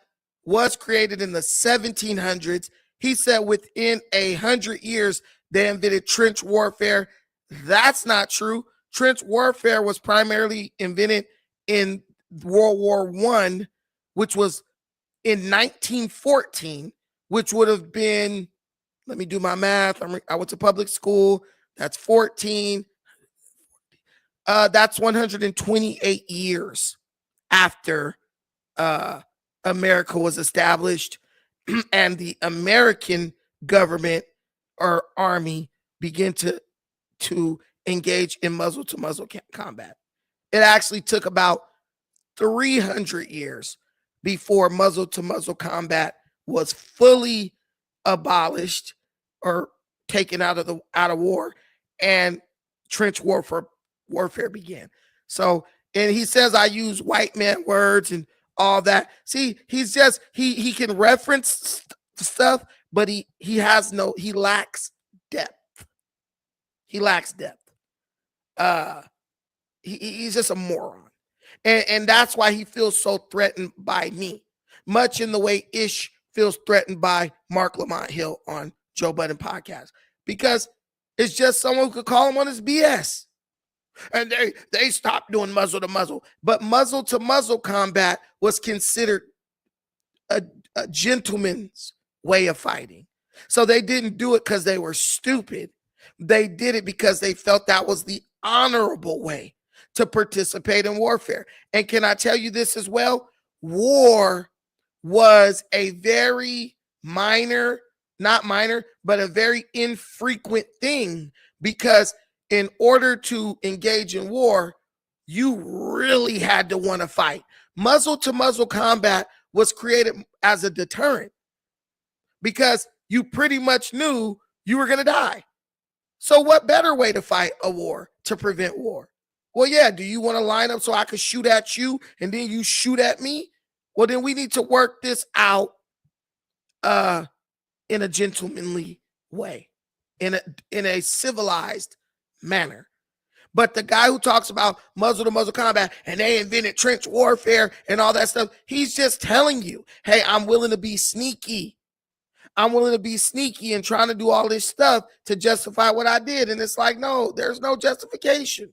was created in the 1700s. He said within 100 years they invented trench warfare. That's not true. Trench warfare was primarily invented in World War I, which was in 1914, which would have been, let me do my math. I went to public school. That's 14. That's 128 years after America was established and the American government or army began to engage in muzzle-to-muzzle combat. It actually took about 300 years before muzzle-to-muzzle combat was fully abolished or taken out of war, and trench warfare began. So, and he says I use white man words and all that. See, he's just he can reference stuff, but he lacks depth. He lacks depth. He's just a moron, and that's why he feels so threatened by me, much in the way Ish feels threatened by Mark Lamont Hill on Joe Budden podcast, because it's just someone who could call him on his BS. And they stopped doing muzzle to muzzle, but muzzle to muzzle combat was considered a gentleman's way of fighting. So they didn't do it because they were stupid. They did it because they felt that was the honorable way to participate in warfare. And can I tell you this as well? War was a very not minor, but a very infrequent thing, because in order to engage in war, you really had to want to fight. Muzzle-to-muzzle combat was created as a deterrent because you pretty much knew you were going to die. So what better way to fight a war, to prevent war? Well, yeah, do you want to line up so I could shoot at you and then you shoot at me? Well, then we need to work this out in a gentlemanly way, in a civilized manner. But the guy who talks about muzzle to muzzle combat and they invented trench warfare and all that stuff, he's just telling you, hey, I'm willing to be sneaky. I'm willing to be sneaky and trying to do all this stuff to justify what I did. And it's like, no, there's no justification.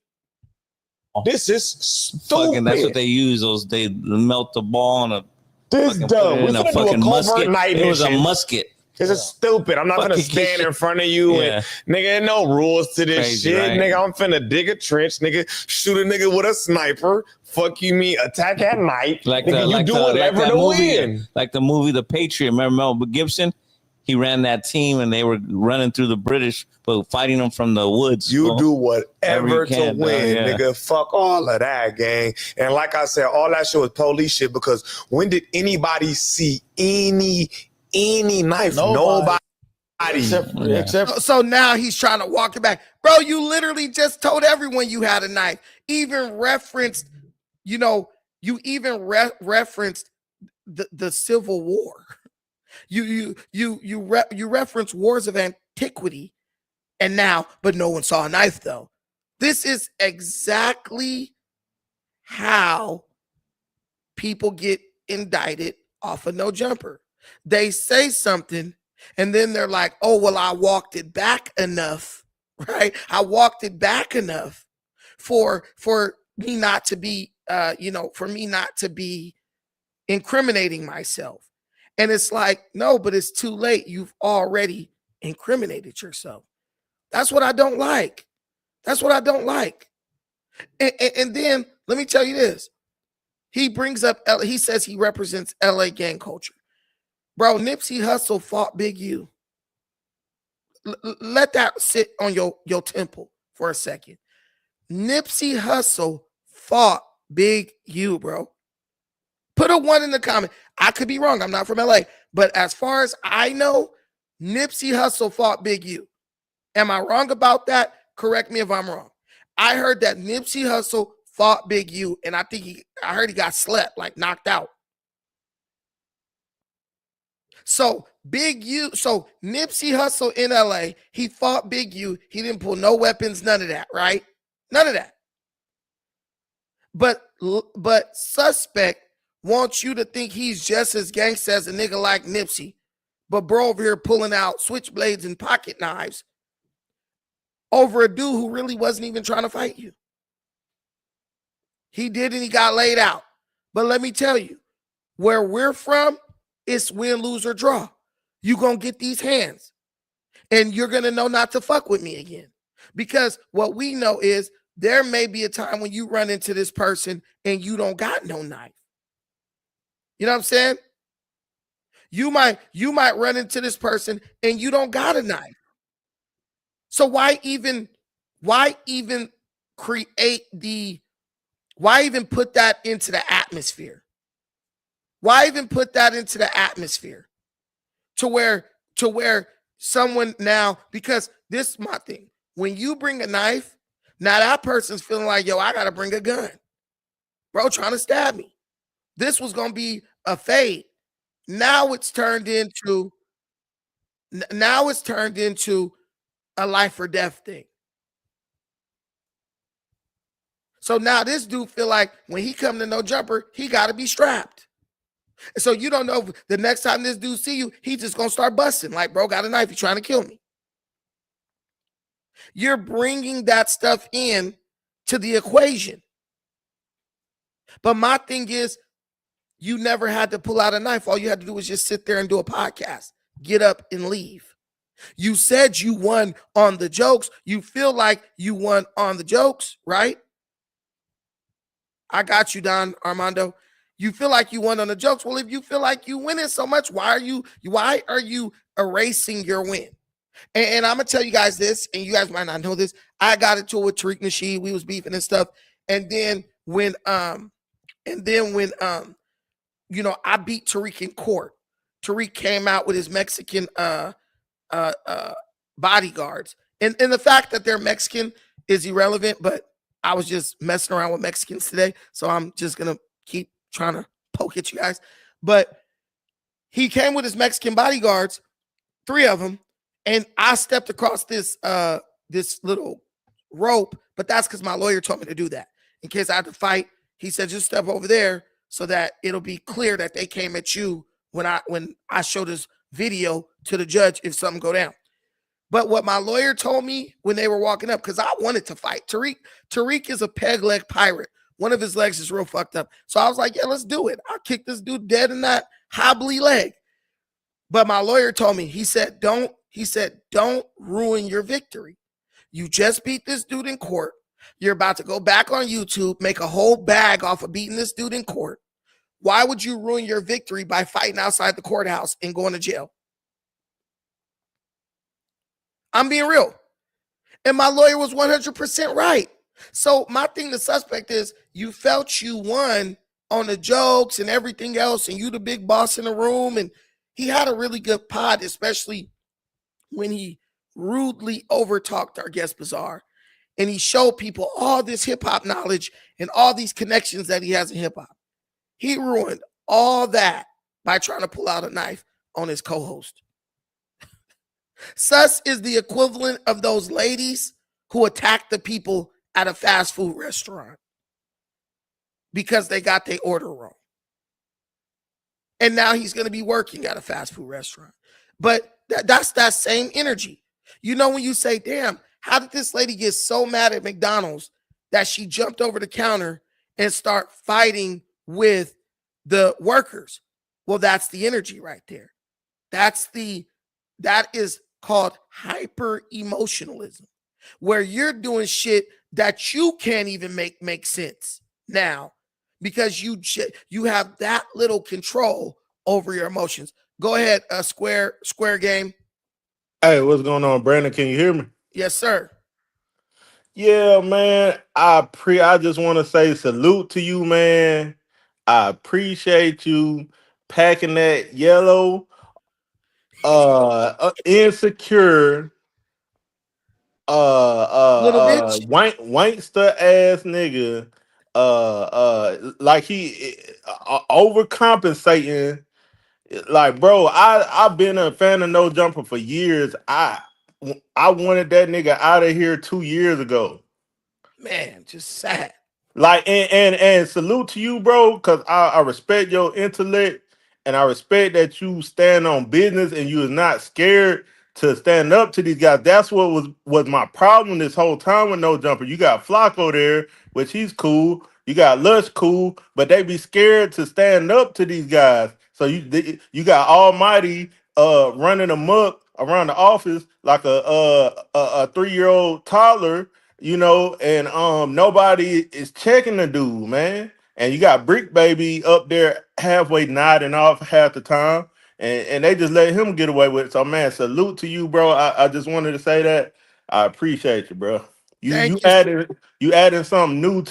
This is stupid. Fucking, that's what they use. They melt the ball on a. This dumb. In a fucking musket. It was a musket. This is stupid. I'm not gonna stand in front of you and nigga, ain't no rules to this Crazy, shit. right? Nigga, I'm finna dig a trench, nigga, shoot a nigga with a sniper. Fuck you, me, attack at night. Like nigga, the, you do whatever that to movie, win. like the movie The Patriot. Remember Mel Gibson? He ran that team and they were running through the British, but fighting them from the woods. You do whatever to can, win, yeah. nigga. Fuck all of that, gang. And like I said, all that shit was police shit, because when did anybody see any knife? Nobody. Except So now he's trying to walk it back. Bro, you literally just told everyone you had a knife. Even referenced, you even referenced the Civil War. You reference wars of antiquity, and now, but no one saw a knife though. This is exactly how people get indicted off a no jumper. They say something and then they're like, oh, well, I walked it back enough, right? I walked it back enough for me not to be, for me not to be incriminating myself. And it's like, no, but it's too late. You've already incriminated yourself. That's what I don't like. That's what I don't like. And then let me tell you this. He brings up, he says he represents LA gang culture. Bro, Nipsey Hussle fought Big U. Let that sit on your temple for a second. Nipsey Hussle fought Big U, bro. Put a 1 in the comment. I could be wrong. I'm not from LA. But as far as I know, Nipsey Hussle fought Big U. Am I wrong about that? Correct me if I'm wrong. I heard that Nipsey Hussle fought Big U, and I heard he got slept, like knocked out. So Nipsey Hussle in LA, he fought Big U. He didn't pull no weapons, none of that, right? None of that. But Suspect wants you to think he's just as gangsta as a nigga like Nipsey. But bro over here pulling out switchblades and pocket knives over a dude who really wasn't even trying to fight you. He did and he got laid out. But let me tell you, where we're from, it's win, lose, or draw. You gonna get these hands. And you're gonna know not to fuck with me again. Because what we know is there may be a time when you run into this person and you don't got no knife. You know what I'm saying? You might run into this person and you don't got a knife. So why even put that into the atmosphere? Why even put that into the atmosphere? To where someone now, because this is my thing. When you bring a knife, now that person's feeling like, yo, I gotta bring a gun. Bro, trying to stab me. This was gonna be a fade. Now it's turned into a life or death thing. So now this dude feel like when he come to No Jumper, he got to be strapped. So you don't know if the next time this dude see you, he just going to start busting. Like, bro, got a knife. He trying to kill me. You're bringing that stuff in to the equation. But my thing is, you never had to pull out a knife. All you had to do was just sit there and do a podcast. Get up and leave. You said you won on the jokes. You feel like you won on the jokes, right? I got you, Don Armando. You feel like you won on the jokes. Well, if you feel like you winning so much, why are you erasing your win? And I'm gonna tell you guys this, and you guys might not know this. I got into it with Tariq Nasheed. We was beefing and stuff. And then when I beat Tariq in court. Tariq came out with his Mexican bodyguards. And the fact that they're Mexican is irrelevant, but I was just messing around with Mexicans today. So I'm just going to keep trying to poke at you guys. But he came with his Mexican bodyguards, 3 of them. And I stepped across this little rope, but that's because my lawyer told me to do that. In case I had to fight, he said, just step over there so that it'll be clear that they came at you when I show this video to the judge if something go down. But what my lawyer told me when they were walking up, because I wanted to fight. Tariq is a peg leg pirate. One of his legs is real fucked up. So I was like, yeah, let's do it. I'll kick this dude dead in that hobbly leg. But my lawyer told me, he said, don't ruin your victory. You just beat this dude in court. You're about to go back on YouTube, make a whole bag off of beating this dude in court. Why would you ruin your victory by fighting outside the courthouse and going to jail? I'm being real. And my lawyer was 100% right. So my thing, the Suspect, is you felt you won on the jokes and everything else, and you the big boss in the room. And he had a really good pod, especially when he rudely overtalked our guest Bazaar. And he showed people all this hip-hop knowledge and all these connections that he has in hip-hop. He ruined all that by trying to pull out a knife on his co-host. Sus is the equivalent of those ladies who attack the people at a fast food restaurant because they got their order wrong. and now he's going to be working at a fast food restaurant. But that's that same energy. You know, when you say, damn, how did this lady get so mad at McDonald's that she jumped over the counter and start fighting with the workers? Well, that's the energy right there. That is called hyper emotionalism, where you're doing shit that you can't even make sense now because you have that little control over your emotions. Go ahead, square game. Hey, what's going on, Brandon? Can you hear me? Yes, sir. Yeah, man. I just want to say salute to you, man. I appreciate you packing that yellow insecure Little bitch. wankster ass nigga like he overcompensating. Like, bro, I've been a fan of No Jumper for years. I wanted that nigga out of here 2 years ago. Man, just sad. Like, and salute to you, bro, because I respect your intellect and I respect that you stand on business and you is not scared to stand up to these guys. That's what was my problem this whole time with No Jumper. You got Flacco there, which he's cool. You got Lush cool, but they be scared to stand up to these guys. So you got Almighty running amok around the office like a 3-year-old toddler, you know, and nobody is checking the dude, man. And you got Brick Baby up there halfway nodding off half the time, and they just let him get away with it. So, man, salute to you, bro. I just wanted to say that. I appreciate you, bro. You Thank you you. added something new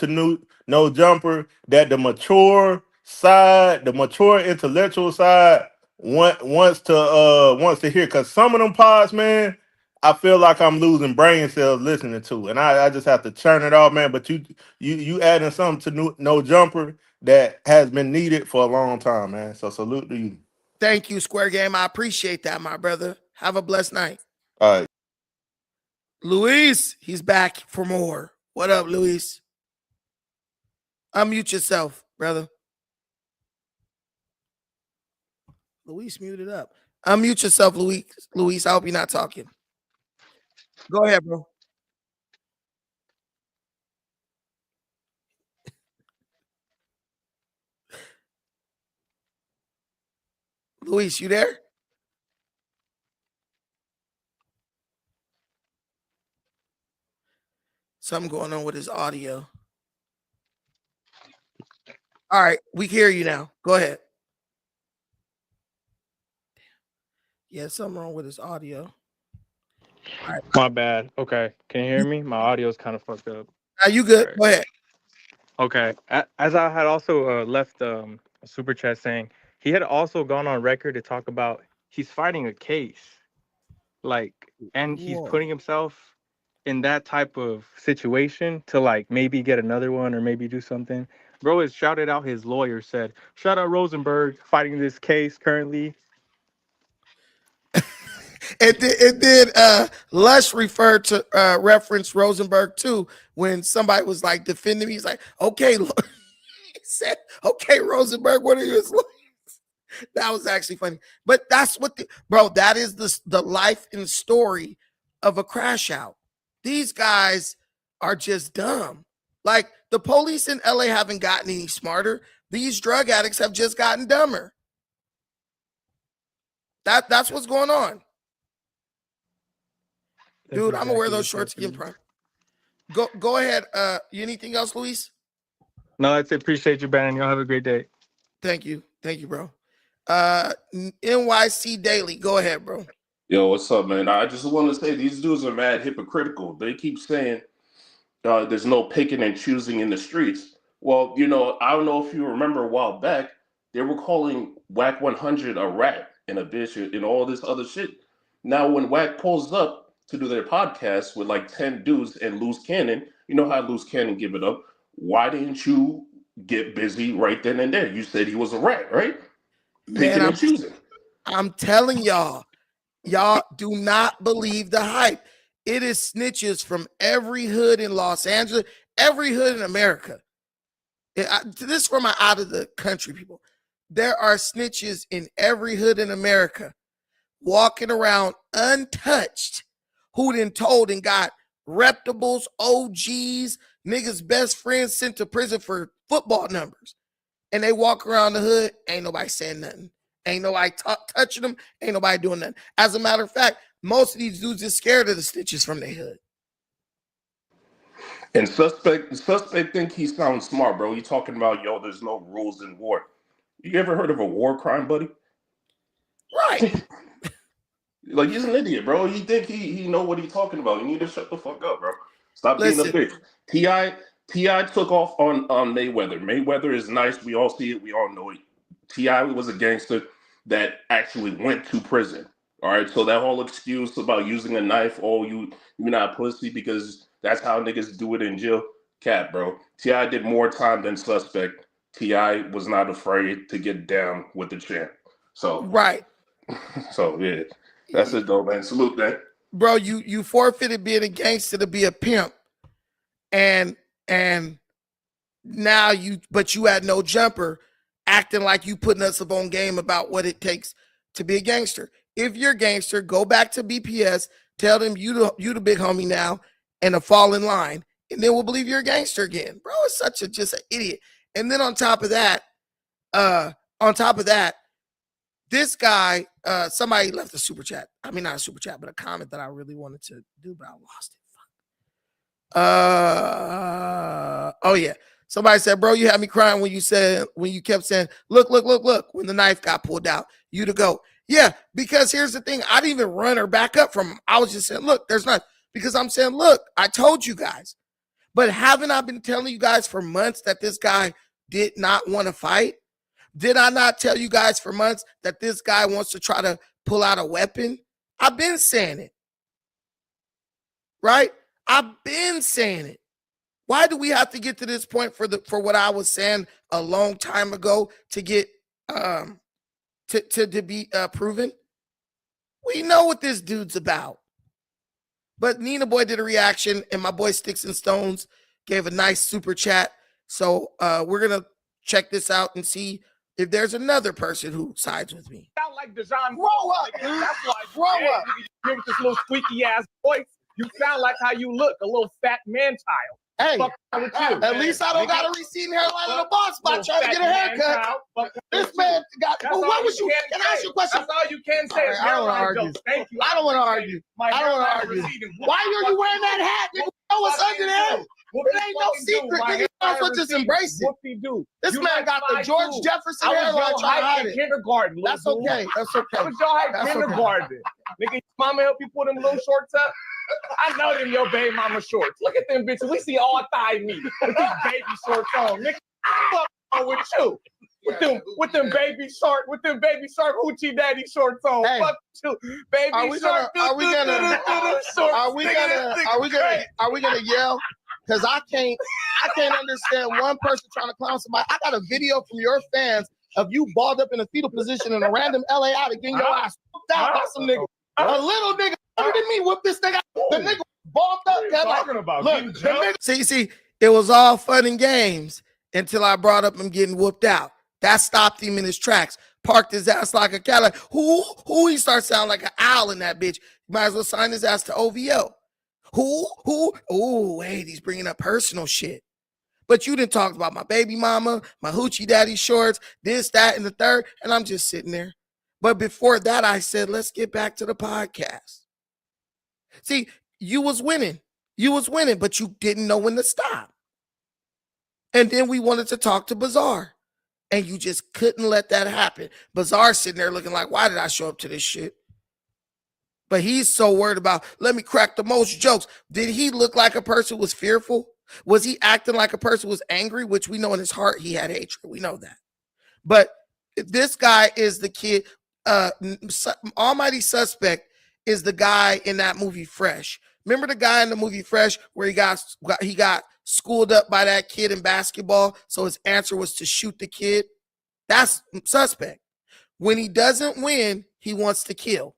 No Jumper, that the mature side, the mature intellectual side wants to hear, because some of them pods, man, I feel like I'm losing brain cells listening to, and I just have to churn it off, man. But you adding something to No Jumper that has been needed for a long time, man. So salute to you. Thank you, Square Game. I appreciate that, my brother. Have a blessed night. All right. Luis, he's back for more. What up, Luis? Unmute yourself, brother. Luis muted up. Unmute yourself, Luis. Luis, I hope you're not talking. Go ahead, bro. Luis, you there? Something going on with his audio. All right, we hear you now. Go ahead. Yeah, something wrong with his audio. All right. My bad. Okay. Can you hear me? My audio is kind of fucked up. Are you good? All right. Go ahead. Okay. As I had also left a super chat saying he had also gone on record to talk about he's fighting a case, like, and he's Whoa. putting himself in that type of situation to like maybe get another one or maybe do something. Bro has shouted out his lawyer, said, "Shout out Rosenberg fighting this case currently." It did Lush referred to reference Rosenberg too when somebody was like defending me. He's like, okay, he said, okay, Rosenberg, what are you? That was actually funny. But that's what bro, that is the life and story of a crash out. These guys are just dumb. Like the police in LA haven't gotten any smarter. These drug addicts have just gotten dumber. That's what's going on. That's Dude, I'm gonna wear exactly those what's shorts again, happening. Prime. Go ahead. Anything else, Luis? No, that's it. Appreciate you, Bannon. Y'all have a great day. Thank you, bro. NYC Daily. Go ahead, bro. Yo, what's up, man? I just want to say these dudes are mad hypocritical. They keep saying there's no picking and choosing in the streets. Well, I don't know if you remember a while back, they were calling Whack 100 a rat and a bitch and all this other shit. Now, when Whack pulls up to do their podcast with like 10 dudes and Loose Cannon, you know how Loose Cannon give it up. Why didn't you get busy right then and there? You said he was a rat, right? Man, Picking and choosing. I'm telling y'all do not believe the hype. It is snitches from every hood in Los Angeles, every hood in America. This is for my out of the country people. there are snitches in every hood in America walking around untouched who then told and got reputables, OGs, niggas' best friends sent to prison for football numbers. And they walk around the hood, ain't nobody saying nothing. Ain't nobody touching them. Ain't nobody doing nothing. As a matter of fact, most of these dudes is scared of the snitches from their hood. And suspect think he sounds smart, bro. He talking about, yo, there's no rules in war. You ever heard of a war crime, buddy? Right. Like, he's an idiot, bro. He think he know what he's talking about. You need to shut the fuck up, bro. Stop being a Listen. bitch. T.I. took off on Mayweather. Mayweather is nice. We all see it. We all know it. T.I. was a gangster that actually went to prison. All right. So that whole excuse about using a knife, oh, you're not pussy because that's how niggas do it in jail. Cap, bro. T.I. did more time than suspect. T.I. was not afraid to get down with the champ. So Right. So yeah. That's it though, man. Salute, man. Bro, you forfeited being a gangster to be a pimp. And now you had no jumper, acting like you putting us up on game about what it takes to be a gangster. If you're a gangster, go back to BPS, tell them you the big homie now, and fall in line, and then we'll believe you're a gangster again. Bro, it's such just an idiot. And then on top of that, this guy, somebody left a super chat. I mean, not a super chat, but a comment that I really wanted to do, but I lost it. Oh yeah. Somebody said, bro, you had me crying when you kept saying, look, when the knife got pulled out, you to go. Yeah, because here's the thing. I didn't even run or back up from him. I was just saying, look, there's not, because I'm saying, look, I told you guys. But haven't I been telling you guys for months that this guy did not want to fight? Did I not tell you guys for months that this guy wants to try to pull out a weapon? I've been saying it. Right? I've been saying it. Why do we have to get to this point for what I was saying a long time ago to get to be proven? We know what this dude's about. But Nina Boy did a reaction, and my boy Sticks and Stones gave a nice super chat. So we're gonna check this out and see if there's another person who sides with me. Sound like Dejan. Grow up. That's why. Grow up. You with this little squeaky ass voice. You sound like how you look, a little fat man child. Hey, with you, at least I don't got a receding hairline in the box spot trying to get a haircut. This man got. Well, what was you? Can I ask you a question? That's all you can say. Right, I don't want to argue. Thank you. I don't want to argue. I don't want to argue. Why are you wearing that hat? Nigga, know what's under there? It ain't no secret. Nigga, you might as well just embrace it. This man got the George Jefferson hairline trying to hide it. Kindergarten. That's okay. That's okay. That was your height kindergarten. Nigga, your mama help you put them little shorts up? I know them your baby mama shorts. Look at them bitches. We see all thigh meat with these baby shorts on. Nigga, what's wrong with you? With them baby shark hoochie daddy shorts on. Hey, fuck you, baby shark. Are we gonna yell? Because I can't understand one person trying to clown somebody. I got a video from your fans of you balled up in a fetal position in a random LA out getting your ass whooped out by some nigga. A little nigga older than me whooped this nigga. The nigga balled up. Talking about look, see, it was all fun and games until I brought up him getting whooped out. That stopped him in his tracks. Parked his ass like a cat. Who he starts sounding like an owl in that bitch. You might as well sign his ass to OVO. Who? Oh, wait, he's bringing up personal shit. But you didn't talk about my baby mama, my hoochie daddy shorts, this, that, and the third, and I'm just sitting there. But before that, I said, let's get back to the podcast. See, you was winning, but you didn't know when to stop. And then we wanted to talk to Bazaar, and you just couldn't let that happen. Bazaar sitting there looking like, why did I show up to this shit? But he's so worried about, let me crack the most jokes. Did he look like a person was fearful? Was he acting like a person was angry? Which we know in his heart he had hatred. We know that. But this guy is the kid. Almighty Suspect is the guy in that movie Fresh. Remember the guy in the movie Fresh where he got schooled up by that kid in basketball, so his answer was to shoot the kid? That's Suspect. When he doesn't win, he wants to kill.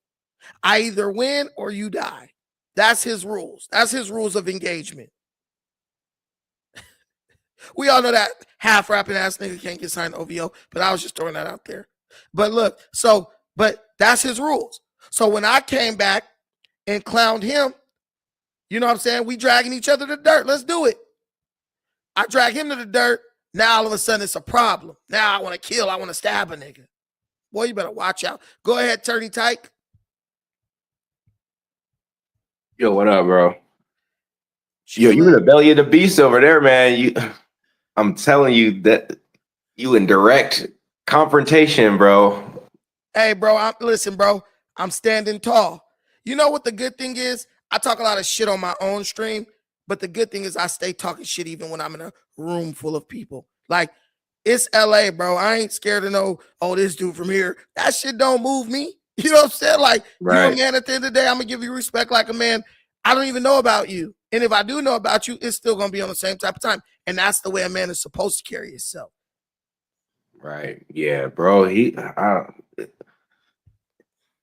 I either win or you die. That's his rules. That's his rules of engagement. We all know that half rapping ass nigga can't get signed to OVO, but I was just throwing that out there. But look, but that's his rules. So when I came back and clowned him, you know what I'm saying? We dragging each other to the dirt. Let's do it. I drag him to the dirt. Now all of a sudden it's a problem. Now I want to kill. I want to stab a nigga. Boy, you better watch out. Go ahead, Turdy Tyke. Yo, what up, bro? Yo, you in the belly of the beast over there, man. I'm telling you that you in direct confrontation, bro. Hey, bro, listen, bro. I'm standing tall. You know what the good thing is? I talk a lot of shit on my own stream, but the good thing is I stay talking shit even when I'm in a room full of people. Like, it's LA, bro. I ain't scared to know, oh, this dude from here. That shit don't move me. You know what I'm saying? Like, you a man at the end of the day, I'm going to give you respect like a man. I don't even know about you. And if I do know about you, it's still going to be on the same type of time. And that's the way a man is supposed to carry himself. Right. Yeah, bro.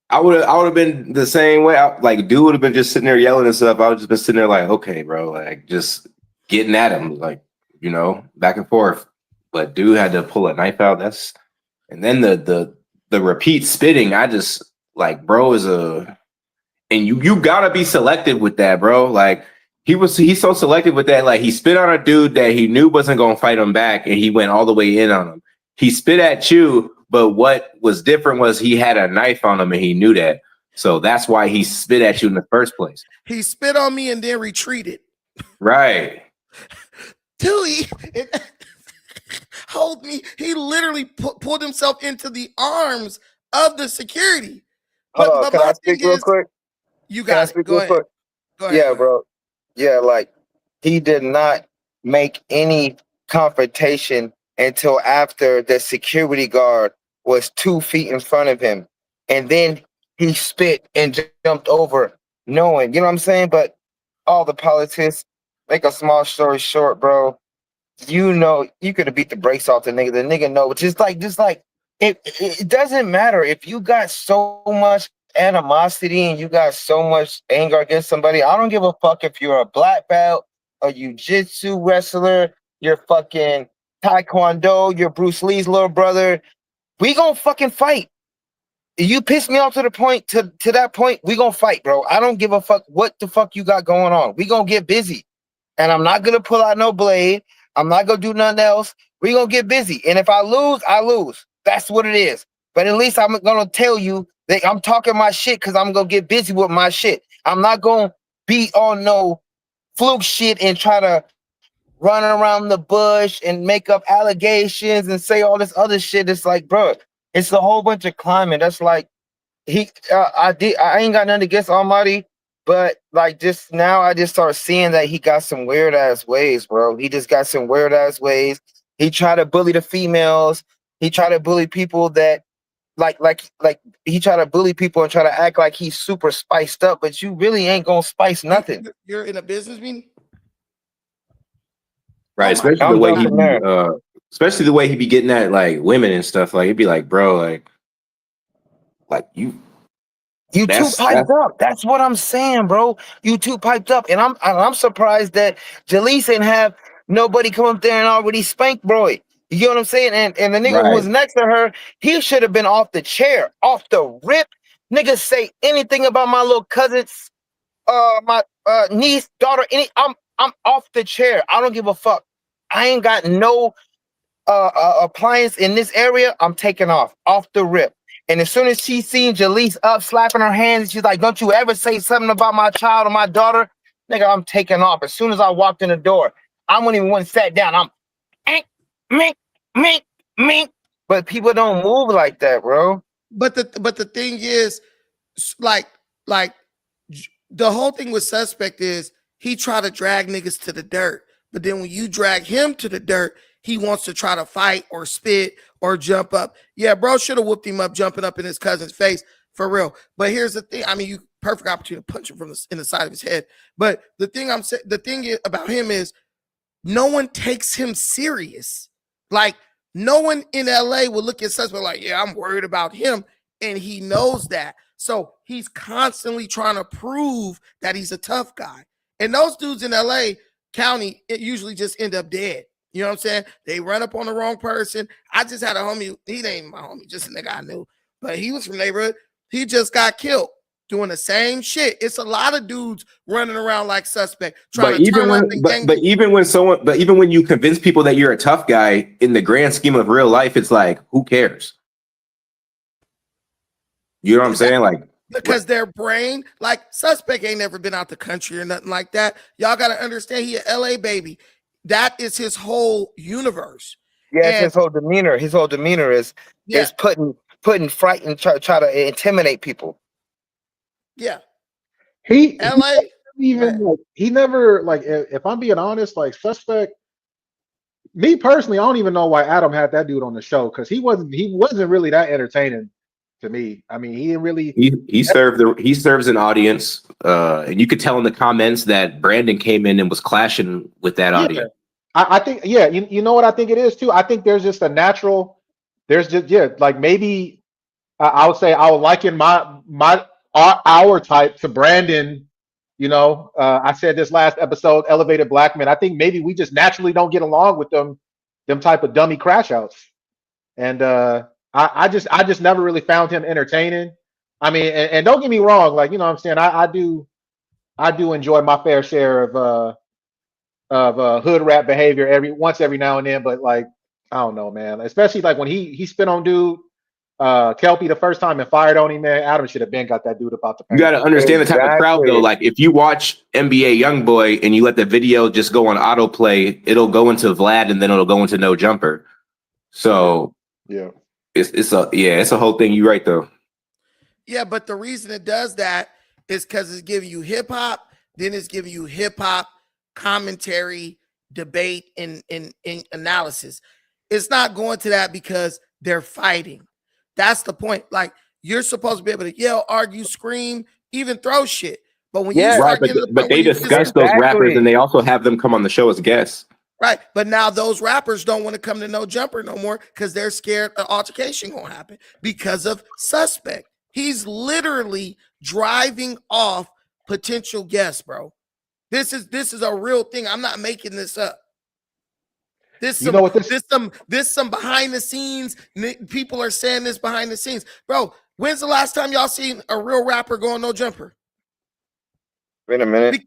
I would have been the same way. Like, dude would have been just sitting there yelling and stuff. I would just been sitting there like, okay, bro, like just getting at him, like, you know, back and forth. But dude had to pull a knife out. And then the repeat spitting. I just like, bro, and you gotta be selective with that, bro. Like he's so selective with that. Like he spit on a dude that he knew wasn't gonna fight him back, and he went all the way in on him. He spit at you. But what was different was he had a knife on him and he knew that. So that's why he spit at you in the first place. He spit on me and then retreated. Right. Dude, hold me. He literally pulled himself into the arms of the security. Hold on, can I speak real quick? You got it. Go ahead. Quick? Go ahead. Yeah, bro. Yeah, like he did not make any confrontation until after the security guard was 2 feet in front of him. And then he spit and jumped over, knowing, you know what I'm saying? But all the politics, make a small story short, bro. You know, you could have beat the brakes off the nigga. The nigga know, just like it doesn't matter if you got so much animosity and you got so much anger against somebody. I don't give a fuck if you're a black belt, a jiu-jitsu wrestler, you're fucking taekwondo, you're Bruce Lee's little brother. We gonna fucking fight. You piss me off to the point to that point, we gonna fight, bro. I don't give a fuck what the fuck you got going on. We gonna get busy. And I'm not gonna pull out no blade. I'm not gonna do nothing else. We gonna get busy. And if I lose, I lose. That's what it is. But at least I'm gonna tell you that I'm talking my shit because I'm gonna get busy with my shit. I'm not gonna be on no fluke shit and try to run around the bush and make up allegations and say all this other shit. It's like, bro, it's a whole bunch of climbing. That's like I ain't got nothing against Almighty, but like just now I just start seeing that he got some weird ass ways, bro. He just got some weird ass ways. He tried to bully the females. He tried to bully people that like he tried to bully people and try to act like he's super spiced up, but you really ain't gonna spice nothing. You're in a business meeting? Right, especially the way he be getting at like women and stuff. Like it'd be like, bro, like you too piped up. That's what I'm saying, bro. You too piped up, and I'm surprised that Jaleese didn't have nobody come up there and already spank Broy. You get what I'm saying? And the nigga who was next to her, he should have been off the chair, off the rip. Niggas say anything about my little cousins, my niece, daughter, I'm off the chair. I don't give a fuck. I ain't got no appliance in this area. I'm taking off the rip. And as soon as she seen Jaleese up slapping her hands, she's like, "Don't you ever say something about my child or my daughter." Nigga, I'm taking off. As soon as I walked in the door, I wouldn't even want to sat down. I'm mink. But people don't move like that, bro. But the thing is, like the whole thing with Suspect is he tried to drag niggas to the dirt. But then when you drag him to the dirt, he wants to try to fight or spit or jump up. Yeah, bro should have whooped him up jumping up in his cousin's face for real. But here's the thing. I mean, you perfect opportunity to punch him in the side of his head. But the thing about him is no one takes him serious. Like no one in LA will look at Suspect like, yeah, I'm worried about him. And he knows that. So he's constantly trying to prove that he's a tough guy. And those dudes in LA County, it usually just end up dead. You know what I'm saying? They run up on the wrong person. I just had a homie. He ain't my homie, just a nigga I knew, but he was from the neighborhood. He just got killed doing the same shit. It's a lot of dudes running around like suspect, trying But to even turn up when, and but gang. even when you convince people that you're a tough guy in the grand scheme of real life, it's like, who cares? You know what I'm saying? Like, Because their brain, like suspect ain't never been out the country or nothing like that. Y'all got to understand he a LA baby. That is his whole universe. Yes, And his whole demeanor. His whole demeanor is yeah, putting fright and try to intimidate people. yeah. He LA, even like he never like if I'm being honest, like suspect. Me personally, I don't even know why Adam had that dude on the show because he wasn't really that entertaining to me. I mean, he didn't really. he serves an audience, and you could tell in the comments that Brandon came in and was clashing with that Yeah, audience. I think yeah. You know what I think it is too. I think there's just a natural. There's just like maybe I would say I would liken our type to Brandon. I said this last episode, elevated black men. I think maybe we just naturally don't get along with them type of dummy crash outs. And I just never really found him entertaining. I mean, and don't get me wrong, like what I'm saying, I do enjoy my fair share of hood rat behavior every now and then, but like I don't know, man. Especially like when he spit on dude Kelpie the first time and fired on him, man. Adam should have been got that dude about the You paint. got to understand the type of crowd though. Exactly. Like if you watch NBA YoungBoy and you let the video just go on autoplay, it'll go into Vlad and then it'll go into No Jumper. So Yeah. it's a whole thing. You right though. yeah. But the reason it does that is because it's giving you hip hop, then it's giving you hip hop commentary, debate, and analysis. It's not going to that because they're fighting. That's the point. Like you're supposed to be able to yell, argue, scream, even throw shit. But when you Yes, Right, start getting to the but point where they you just discuss those rappers and exactly. they also have them come on the show as guests. right, but now those rappers don't want to come to No Jumper no more because they're scared an altercation gonna happen because of suspect. He's literally driving off potential guests, bro. This is a real thing. I'm not making this up. This You know some what this this some behind the scenes. People are saying this behind the scenes, bro. When's the last time y'all seen a real rapper go on No Jumper? Wait a minute.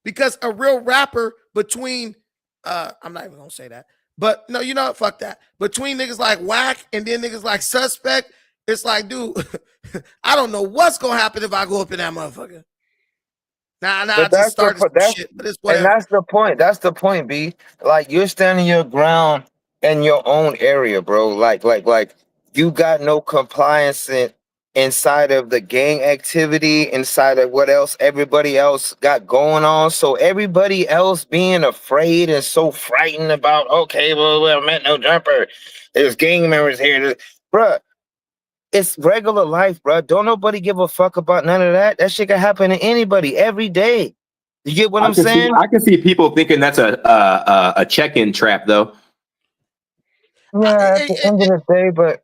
Because a real rapper between I'm not even gonna say that, but no, you know what? Fuck that. Between niggas like Whack and then niggas like Suspect, it's like, dude, I don't know what's gonna happen if I go up in that motherfucker. Now I But just that's the started some that's shit, but it's and whatever. that's the point. That's the point, B. Like you're standing your ground in your own area, bro. Like you got no compliance inside of the gang activity, inside of what else everybody else got going on. So everybody else being afraid and so frightened about, okay, well, I met No Jumper. There's gang members here. Bruh, it's regular life, bro. Don't nobody give a fuck about none of that. That shit can happen to anybody every day. You get what I'm saying? I can see people thinking that's a check-in trap though. Yeah, at the end of the day, but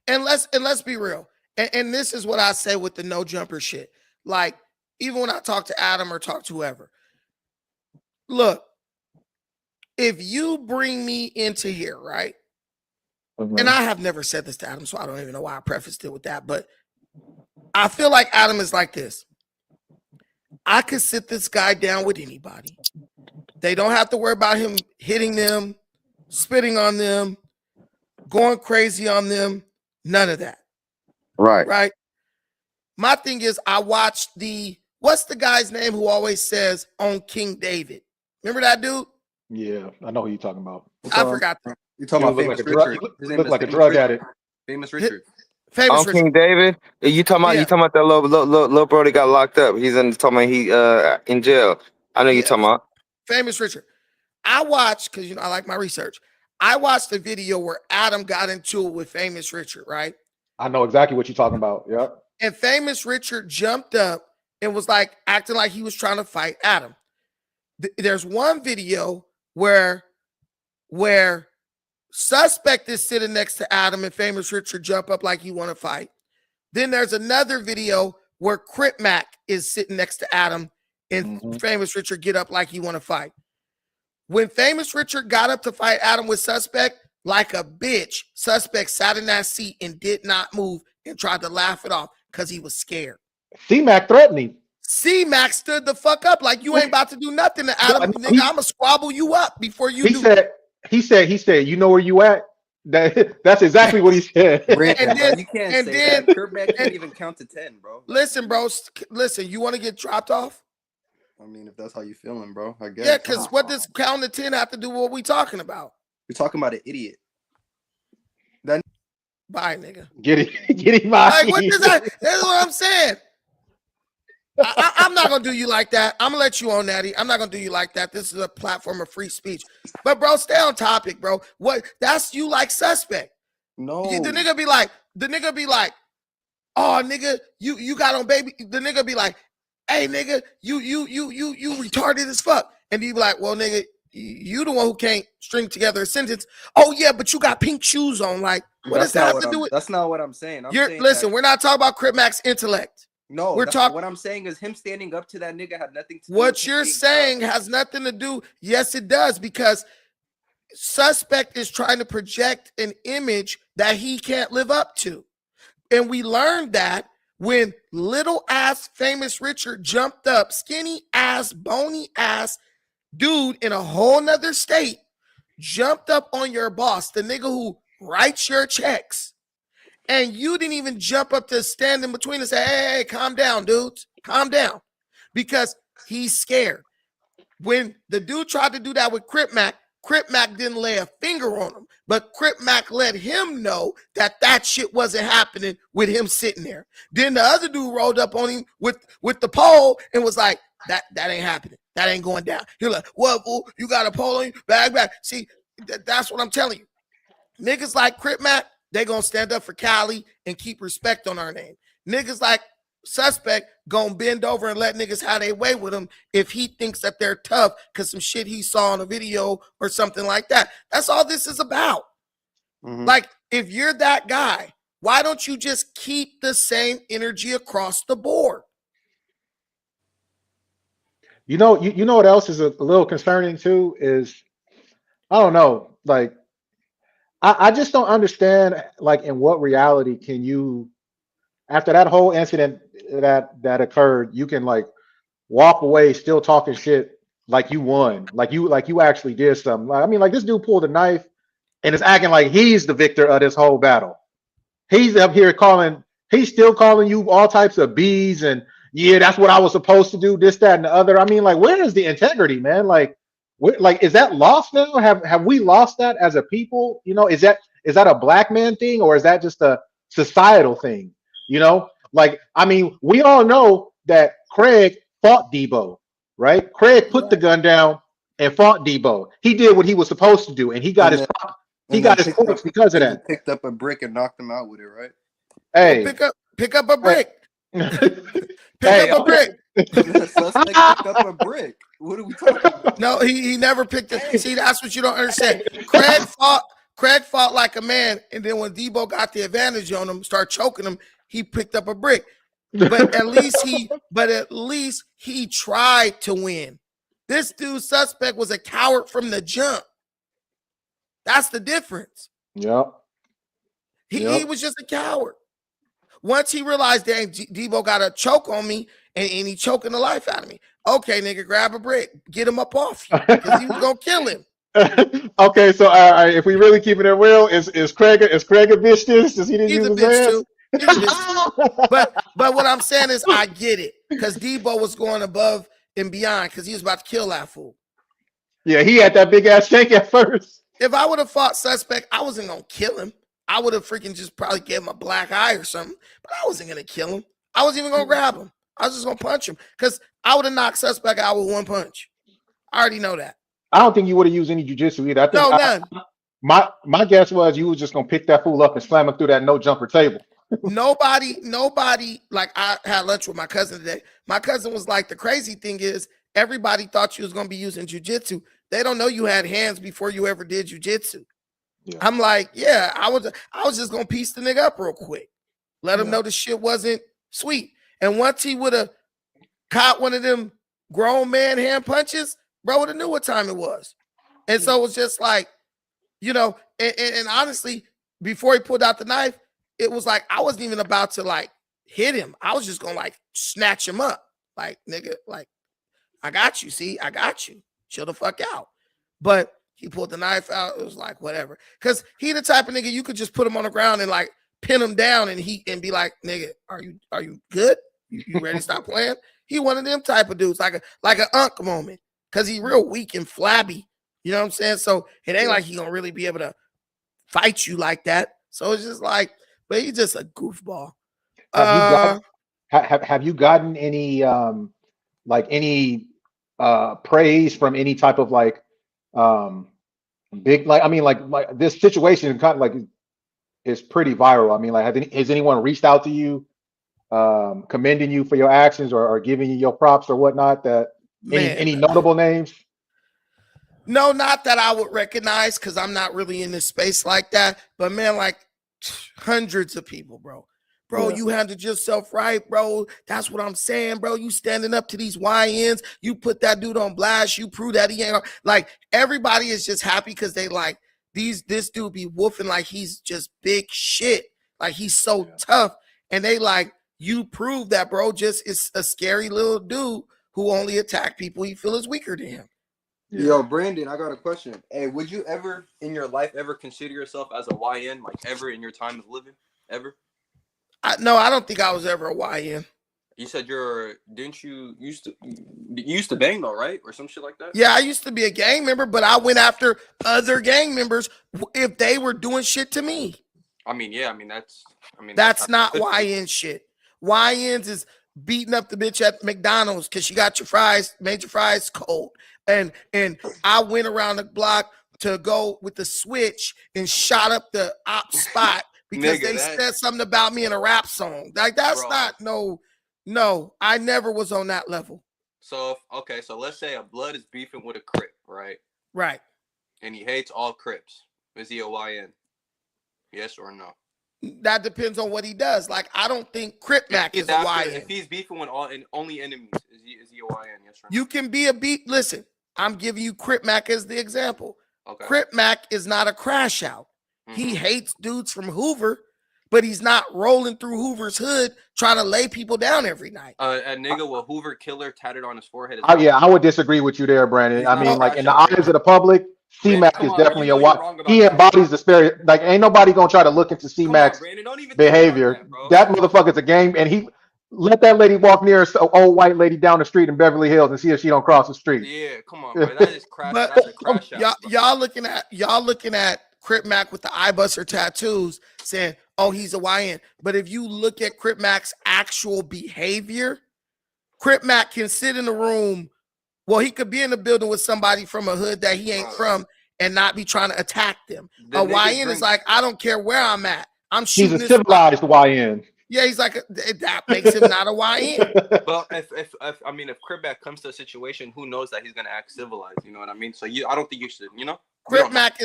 And let's be real. And this is what I say with the No Jumper shit. Like, even when I talk to Adam or talk to whoever, look, if you bring me into here, right? And I have never said this to Adam, so I don't even know why I prefaced it with that. But I feel like Adam is like this. I could sit this guy down with anybody. They don't have to worry about him hitting them, spitting on them, going crazy on them. None of that. right. Right? My thing is, I watched what's the guy's name who always says on King David? Remember that dude? Yeah, I know who you're talking about. I forgot that. You talking Dude about look like famous a drug Richard? he His name look is like a famous drug Richard. addict. Famous Richard. Famous On Richard. King David, you Yeah. talking about that little bro that got locked up. He's talking about he in jail. I know you Yeah. talking about. Famous Richard. I watched, because I like my research. I watched the video where Adam got into it with Famous Richard, right? I know exactly what you're talking about. Yep. And Famous Richard jumped up and was like acting like he was trying to fight Adam. There's one video where Suspect is sitting next to Adam and Famous Richard jump up like he want to fight. Then there's another video where Crip Mac is sitting next to Adam and Famous Richard get up like he want to fight. When Famous Richard got up to fight Adam with Suspect, like a bitch, Suspect sat in that seat and did not move and tried to laugh it off because he was scared. C-Mac threatened him. C-Mac stood the fuck up like you ain't about to do nothing to Adam. No, Nigga, I'ma squabble you up before you he do. said, you know where you at? That's exactly what he said. And Brandon, bro, then, you can't and say then, that. Kurt can't and even count to 10, bro. listen, bro. Listen, you want to get dropped off? I mean, if that's how you feeling, bro, I guess. Yeah, because what does count to 10 have to do with what we talking about? You're talking about an idiot. Then bye, nigga. Get him out. Like, what does that? That's what I'm saying. I'm not gonna do you like that. I'm gonna let you on, Natty. I'm not gonna do you like that. This is a platform of free speech. But bro, stay on topic, bro. What? That's you like Suspect. No, the nigga be like, oh nigga, you got on baby. The nigga be like, hey nigga, you retarded as fuck. And he be like, well nigga, you the one who can't string together a sentence. Oh yeah, but you got pink shoes on. Like, what does that have to do with? That's not what I'm saying. Listen, we're not talking about Crip Mac's intellect. No, we're talking. What I'm saying is him standing up to that nigga had nothing to do. What you're saying has nothing to do. Yes, it does, because Suspect is trying to project an image that he can't live up to. And we learned that when little ass Famous Richard jumped up, skinny ass, bony ass dude in a whole nother state, jumped up on your boss, the nigga who writes your checks. And you didn't even jump up to stand in between and say, hey, calm down, dudes. Calm down. Because he's scared. When the dude tried to do that with Crip Mac didn't lay a finger on him. But Crip Mac let him know that shit wasn't happening with him sitting there. Then the other dude rolled up on him with the pole and was like, that ain't happening. That ain't going down. He was like, what, fool? You got a pole on you? Back. See, that's what I'm telling you. Niggas like Crip Mac, they gonna stand up for Cali and keep respect on our name. Niggas like Suspect gonna bend over and let niggas have their way with him if he thinks that they're tough because some shit he saw on a video or something like that. That's all this is about. Mm-hmm. Like, if you're that guy, why don't you just keep the same energy across the board? You know what else is a little concerning too is, I don't know, like, I just don't understand, like, in what reality can you, after that whole incident that occurred, you can like walk away still talking shit like you won, like you actually did something. Like, I mean, like, this dude pulled a knife and is acting like he's the victor of this whole battle. He's up here he's still calling you all types of B's and yeah, that's what I was supposed to do, this, that, and the other. I mean, like, where is the integrity, man? Like, is that lost now? Have we lost that as a people? You know, is that a black man thing, or is that just a societal thing? You know, like, I mean, we all know that Craig fought Debo, right? Craig put the gun down and fought Debo. He did what he was supposed to do, and he got his points because of that. Picked up a brick and knocked him out with it, right? Hey, well, pick up a brick. Pick up a brick. Suspect picked up a brick. What are we talking about? No, he never picked it. See, that's what you don't understand. Craig fought like a man, and then when Debo got the advantage on him, started choking him, he picked up a brick. But at least he tried to win. This dude Suspect was a coward from the jump. That's the difference. Yep. He was just a coward. Once he realized, dang, Debo got a choke on me, and he choking the life out of me. Okay, nigga, grab a brick, get him up off you, because he was gonna kill him. Okay, so if we really keeping it real, is Craig a bitch? Does he didn't He's use a his bitch ass? too. He's a bitch. But what I'm saying is, I get it, because Debo was going above and beyond, because he was about to kill that fool. Yeah, he had that big ass shank at first. If I would have fought Suspect, I wasn't gonna kill him. I would have freaking just probably gave him a black eye or something, but I wasn't gonna kill him. I wasn't even gonna grab him. I was just gonna punch him, because I would have knocked Suspect out with one punch. I already know that. I don't think you would have used any jiu-jitsu either. I think none. My guess was you was just gonna pick that fool up and slam him through that no jumper table. Nobody. Like, I had lunch with my cousin today. My cousin was like, the crazy thing is, everybody thought you was gonna be using jiu-jitsu. They don't know you had hands before you ever did jiu-jitsu. Yeah. I'm like, yeah, I was just gonna piece the nigga up real quick, let him know the shit wasn't sweet. And once he would have caught one of them grown man hand punches, bro would have knew what time it was. And so it was just like, you know, and honestly, before he pulled out the knife, it was like I wasn't even about to like hit him. I was just gonna like snatch him up. Like, nigga, like, I got you. See, I got you. Chill the fuck out. But he pulled the knife out. It was like, whatever. Because he the type of nigga you could just put him on the ground and like pin him down and be like, nigga, are you good? You ready to stop playing? He one of them type of dudes, like a unk moment. Cause he real weak and flabby. You know what I'm saying? So it ain't like he gonna really be able to fight you like that. So it's just like, but he's just a goofball. Have you got have you gotten any like any praise from any type of like um big, like, I mean, like this situation kind of like is pretty viral. I mean, like has anyone reached out to you commending you for your actions, or giving you your props or whatnot? That Man, any notable names? no, not that I would recognize, because I'm not really in this space like that. But man, like hundreds of people, bro. Bro, Yeah. you handled yourself right, bro. That's what I'm saying, bro. You standing up to these YNs. You put that dude on blast. You prove that he ain't like, everybody is just happy because they like this dude be woofing like he's just big shit. Like he's so tough. And they like, you prove that, bro. Just is a scary little dude who only attack people he feel is weaker than him. Yo, Brandon, I got a question. Hey, would you ever in your life ever consider yourself as a YN, like ever in your time of living? Ever? No, I don't think I was ever a YN. You said didn't you used to bang though, right? Or some shit like that? Yeah, I used to be a gang member, but I went after other gang members if they were doing shit to me. I mean, yeah, That's not YN shit. YNs is beating up the bitch at McDonald's because she got made your fries cold. And I went around the block to go with the switch and shot up the op spot because they said something about me in a rap song. Like that's not no, I never was on that level. So so let's say a blood is beefing with a Crip, right? Right. And he hates all Crips. Is he a YN? Yes or no? That depends on what he does. Like, I don't think Crip Mac is a YN. If he's beefing with only enemies, is he a YN? Yes or no? You can be a beat. Listen, I'm giving you Crip Mac as the example. Okay. Crip Mac is not a crash out. He hates dudes from Hoover, but he's not rolling through Hoover's hood trying to lay people down every night. A nigga with Hoover killer tatted on his forehead. Yeah, I would disagree with you there, Brandon. I mean, like in the eyes of the public, C-Mac is definitely he embodies the spirit. Like, ain't nobody gonna try to look into C-Mac's behavior. That motherfucker's a game, and he let that lady walk near an old white lady down the street in Beverly Hills and see if she don't cross the street. Yeah, come on, bro. That is crash. That's a crash out. Y'all looking at Crip Mac with the eye buster tattoos, saying, "Oh, he's a YN." But if you look at Crip Mac's actual behavior, Crip Mac can sit in a room. Well, he could be in a building with somebody from a hood that he ain't from and not be trying to attack them. A YN is like, I don't care where I'm at. I'm shooting. He's a civilized YN. Yeah, he's like that makes him not a YN. Well, if Crip Mac comes to a situation, who knows that he's gonna act civilized? You know what I mean? So I don't think you should. You know, Crip Mac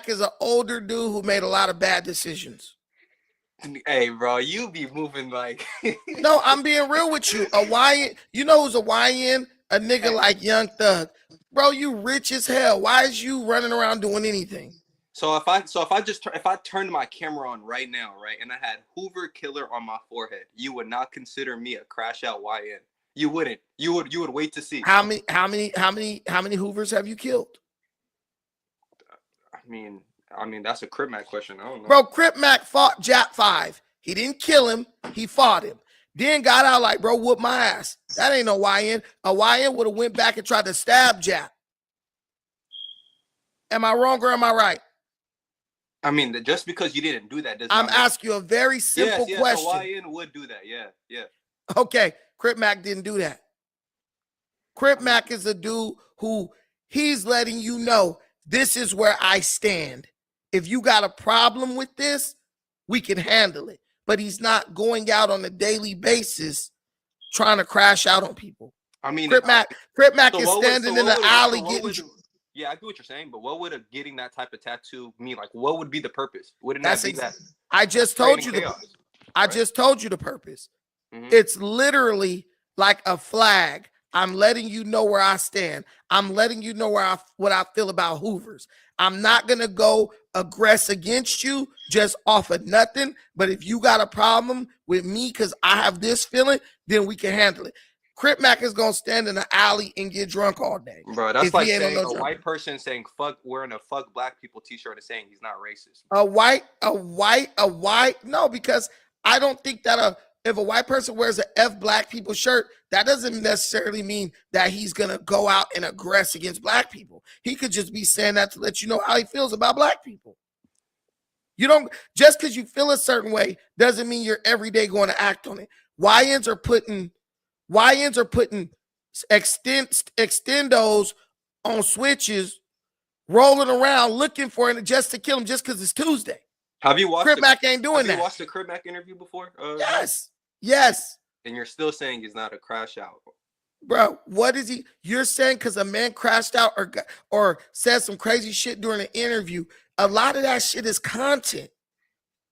is an older dude who made a lot of bad decisions. Hey, bro, you be moving like. No, I'm being real with you. A YN, you know who's a YN? A nigga like Young Thug. Bro, you rich as hell. Why is you running around doing anything? So if I turned my camera on right now, right, and I had Hoover Killer on my forehead, you would not consider me a crash out YN. You wouldn't. You would wait to see. How many Hoovers have you killed? I mean that's a Crip Mac question. I don't know. Bro, Crip Mac fought Jap 5. He didn't kill him. He fought him. Then got out like, bro, whoop my ass. That ain't no YN. A YN would have went back and tried to stab Jap. Am I wrong or am I right? I mean, just because you didn't do that does I'm not make... asking you a very simple question. A YN would do that. Yeah. Okay, Crip Mac didn't do that. Crip Mac is a dude who he's letting you know this is where I stand. If you got a problem with this, we can handle it. But he's not going out on a daily basis trying to crash out on people. I mean, Crip Mac is standing in the alley getting. Yeah, I get what you're saying, but what would getting that type of tattoo mean? Like, what would be the purpose? Wouldn't that be that? I just told you I just told you the purpose. It's literally like a flag I'm letting you know where I stand. I'm letting you know what I feel about Hoovers. I'm not going to go aggress against you just off of nothing. But if you got a problem with me because I have this feeling, then we can handle it. Crip Mac is going to stand in the alley and get drunk all day. Bro, that's if like he ain't on saying no a jumper. white person saying fuck wearing a fuck black people t-shirt and saying he's not racist. A white. No, because I don't think that if a white person wears a F black people shirt, that doesn't necessarily mean that he's going to go out and aggress against black people. He could just be saying that to let you know how he feels about black people. You don't, just because you feel a certain way doesn't mean you're every day going to act on it. YNs are putting extendos on switches, rolling around looking for it just to kill him just because it's Tuesday. Have you watched Crip Mac ain't doing that. Have you watched the Crip Mac interview before? Yes. And you're still saying he's not a crash out. Bro, what is he? You're saying because a man crashed out or said some crazy shit during an interview, a lot of that shit is content.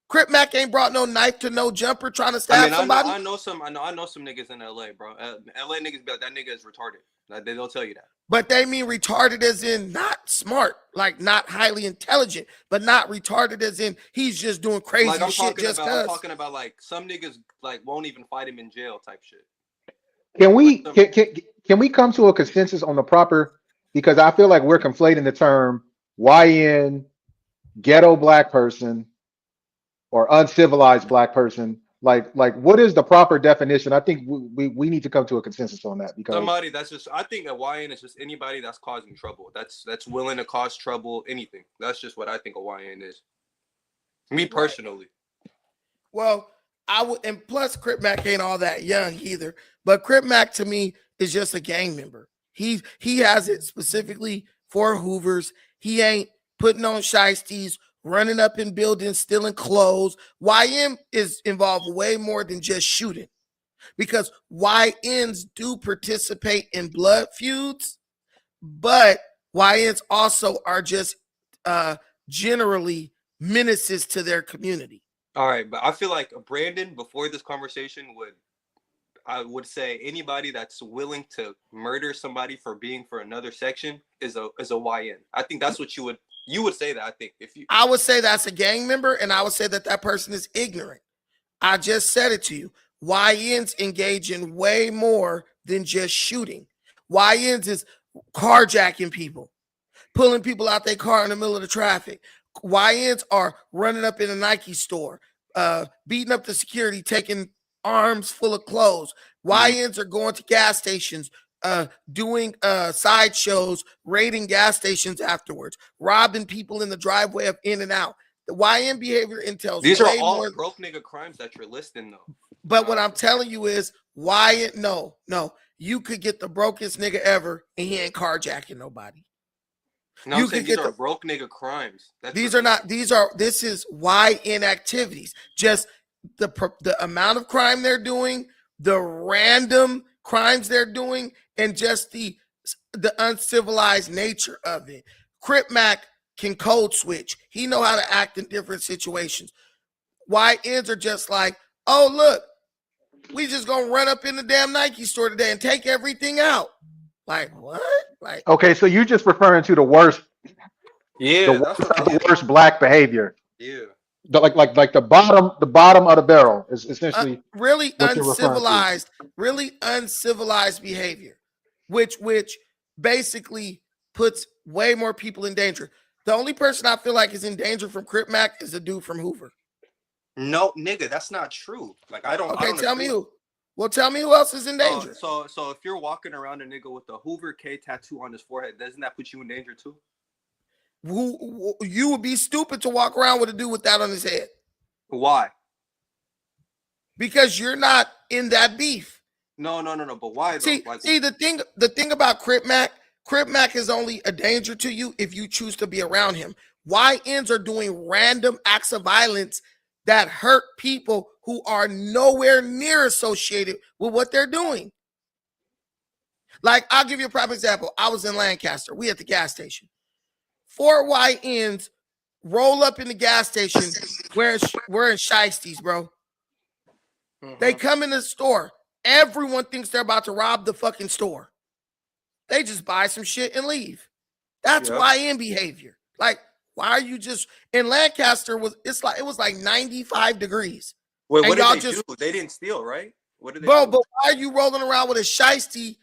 Crip Mac ain't brought no knife to no jumper trying to stab somebody. I know some niggas in LA, bro. LA niggas be like, that nigga is retarded. Like, they'll tell you that. But they mean retarded as in not smart, like not highly intelligent, but not retarded as in he's just doing crazy like shit just because. I'm talking about like some niggas like won't even fight him in jail type shit. Can we come to a consensus on the proper? Because I feel like we're conflating the term YN, ghetto black person, or uncivilized black person. Like what is the proper definition? I think we need to come to a consensus on that, because somebody that's just, I think that YN is just anybody that's causing trouble. That's willing to cause trouble, anything. That's just what I think a YN is. Me personally. Well, I would, and plus Crip Mac ain't all that young either. But Crip Mac to me is just a gang member. He has it specifically for Hoovers. He ain't putting on shiesties, running up in buildings, stealing clothes. YM is involved way more than just shooting, because YNs do participate in blood feuds, but YNs also are just generally menaces to their community. All right, but I feel like Brandon, before this conversation, I would say anybody that's willing to murder somebody for being for another section is a YN. I think that's what you would say that. I think I would say that's a gang member, and I would say that person is ignorant. I just said it to you. YNs engage in way more than just shooting. YNs is carjacking people, pulling people out their car in the middle of the traffic. YNs are running up in a Nike store, beating up the security, taking arms full of clothes. YNs are going to gas stations, doing sideshows, raiding gas stations afterwards, robbing people in the driveway of In-N-Out. The YN behavior entails these are way all more broke nigga crimes that you're listing, though. But what I'm telling you is YN, no, you could get the brokest nigga ever and he ain't carjacking nobody. No, I'm saying these are broke nigga crimes. This is YN activities. Just the amount of crime they're doing, the random crimes they're doing, and just the uncivilized nature of it. Crip Mac can code switch. He know how to act in different situations. YNs are just like, oh, look, we just gonna run up in the damn Nike store today and take everything out. Like, what? Like, okay, so you're just referring to the worst, the worst black behavior. Yeah. Like the bottom of the barrel is essentially really uncivilized behavior, which basically puts way more people in danger. The only person I feel like is in danger from Crip Mac is a dude from Hoover. No, nigga, that's not true. Like, I don't. Okay, tell me who. Well, tell me who else is in danger. So if you're walking around a nigga with a Hoover K tattoo on his forehead, doesn't that put you in danger too? Who you would be stupid to walk around with a dude with that on his head. Why? Because you're not in that beef. No. But why? See, the thing about Crip Mac is only a danger to you if you choose to be around him. YNs are doing random acts of violence that hurt people who are nowhere near associated with what they're doing. Like, I'll give you a prime example. I was in Lancaster. We at the gas station. 4 YNs roll up in the gas station wearing shiesties, bro. Mm-hmm. They come in the store. everyone thinks they're about to rob the fucking store. They just buy some shit and leave. That's Yep. YN behavior. Like, why are you just in Lancaster? It was like 95 degrees. Wait, And what did y'all they just do? They didn't steal, right? What did they bro, do? but why are you rolling around with a shiesty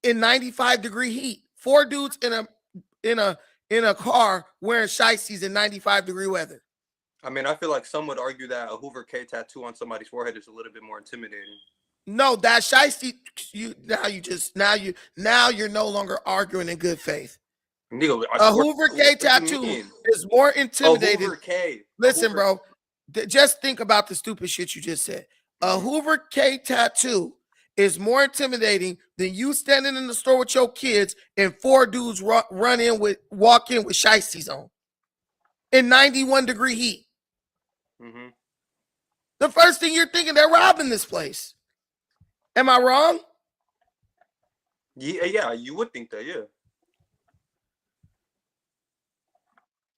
in 95-degree heat? 4 dudes in a car wearing shiesties in 95-degree weather. I mean, I feel like some would argue that a Hoover K tattoo on somebody's forehead is a little bit more intimidating. No, that shiesty, now you're no longer arguing in good faith. Nigga, A Hoover K tattoo is more intimidating. Hoover K. Listen, bro, just think about the stupid shit you just said. A Hoover K tattoo is more intimidating than you standing in the store with your kids and 4 dudes walk in with shiesties on in 91-degree heat. Mm-hmm. The first thing you're thinking, they're robbing this place. Am I wrong? Yeah, you would think that, yeah.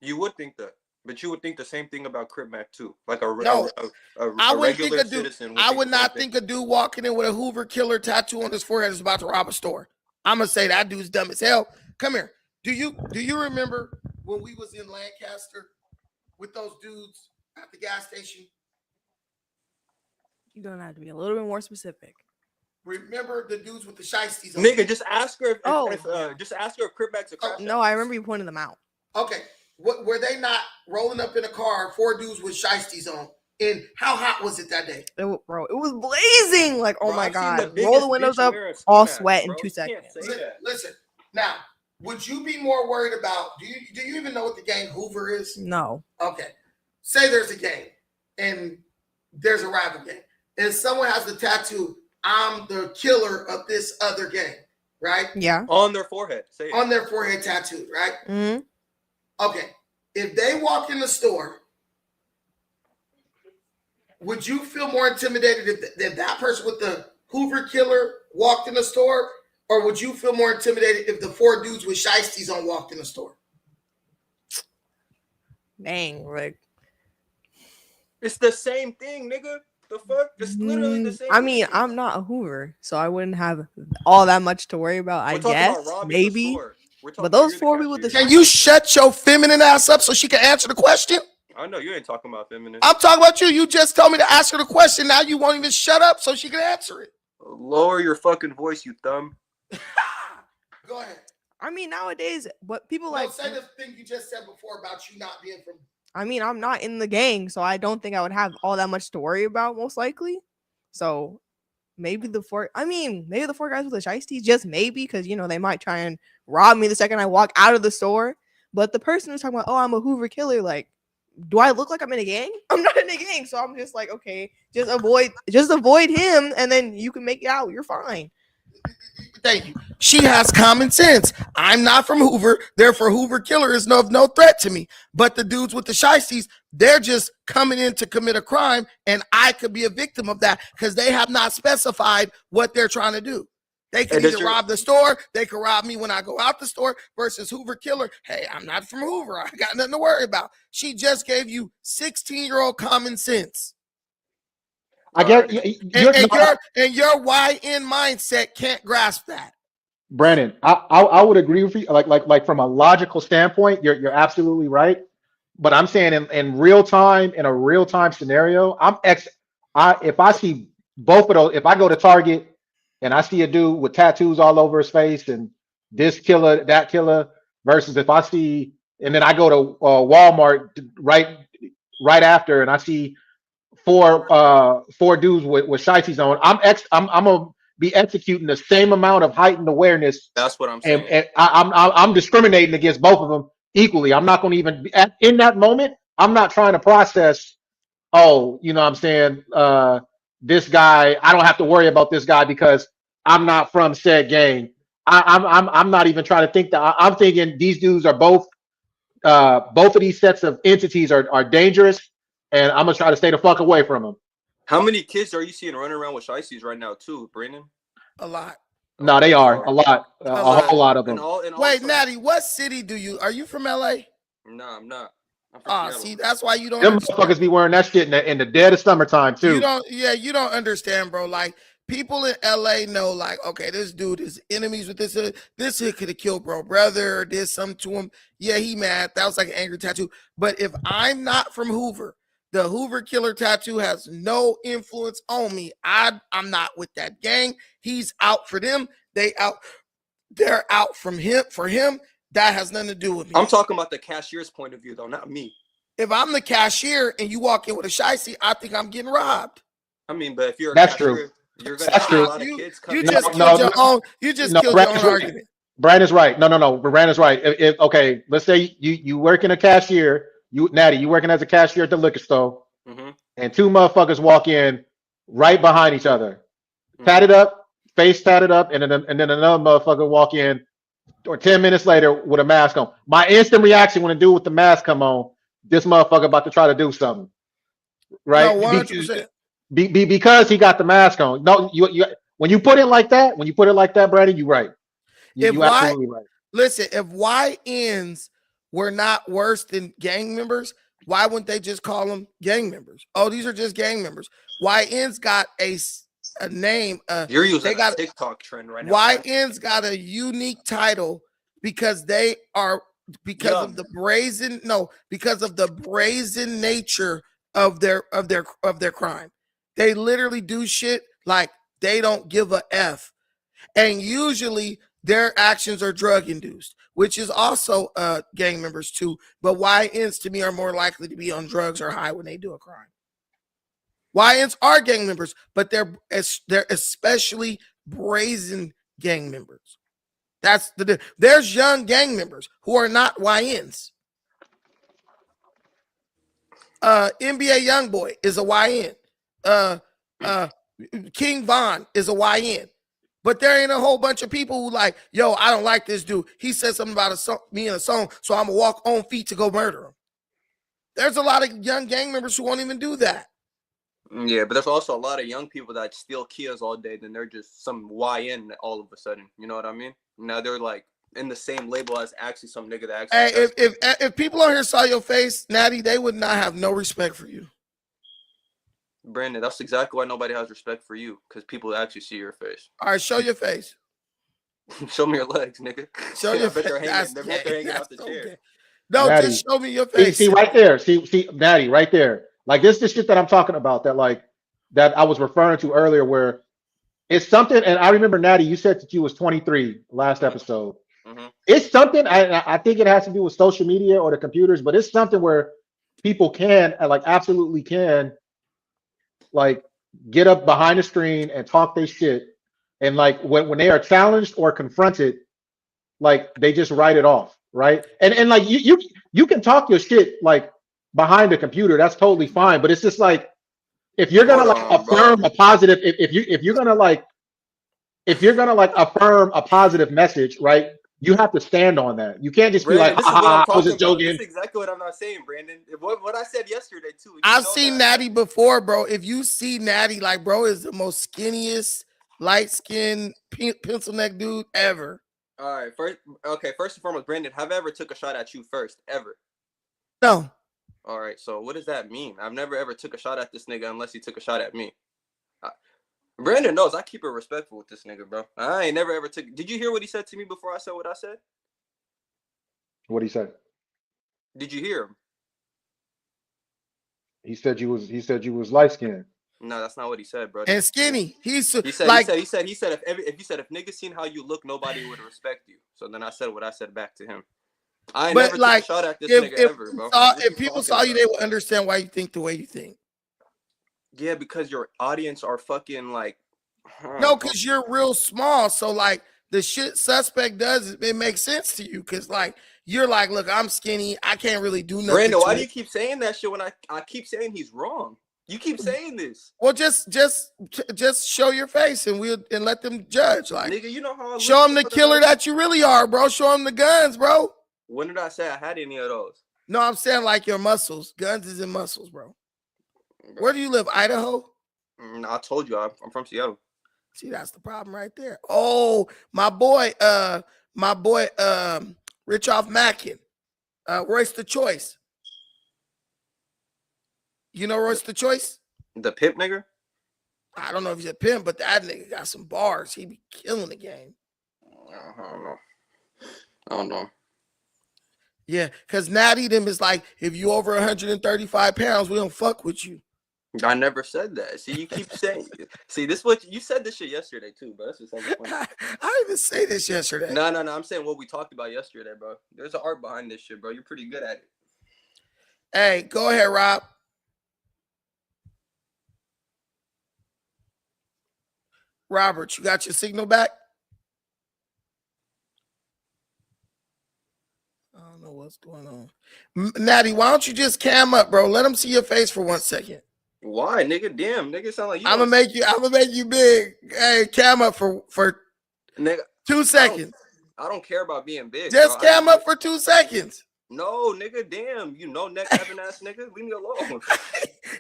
You would think that. But you would think the same thing about Crip Mac too. Like a regular citizen. I would not think a dude walking in with a Hoover Killer tattoo on his forehead is about to rob a store. I'm gonna say that dude's dumb as hell. Come here. Do you remember when we was in Lancaster with those dudes at the gas station? You're gonna have to be a little bit more specific. Remember the dudes with the shiesties on? Nigga, just ask her if Crip Mac's a crash. No, I remember you pointing them out. Okay. What were they not rolling up in a car, 4 dudes with shiesties on? And how hot was it that day? It was blazing. Like, oh Bro, my I've seen God. the Roll the windows up, all sweat in 2 seconds. Listen, now, would you be more worried about, do you even know what the gang Hoover is? No. Okay. Say there's a gang and there's a rival gang. And someone has the tattoo, I'm the killer of this other gang, right? Yeah. On their forehead. Say it. On their forehead tattooed, right? Mm-hmm. Okay. If they walk in the store, would you feel more intimidated if that person with the Hoover Killer walked in the store? Or would you feel more intimidated if the 4 dudes with shiesties on walked in the store? Dang, like. It's the same thing, nigga. The fuck? It's literally the same I mean, thing. I'm not a Hoover, so I wouldn't have all that much to worry about, I guess. Maybe. But those 4 people with the Can you shut your feminine ass up so she can answer the question? I know you ain't talking about feminine. I'm talking about you. You just told me to ask her the question. Now you won't even shut up so she can answer it. Lower your fucking voice, you thumb. Go ahead. I mean, nowadays, what people No, like. say the thing you just said before about you not being from. I mean, I'm not in the gang, so I don't think I would have all that much to worry about, most likely. So maybe the 4 guys with the shiesties, just maybe, because, they might try and rob me the second I walk out of the store. But the person who's talking about, oh, I'm a Hoover Killer, like, do I look like I'm in a gang? I'm not in a gang, so I'm just like, okay, just avoid him, and then you can make it out. You're fine. Thank you. She has common sense. I'm not from Hoover, therefore Hoover Killer is no threat to me. But the dudes with the shiesties, they're just coming in to commit a crime, and I could be a victim of that because they have not specified what they're trying to do. They can either rob the store, they can rob me when I go out the store, versus Hoover Killer. Hey, I'm not from Hoover. I got nothing to worry about. She just gave you 16-year-old common sense. I get and your YN mindset can't grasp that. Brandon, I would agree with you. Like from a logical standpoint, you're absolutely right. But I'm saying in real time, in a real time scenario, if I see both of those, if I go to Target and I see a dude with tattoos all over his face and this killer, that killer, versus if I see, and then I go to Walmart right after and I see four dudes with shiesties on, I'm gonna be executing the same amount of heightened awareness. That's what I'm saying. And I'm discriminating against both of them equally. I'm not going to even in that moment. I'm not trying to process. Oh, you know what I'm saying? This guy, I don't have to worry about this guy because I'm not from said gang. I'm not even trying to think that. I'm thinking these dudes are both of these sets of entities are dangerous, and I'm gonna try to stay the fuck away from them. How many kids are you seeing running around with shiesties right now, too, Brandon? A lot. No, they are a lot, a whole lot of them. Wait, Natty, what city are you from? LA? No, I'm not. I'm from Seattle. See, that's why you don't. Them motherfuckers be wearing that shit in the dead of summertime too. You don't understand, bro. Like people in LA know, like, okay, this dude is enemies with this. This could have killed brother or did something to him. Yeah, he mad. That was like an angry tattoo. But if I'm not from Hoover, the Hoover killer tattoo has no influence on me. I'm not with that gang. He's out for them. They're out from him for him. That has nothing to do with me. I'm talking about the cashier's point of view, though, not me. If I'm the cashier and you walk in with a shicey, I think I'm getting robbed. I mean, but if you're a That's cashier, true. you're gonna That's see a true. lot of kids come. You just killed your own. You just killed your own argument. Brandon's right. No. Brandon's right. If okay, let's say you work in a cashier, Natty, you working as a cashier at the liquor store, and two motherfuckers walk in right behind each other, tatted up, face tatted up, and then another motherfucker walk in, or 10 minutes later with a mask on. My instant reaction when a dude with the mask come on, this motherfucker about to try to do something, right? No, 100%. Because he got the mask on. No, you when you put it like that, Brandon, you're right. You absolutely right. Listen, if YNs were not worse than gang members, why wouldn't they just call them gang members? Oh, these are just gang members. YNs got a name. You're using they got a TikTok trend right now. YNs got a unique title because they are of the brazen nature of their crime. They literally do shit like they don't give a F. And usually their actions are drug induced, which is also gang members too. But YNs to me are more likely to be on drugs or high when they do a crime. YNs are gang members, but they're especially brazen gang members. There's young gang members who are not YNs. NBA Youngboy is a YN. King Von is a YN. But there ain't a whole bunch of people who like, yo, I don't like this dude. He said something about me in a song, so I'm gonna walk on feet to go murder him. There's a lot of young gang members who won't even do that. Yeah, but there's also a lot of young people that steal Kias all day, then they're just some YN all of a sudden. You know what I mean? Now they're like in the same label as actually some nigga that actually. Hey, if people on here saw your face, Natty, they would not have no respect for you. Brandon, that's exactly why nobody has respect for you, because people actually see your face. All right, show your face. Show me your legs, nigga. Show your face. They're hanging out the chair. Gay. No, Natty, just show me your face. See right there. See, Natty, right there. Like this is the shit that I'm talking about. That I was referring to earlier, where it's something. And I remember, Natty, you said that you was 23 last episode. It's something. I think it has to do with social media or the computers, but it's something where people can absolutely can get up behind the screen and talk their shit, and when they are challenged or confronted, they just write it off, right? And you can talk your shit behind the computer, that's totally fine, but it's just if you're gonna affirm a positive, if you're gonna affirm a positive message, right? You have to stand on that. You can't just Brandon, be like, I was just joking. This is exactly what I'm not saying, Brandon. What I said yesterday too. I've seen Natty before, bro. If you see Natty, bro is the most skinniest, light-skinned, pencil neck dude ever. All right, first and foremost, Brandon, have I ever took a shot at you first, ever? No. All right, so what does that mean? I've never ever took a shot at this nigga unless he took a shot at me. Brandon knows I keep it respectful with this nigga, bro. I ain't never ever took. Did you hear what he said to me before I said what I said? What he said? Did you hear him? He said you was light skinned. No, that's not what he said, bro. And skinny. He said if niggas seen how you look, nobody would respect you. So then I said what I said back to him. I ain't never took a shot at this nigga ever, bro. If people saw you, they would understand why you think the way you think. Yeah, because your audience are fucking no, because you're real small. So the shit Suspect does, it makes sense to you. Because you're look, I'm skinny. I can't really do nothing. Brandon, why do you keep saying that shit when I keep saying he's wrong? You keep saying this. Well, just show your face and let them judge. Nigga, you know how I show them the killer that you really are, bro. Show them the guns, bro. When did I say I had any of those? No, I'm saying your muscles. Guns is in muscles, bro. Where do you live? Idaho? I told you I'm from Seattle. See, that's the problem right there. Oh, my boy, Rich off Mackin, Royce the Choice. You know Royce the Choice? The pimp nigga? I don't know if he's a pimp, but that nigga got some bars. He be killing the game. I don't know. I don't know. Yeah, because Natty them is like, if you over 135 pounds, we don't fuck with you. I never said that. See, you keep saying. See, this what you said this shit yesterday too, bro. That's just funny. I didn't even say this yesterday. No. I'm saying what we talked about yesterday, bro. There's an art behind this shit, bro. You're pretty good at it. Hey, go ahead, Rob. Robert, you got your signal back? I don't know what's going on. Natty, why don't you just cam up, bro? Let them see your face for 1 second. Why, nigga? Damn, nigga, sound like you. I'm gonna make you big. Hey, cam up for nigga 2 seconds. I don't care about being big. Just bro. cam up for 2 seconds. No, nigga, damn, you know neck having ass nigga. Leave me alone.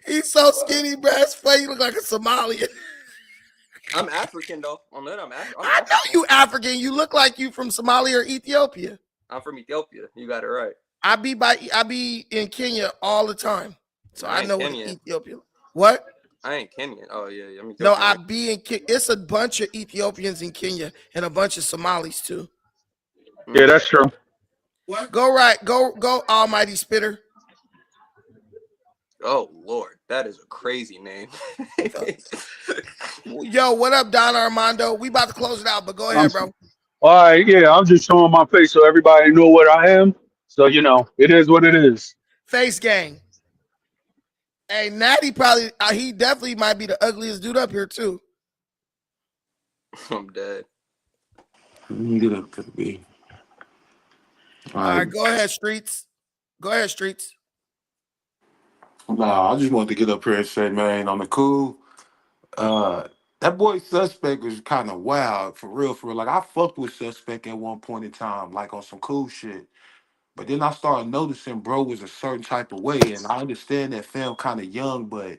He's so skinny, bro. It's funny. You look like a Somalian. I'm African though. I'm African. I know you African. You look like you from Somalia or Ethiopia. I'm from Ethiopia. You got it right. I be in Kenya all the time, so I know what Kenyan. Ethiopia. What? I ain't Kenyan. Oh yeah. I'm Ethiopian. No, I be in Kenya. It's a bunch of Ethiopians in Kenya and a bunch of Somalis too. Yeah, that's true. Go right. Go Almighty Spitter. Oh Lord, that is a crazy name. Yo, what up, Don Armando? We about to close it out, but go ahead, bro. All right, yeah, I'm just showing my face so everybody know what I am. So it is what it is. Face gang. Hey, Natty probably he definitely might be the ugliest dude up here too. I'm dead. Get up to be. All right, go ahead, Streets. Go ahead, Streets. Nah, I just wanted to get up here and say, man, on the cool, that boy Suspect was kind of wild, for real, for real. Like, I fucked with Suspect at one point in time, like on some cool shit. But then I started noticing bro was a certain type of way, and I understand that fam kind of young, but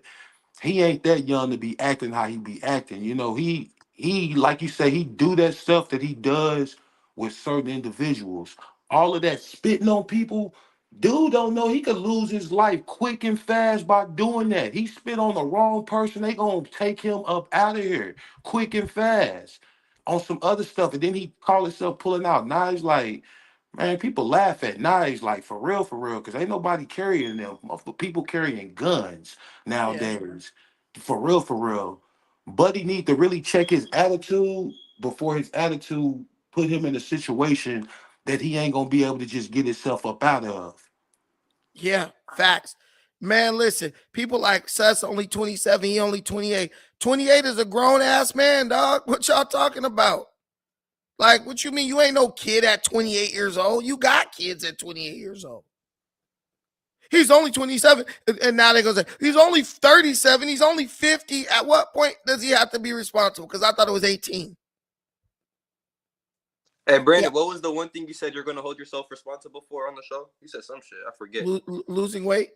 he ain't that young to be acting how he be acting. He like you say, he do that stuff that he does with certain individuals. All of that spitting on people, dude don't know he could lose his life quick and fast by doing that. He spit on the wrong person, they gonna take him up out of here quick and fast on some other stuff. And then he call himself pulling out knives like, man, people laugh at knives like for real, because ain't nobody carrying them. Most of the people carrying guns nowadays. For real, for real. Buddy need to really check his attitude before his attitude put him in a situation that he ain't gonna be able to just get himself up out of. Yeah, facts. Man, listen, people like Sus only 27, he only 28. 28 is a grown ass man, dog. What y'all talking about? Like, what you mean? You ain't no kid at 28 years old. You got kids at 28 years old. He's only 27. And now they go say, he's only 37. He's only 50. At what point does he have to be responsible? Because I thought it was 18. Hey, Brandon, what was the one thing you said you're going to hold yourself responsible for on the show? You said some shit. I forget. Losing weight?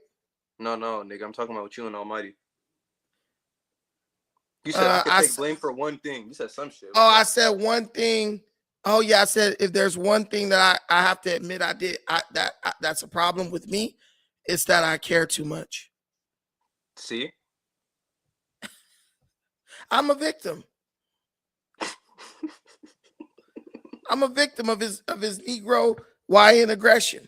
No, nigga. I'm talking about you and Almighty. You said I could take blame for one thing. You said some shit. I said one thing. Oh, yeah. I said if there's one thing that I have to admit I did, that's a problem with me, it's that I care too much. See? I'm a victim. I'm a victim of his Negro YN aggression.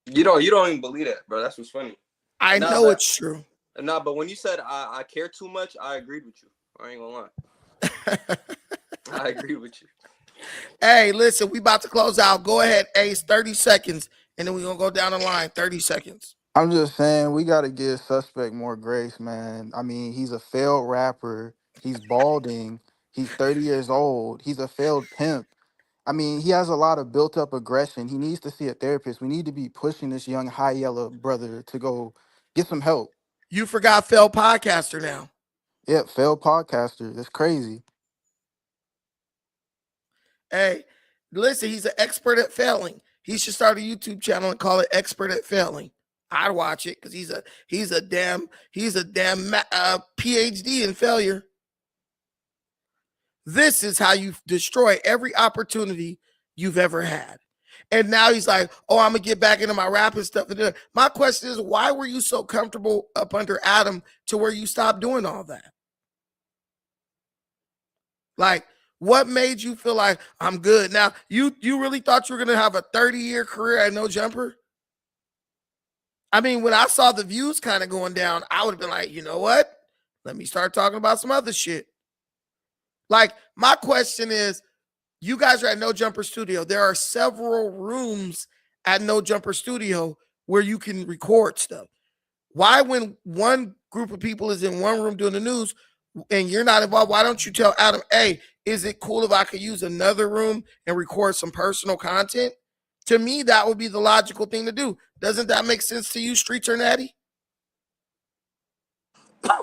You don't even believe that, bro. That's what's funny. I know it's true. Nah, but when you said I care too much, I agreed with you. I ain't gonna lie. I agree with you. Hey, listen, we about to close out. Go ahead, Ace. 30 seconds, and then we're gonna go down the line. 30 seconds. I'm just saying we got to give Suspect more grace, man. I mean, he's a failed rapper. He's balding. He's 30 years old. He's a failed pimp. I mean, he has a lot of built up aggression. He needs to see a therapist. We need to be pushing this young high yellow brother to go get some help. You forgot failed podcaster now. Yep, failed podcaster. That's crazy. Hey, listen, he's an expert at failing. He should start a YouTube channel and call it Expert at Failing. I'd watch it because he's a damn PhD in failure. This is how you destroy every opportunity you've ever had. And now he's like, oh, I'm going to get back into my rap and stuff. My question is, why were you so comfortable up under Adam to where you stopped doing all that? Like, what made you feel like I'm good? Now, you really thought you were gonna have a 30-year career at No Jumper? I mean, when I saw the views kind of going down, I would have been like, you know what? Let me start talking about some other shit. Like, my question is, you guys are at No Jumper Studio. There are several rooms at No Jumper Studio where you can record stuff. Why, when one group of people is in one room doing the news and you're not involved, why don't you tell Adam, hey, is it cool if I could use another room and record some personal content? To me, that would be the logical thing to do. Doesn't that make sense to you, Streets or Natty? I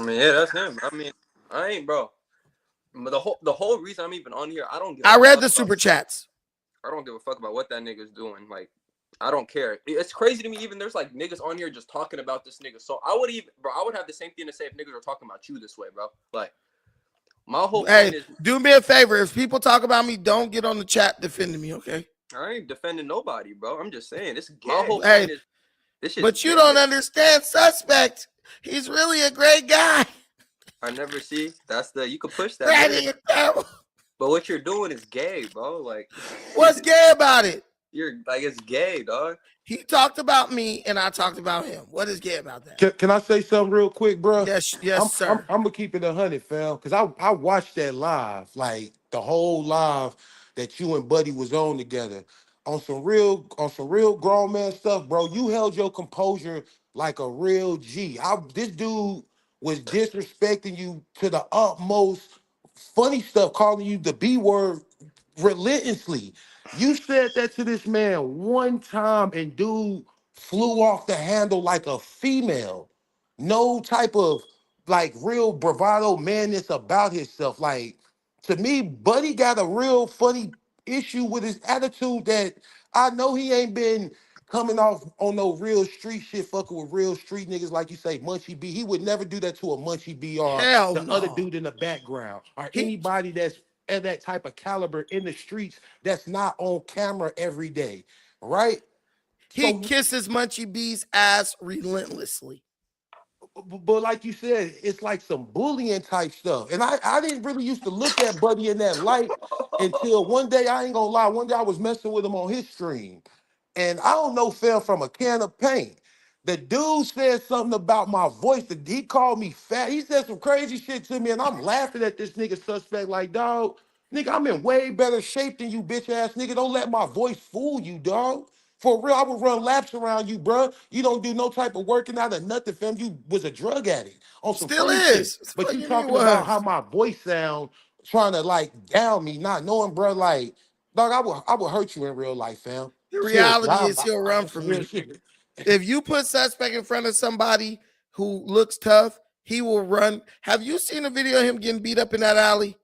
mean, yeah, that's him. I mean, I ain't, bro. But the whole reason I'm even on here, I don't give a I read fuck the about, super chats. I don't give a fuck about what that nigga's doing. Like, I don't care. It's crazy to me. Even there's like niggas on here just talking about this nigga. So I would even, bro, I would have the same thing to say if niggas are talking about you this way, bro. Like, my whole Hey, point is, do me a favor. If people talk about me, don't get on the chat defending me, okay? I ain't defending nobody, bro. I'm just saying this. My whole Hey, point is, this shit's but you gay. don't understand Suspect. He's really a great guy. I never see. That's the, you could push that. Randy, There. you're terrible. But what you're doing is gay, bro. Like, What's gay about it? you're like, it's gay, dog. He talked about me and I talked about him. What is gay about that? Can I say something real quick, bro? Yes, sir. I'm gonna keep it 100, fam, because I watched that live, like the whole live that you and Buddy was on together on some real grown man stuff, bro. You held your composure like a real G. This dude was disrespecting you to the utmost, funny stuff, calling you the B word relentlessly. You said that to this man one time, and dude flew off the handle like a female. No type of like real bravado madness about himself. Like, to me, Buddy got a real funny issue with his attitude that I know he ain't been coming off on no real street shit, fucking with real street niggas like you say, Munchie B. He would never do that to a Munchie B or Hell the other no. dude in the background or He anybody that's at that type of caliber in the streets that's not on camera every day, right? he So, kisses Munchie B's ass relentlessly. but like you said, it's like some bullying type stuff. And I didn't really used to look at Buddy in that light until one day, I ain't gonna lie, one day I was messing with him on his stream. And I don't know, fell from a can of paint. The dude said something about my voice. He called me fat. He said some crazy shit to me, and I'm laughing at this nigga Suspect like, dog, nigga, I'm in way better shape than you, bitch ass nigga. Don't let my voice fool you, dog. For real, I would run laps around you, bro. You don't do no type of working out or nothing, fam. You was a drug addict on some Still funny shit. is. But What you you mean talking about how was? my voice sound, trying to like down me, not knowing, bro, like, dog, I would hurt you in real life, fam. The Seriously, reality is he'll run I'm from real me. shit. If you put Suspect in front of somebody who looks tough, he will run. Have you seen a video of him getting beat up in that alley?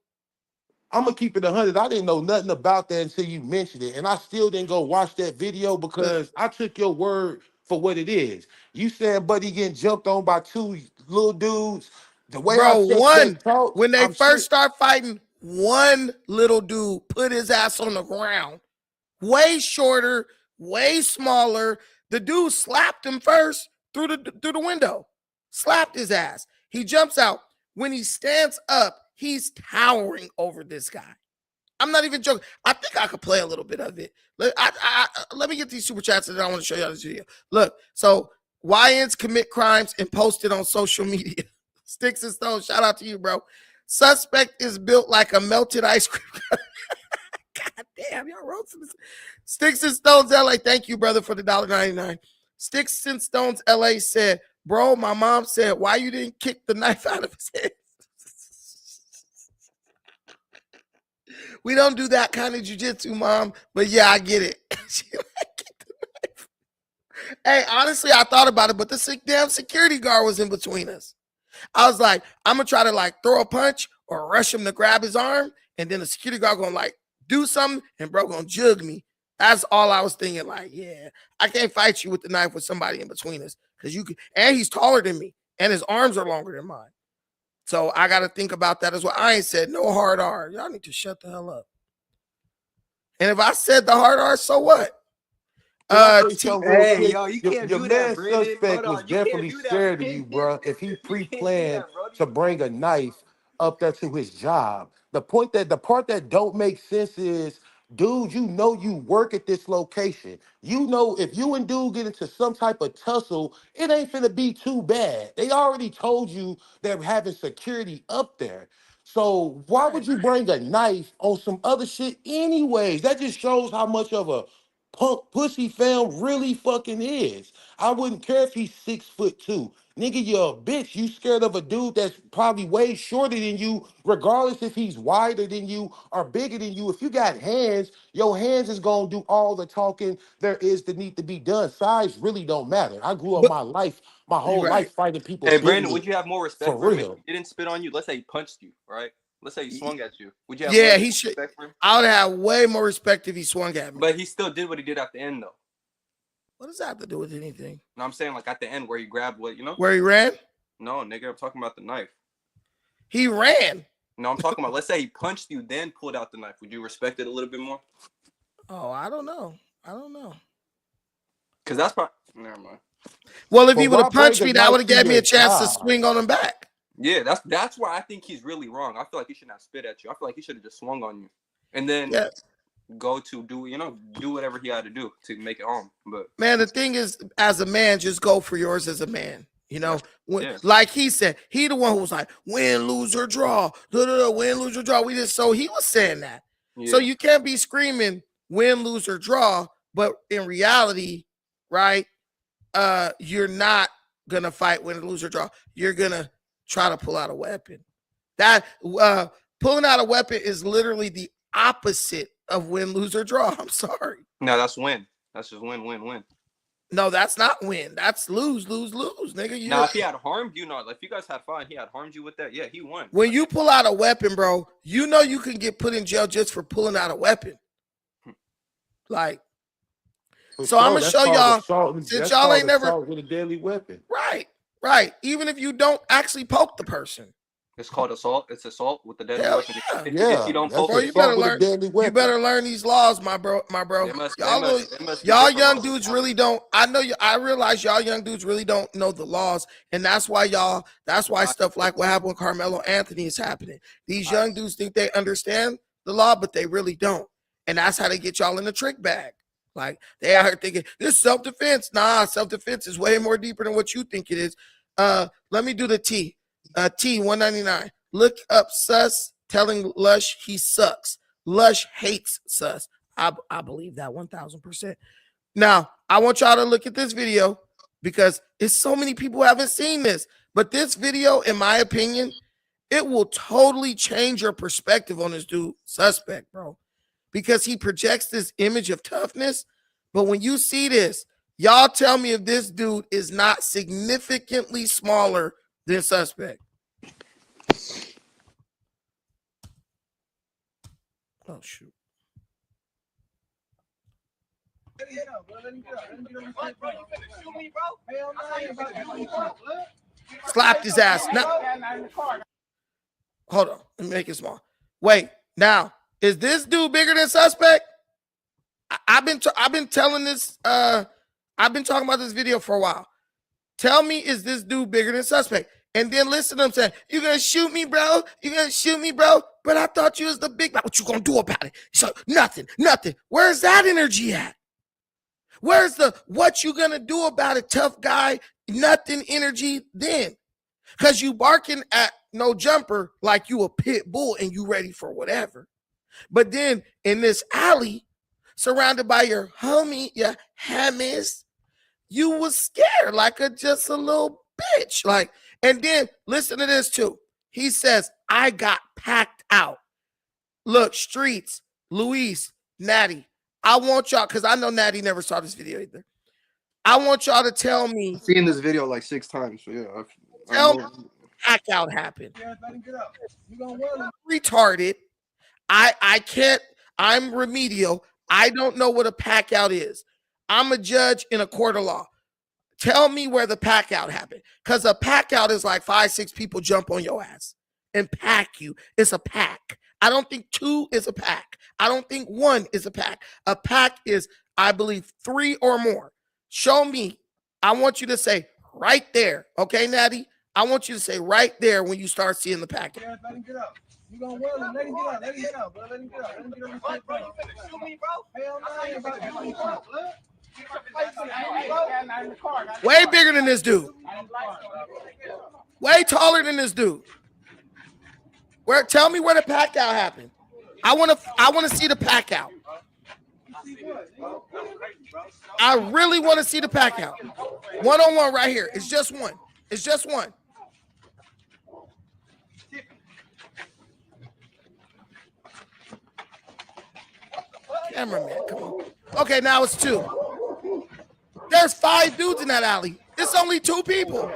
I'm gonna keep it 100. I didn't know nothing about that until you mentioned it, and I still didn't go watch that video because I took your word for what it is. You saying Buddy getting jumped on by two little dudes. The way I Bro, Suspect one, talk, when they I'm sure. first start fighting, one little dude put his ass on the ground. Way shorter, way smaller. The dude slapped him first through the window. Slapped his ass. He jumps out. When he stands up, he's towering over this guy. I'm not even joking. I think I could play a little bit of it. Let me get these super chats and then I want to show y'all this video. Look, so YNs commit crimes and post it on social media. Sticks and stones, shout out to you, bro. Suspect is built like a melted ice cream. God damn, y'all wrote some. Sticks and Stones LA, thank you, brother, for the $1.99. Sticks and Stones LA said, bro, my mom said, why you didn't kick the knife out of his head? We don't do that kind of jujitsu, mom. But yeah, I get it. Hey, honestly, I thought about it, but the damn security guard was in between us. I was like, I'm gonna try to like throw a punch or rush him to grab his arm, and then the security guard gonna like do something, and bro gonna jug me. That's all I was thinking. Like, yeah, I can't fight you with the knife with somebody in between us because you could, and he's taller than me, and his arms are longer than mine. So I got to think about that as well. I ain't said no hard R. Y'all need to shut the hell up. And if I said the hard R, so what? Can I say something real Hey, quick? yo, you Your, can't your do that, man Brandon. Suspect Hold was on, you can't definitely do that, scared of you, Brandon. bro. If he You can't do pre-planned that, bro. to bring a knife up there to his job, The part that don't make sense is, dude, you know you work at this location. You know if you and dude get into some type of tussle, it ain't finna be too bad. They already told you they're having security up there. So why would you bring a knife on some other shit anyways? That just shows how much of a punk pussy fam really fucking is. I wouldn't care if he's 6'2". Nigga, you're a bitch. You scared of a dude that's probably way shorter than you, regardless if he's wider than you or bigger than you. If you got hands, your hands is gonna do all the talking there is that need to be done. Size really don't matter. I grew up But my you're whole right. life fighting people Hey, Brandon, skinny would you have more for respect for him if real. he didn't spit on you? Let's say he punched you, right? Let's say he swung at you. Would you have way Yeah, more he should. respect for him? I would have way more respect if he swung at me. But he still did what he did at the end, though. What does that have to do with anything? No, I'm saying like at the end where he grabbed what, you know? Where he ran? No, nigga, I'm talking about the knife. He ran. No, I'm talking about, let's say he punched you, then pulled out the knife. Would you respect it a little bit more? Oh, I don't know. I don't know. Because that's probably, never mind. Well, if But he would why have bring punched a me, that would knife have to gave me your a chance to job? swing on him back. Yeah, that's why I think he's really wrong. I feel like he shouldn't have spit at you. I feel like he should have just swung on you. And then Yeah. go to do whatever he had to do to make it home. But Man, the thing is, as a man, just go for yours as a man. You know, when, yeah. like he said, he the one who was like, win, lose, or draw. Win, lose, or draw. We just so he was saying that. So Yeah. you can't be screaming win, lose, or draw, but in reality, right? You're not gonna fight win, lose, or draw. You're gonna try to pull out a weapon. That pulling out a weapon is literally the opposite of win, lose, or draw. I'm sorry. No, that's win. That's just win, win, win. No, that's not win. That's lose, lose, lose, nigga. Now, if he had harmed you, not if you guys had fun, he had harmed you with that. Yeah, he won. When you pull out a weapon, bro, you know you can get put in jail just for pulling out a weapon. Like, For so I'm sure, gonna that's show called y'all. assault. Since That's y'all called ain't never assault with a deadly weapon. right. Even if you don't actually poke the person, It's called assault. It's assault with the deadly hell weapon. yeah. If you don't That's poke Bro, it, you better assault with a learn. deadly You weapon. better learn these laws, my bro. they must be Y'all different young laws. dudes really don't. I know you. I realize y'all young dudes really don't know the laws, and that's why y'all. That's why stuff like what happened with Carmelo Anthony is happening. These young dudes think they understand the law, but they really don't, and that's how they get y'all in the trick bag. Like they out here thinking this self-defense. Nah, self-defense is way more deeper than what you think it is. Let me do the T. T199. Look up Sus telling Lush he sucks. Lush hates Sus. I believe that 1000%. Now, I want y'all to look at this video because it's so many people who haven't seen this. But this video, in my opinion, it will totally change your perspective on this dude, Suspect, bro. Because he projects this image of toughness. But when you see this, y'all tell me if this dude is not significantly smaller than Suspect. Oh, shoot. Slapped his ass. Now, hold on. Let me make it small. Wait. Now, is this dude bigger than Suspect? I've been telling this. I've been talking about this video for a while. Tell me, is this dude bigger than Suspect? And then listen to him saying, "You gonna shoot me, bro? You gonna shoot me, bro? But I thought you was the big man. What you gonna do about it? So nothing. Where's that energy at? Where's the what you gonna do about it, tough guy? Nothing energy then. Because you barking at no jumper like you a pit bull and you ready for whatever. But then in this alley, surrounded by your homie, your homies, you was scared like just a little bitch. Like, and then listen to this too. He says, I got packed out. Look, Streets, Luis, Natty, I want y'all, because I know Natty never saw this video either. I want y'all to tell me. I've seen this video like 6 times. So yeah, Tell me pack out happened. Retarded. I can't, I'm remedial. I don't know what a pack out is. I'm a judge in a court of law. Tell me where the pack out happened. Because a pack out is like 5-6 people jump on your ass and pack you. It's a pack. I don't think 2 is a pack. I don't think 1 is a pack. A pack is, I believe, 3 or more. Show me. I want you to say right there. Okay, Natty? I want you to say right there when you start seeing the pack. You gonna win? Let him get out. Let him get out, bro. Let him get out. Let him get on the fight, bro. You finna shoot me, bro? Hell no, I ain't about to shoot you, bro. Way bigger than this dude. Way taller than this dude. Where? Tell me where the pack out happened. I want to see the pack out. I really want to see the pack out. One-on-one right here. It's just one. It's just one. Cameraman, come on. Okay, now it's two. There's 5 dudes in that alley. It's only 2 people.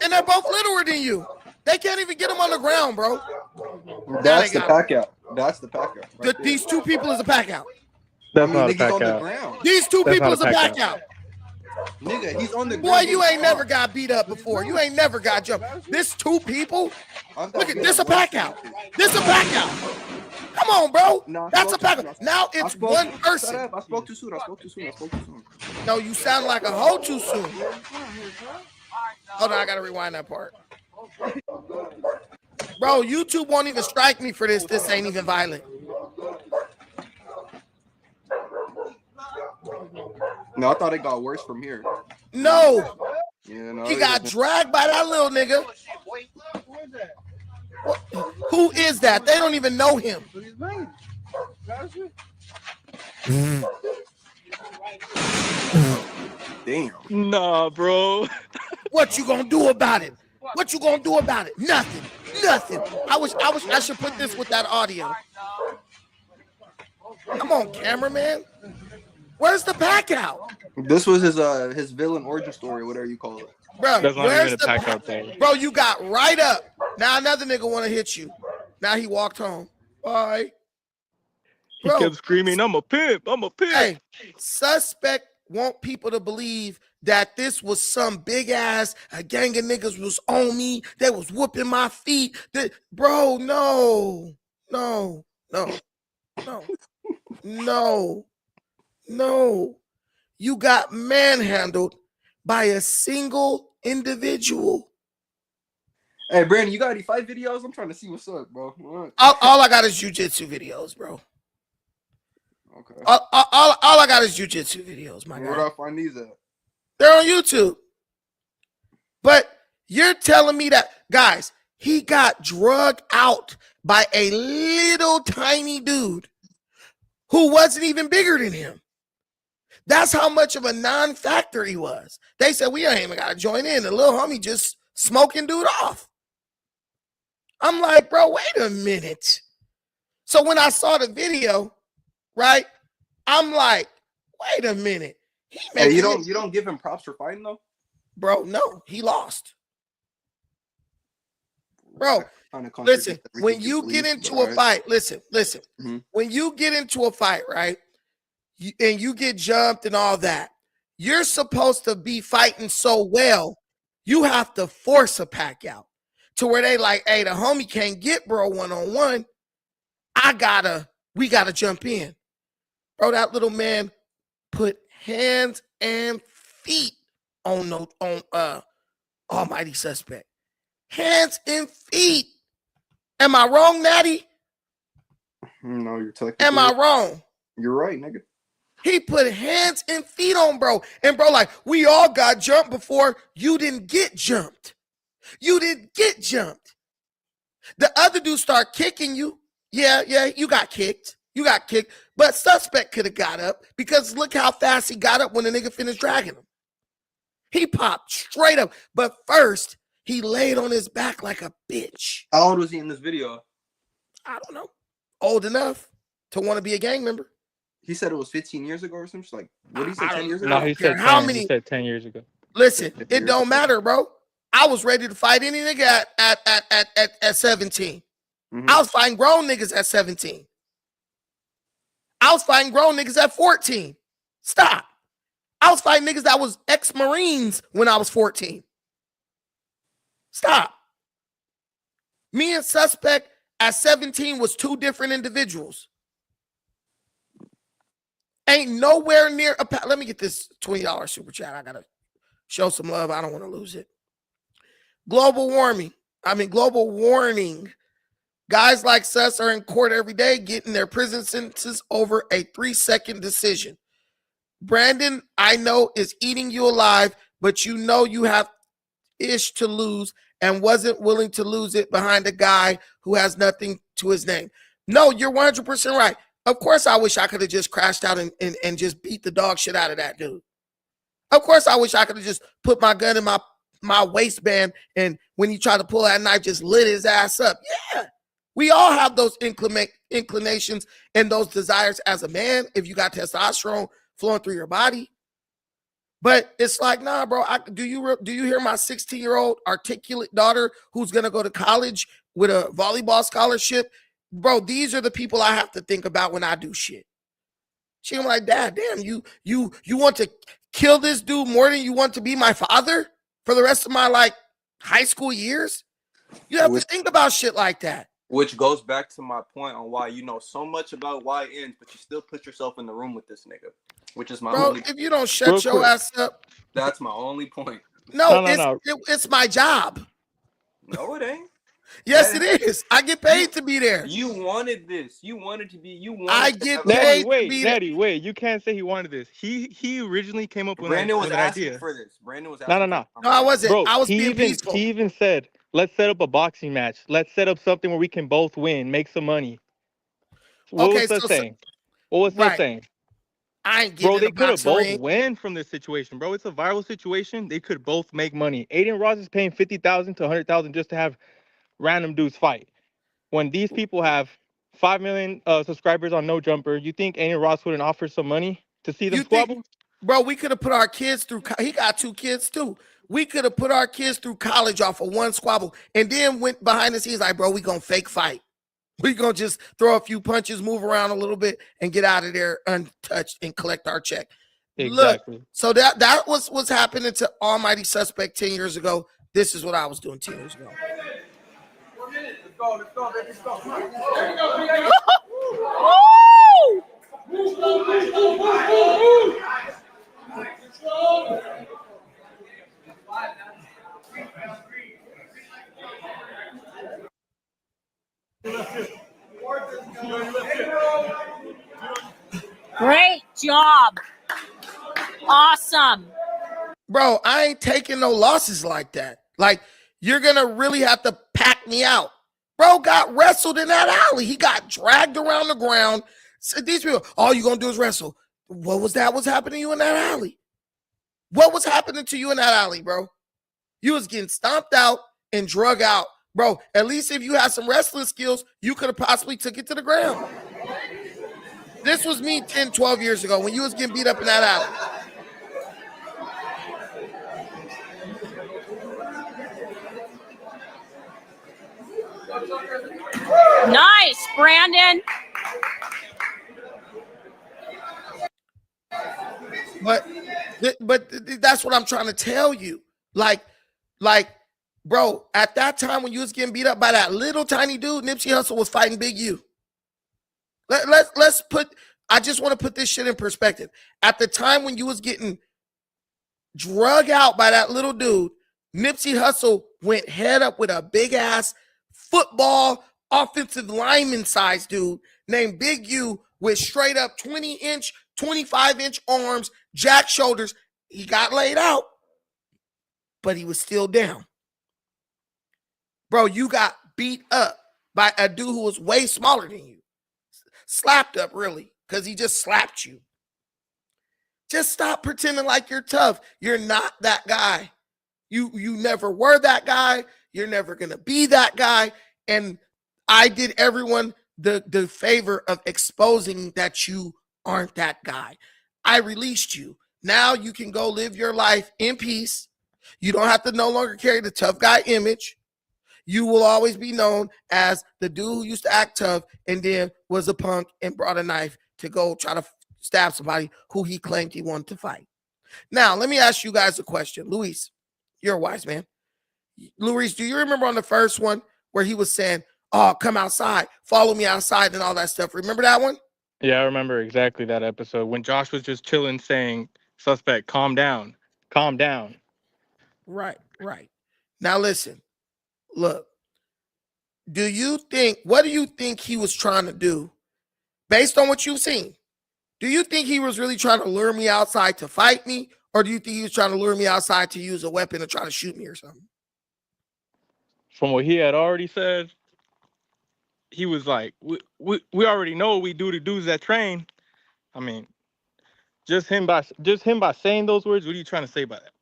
And they're both littler than you. They can't even get them on the ground, bro. That's the pack out. That's the pack out. Right These 2 people is a pack out. That's I mean, not a nigga's pack on the out. ground. These 2 That's people not is a a pack pack out. Nigga, he's on the Boy, ground. you ain't never got beat up before. You ain't never got jumped. This 2 people. Look at this, a pack out. This a pack out. Come on, bro. No, That's a pack out. Now it's one person. Shut up. I spoke too soon. No, you sound like a hoe too soon. Hold on, I gotta rewind that part. Bro, YouTube won't even strike me for this. This ain't even violent. No, I thought it got worse from here. No. Yeah, no. He got dragged by that little nigga. Who is that? They don't even know him. Damn. Nah, bro. What you gonna do about it? What you gonna do about it? Nothing. Nothing. I wish I should put this with that audio. Come on, cameraman. Where's the pack out? This was his villain origin story, whatever you call it. Bro, That's not where's even a the pack out thing. Bro, you got right up. Now another nigga want to hit you. Now he walked home. Bye. He Bro, kept screaming, I'm a pimp. I'm a pimp. hey, suspect want people to believe that this was some big ass, a gang of niggas was on me. They was whooping my feet. Bro, no. You got manhandled by a single individual. Hey, Brandon, you got any fight videos? I'm trying to see what's up, bro. All I got is jiu-jitsu videos, bro. Okay. All I got is jiu-jitsu videos, my Where guy. do I find these at? They're on YouTube. But you're telling me that, guys, he got drugged out by a little tiny dude who wasn't even bigger than him. That's how much of a non-factor he was. They said, we ain't even got to join in. The little homie just smoking dude off. I'm like, bro, wait a minute. So when I saw the video, right, I'm like, wait a minute. Hey, you don't give him props for fighting though? Bro, no, he lost. Bro, listen, when you get into a fight, listen. Mm-hmm. When you get into a fight, right, and you get jumped and all that, you're supposed to be fighting so well, you have to force a pack out to where they like, hey, the homie can't get bro one-on-one. We gotta jump in. Bro, that little man put hands and feet on almighty suspect. Hands and feet. Am I wrong, Natty? No, you're technically. Am I wrong? You're right, nigga. He put hands and feet on bro. And bro, like, we all got jumped before. You didn't get jumped. You didn't get jumped. The other dude start kicking you. Yeah, you got kicked. You got kicked. But suspect could have got up because look how fast he got up when the nigga finished dragging him. He popped straight up. But first, he laid on his back like a bitch. How old was he in this video? I don't know. Old enough to want to be a gang member. He said it was 15 years ago or something. Like, what did he say, 10 years ago? No, he said 10. How many? He said 10 years ago. Listen, it don't matter, bro. I was ready to fight any nigga at 17. Mm-hmm. I was fighting grown niggas at 17. I was fighting grown niggas at 14. Stop. I was fighting niggas that was ex-Marines when I was 14. Stop. Me and suspect at 17 was 2 different individuals. Ain't nowhere near a let me get this $20 super chat. I gotta show some love. I don't want to lose it. Global warning. Guys like Sus are in court every day getting their prison sentences over a 3-second decision. Brandon, I know, is eating you alive, but you know you have ish to lose and wasn't willing to lose it behind a guy who has nothing to his name. No, you're 100% right. Of course, I wish I could have just crashed out and just beat the dog shit out of that dude. Of course, I wish I could have just put my gun in my waistband and when he tried to pull that knife, just lit his ass up. Yeah. We all have those inclinations and those desires as a man if you got testosterone flowing through your body. But it's like, nah, bro. Do you hear my 16-year-old articulate daughter who's gonna go to college with a volleyball scholarship? Bro, these are the people I have to think about when I do shit. She was like, Dad, damn, you want to kill this dude more than you want to be my father for the rest of my like high school years? You have to think about shit like that. Which goes back to my point on why you know so much about YNs, but you still put yourself in the room with this nigga. Which is my bro. only. If you don't shut your ass up, that's my only point. No, it's my job. No, it ain't. Yes, it is. I get paid to be there. You wanted this. You wanted to be. You wanted. I get paid to be there. Nettie, wait. You can't say he wanted this. He originally came up with Brandon was an asking idea for this. Brandon was asking. No. No, I wasn't. Bro, I was being peaceful. He even said, "Let's set up a boxing match. Let's set up something where we can both win, make some money." What was that saying? What was that saying? I ain't getting bro, they in the could have boxing both ring. win from this situation, bro. It's a viral situation. They could both make money. Aiden Ross is paying $50,000 to $100,000 just to have random dudes fight. When these people have 5 million subscribers on No Jumper, you think Aiden Ross wouldn't offer some money to see them squabble? Bro, we could have put our kids through. He got 2 kids too. We could have put our kids through college off of one squabble, and then went behind the scenes like, bro, we gonna fake fight. We gonna just throw a few punches, move around a little bit, and get out of there untouched and collect our check. Exactly. Look, so that was what's happening to Almighty Suspect 10 years ago. This is what I was doing 10 years ago. Let's go, baby. Let's go. Great job. Awesome. Bro, I ain't taking no losses like that. Like, you're going to really have to pack me out. Bro got wrestled in that alley. He got dragged around the ground. So these people, all you going to do is wrestle. What was that? What's happening to you in that alley? What was happening to you in that alley, bro? You was getting stomped out and drug out. Bro, at least if you had some wrestling skills, you could have possibly took it to the ground. This was me 10, 12 years ago when you was getting beat up in that alley. Nice, Brandon. But that's what I'm trying to tell you. Like, bro, at that time when you was getting beat up by that little tiny dude, Nipsey Hussle was fighting Big U. Let's put. I just want to put this shit in perspective. At the time when you was getting drug out by that little dude, Nipsey Hussle went head up with a big ass football offensive lineman size dude named Big U with straight up 20-inch, 25-inch arms, jack shoulders. He got laid out, but he was still down. Bro, you got beat up by a dude who was way smaller than you. Slapped up, really, because he just slapped you. Just stop pretending like you're tough. You're not that guy. You never were that guy. You're never going to be that guy. And I did everyone the favor of exposing that you aren't that guy. I released you. Now you can go live your life in peace. You don't have to no longer carry the tough guy image. You will always be known as the dude who used to act tough and then was a punk and brought a knife to go try to stab somebody who he claimed he wanted to fight. Now, let me ask you guys a question. Luis, you're a wise man. Luis, do you remember on the first one where he was saying, oh, come outside, follow me outside and all that stuff? Remember that one? Yeah, I remember exactly that episode when Josh was just chilling saying, suspect, calm down, calm down. Right. Now listen, look, what do you think he was trying to do based on what you've seen? Do you think he was really trying to lure me outside to fight me? Or do you think he was trying to lure me outside to use a weapon to try to shoot me or something? From what he had already said, he was like, we already know what we do to dudes that train. I mean, just him by saying those words, what are you trying to say by that?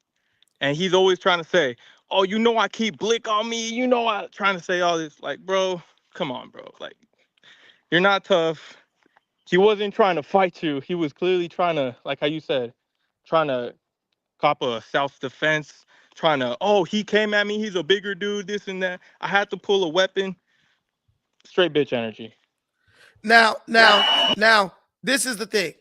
And he's always trying to say, oh, you know, I keep blick on me. You know, I trying to say all this. Like, bro, come on, bro. Like, you're not tough. He wasn't trying to fight you. He was clearly trying to, like how you said, trying to cop a self-defense, trying to, oh, he came at me. He's a bigger dude, this and that. I had to pull a weapon. Straight bitch energy. Now, this is the thing.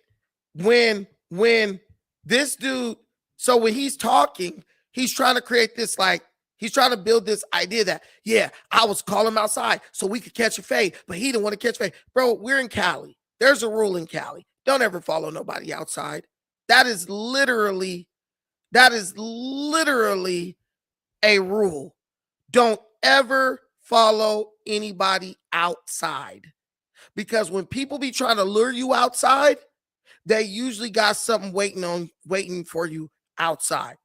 When this dude, so when he's talking, he's trying to create this, like, he's trying to build this idea that, yeah, I was calling him outside so we could catch a fade, but he didn't want to catch fade. Bro, we're in Cali. There's a rule in Cali. Don't ever follow nobody outside. That is literally a rule. Don't ever follow anybody outside. Because when people be trying to lure you outside, they usually got something waiting for you outside.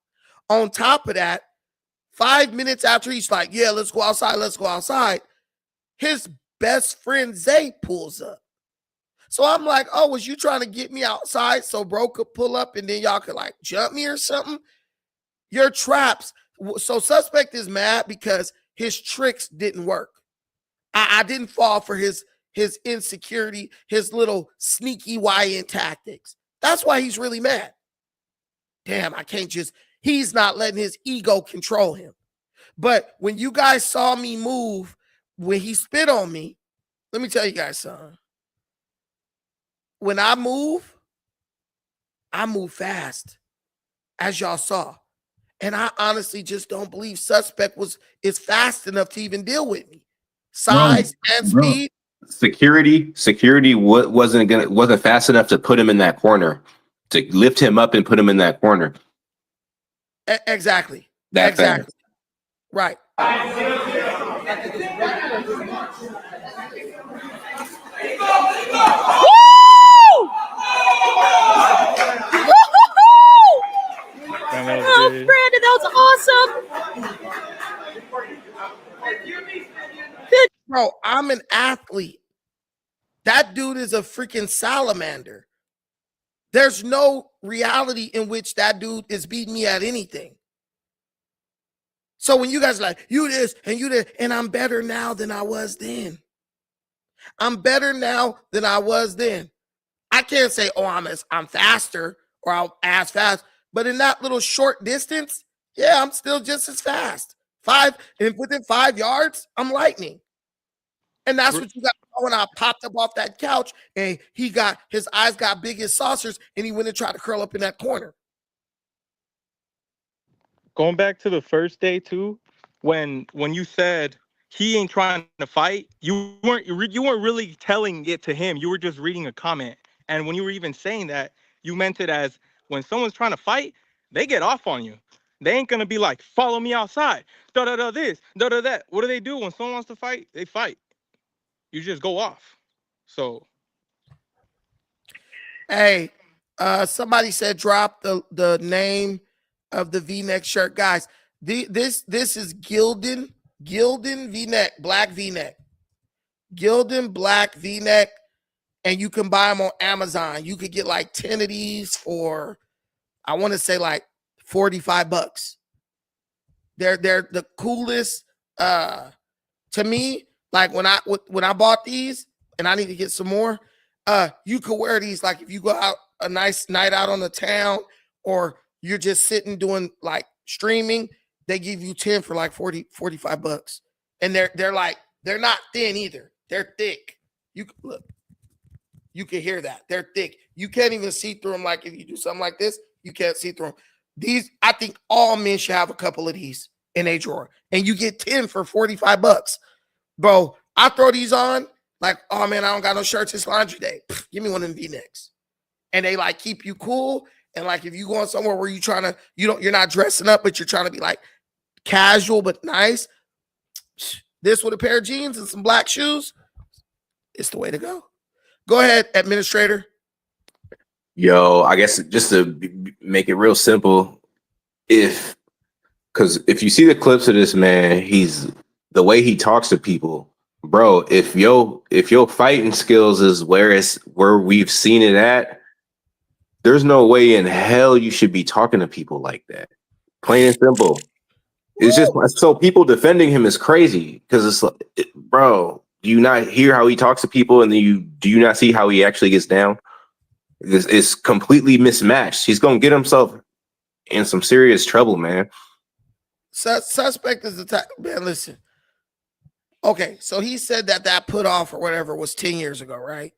On top of that, 5 minutes after he's like, yeah, let's go outside, his best friend Zay pulls up. So I'm like, oh, was you trying to get me outside so bro could pull up and then y'all could like jump me or something? Your traps. So suspect is mad because his tricks didn't work. I didn't fall for his insecurity, his little sneaky YN tactics. That's why he's really mad. Damn, he's not letting his ego control him. But when you guys saw me move, when he spit on me, let me tell you guys something. When I move fast, as y'all saw. And I honestly just don't believe suspect is fast enough to even deal with me. Size and speed. Security wasn't fast enough to put him in that corner, to lift him up and put him in that corner. Exactly. Exactly. Fast. Right. Oh, Brandon, that was awesome. Bro, I'm an athlete. That dude is a freaking salamander. There's no reality in which that dude is beating me at anything. So when you guys are like, you this and you this, and I'm better now than I was then. I'm better now than I was then. I can't say, oh, I'm faster or I'm as fast, but in that little short distance, yeah, I'm still just as fast. Within 5 yards, I'm lightning. And that's what you got when I popped up off that couch and his eyes got big as saucers and he went and tried to curl up in that corner. Going back to the first day too, when you said he ain't trying to fight, you weren't really telling it to him. You were just reading a comment. And when you were even saying that, you meant it as when someone's trying to fight, they get off on you. They ain't gonna be like, follow me outside. Da da da this, da da that. What do when someone wants to fight? They fight. You just go off. So hey, somebody said drop the name of the V-neck shirt. Guys, this is Gildan V-neck, black V-neck. Gildan black V-neck, and you can buy them on Amazon. You could get like 10 of these for, I want to say like $45. They're the coolest. To me, like when I bought these, and I need to get some more. You could wear these like if you go out a nice night out on the town, or you're just sitting doing like streaming. They give you 10 for like $45, and they're not thin either. They're thick. You look. You can hear that. They're thick. You can't even see through them. Like if you do something like this, you can't see through them. These, I think all men should have a couple of these in a drawer. And you get 10 for $45. Bro, I throw these on like, oh man, I don't got no shirts. It's laundry day. Pfft, give me one of them V-necks. And they like keep you cool. And like if you going somewhere where you're not dressing up, but you're trying to be like casual but nice, This with a pair of jeans and some black shoes, it's the way to go. Go ahead, administrator. Yo, I guess just to make it real simple, because if you see the clips of this man, he's the way he talks to people, bro. If your fighting skills is where we've seen it at, there's no way in hell you should be talking to people like that. Plain and simple. It's just so people defending him is crazy because it's like, bro, do you not hear how he talks to people, and then do you not see how he actually gets down? It's completely mismatched. He's gonna get himself in some serious trouble, man. Suspect is the type, man. Listen, okay, so he said that put off or whatever was 10 years ago, right?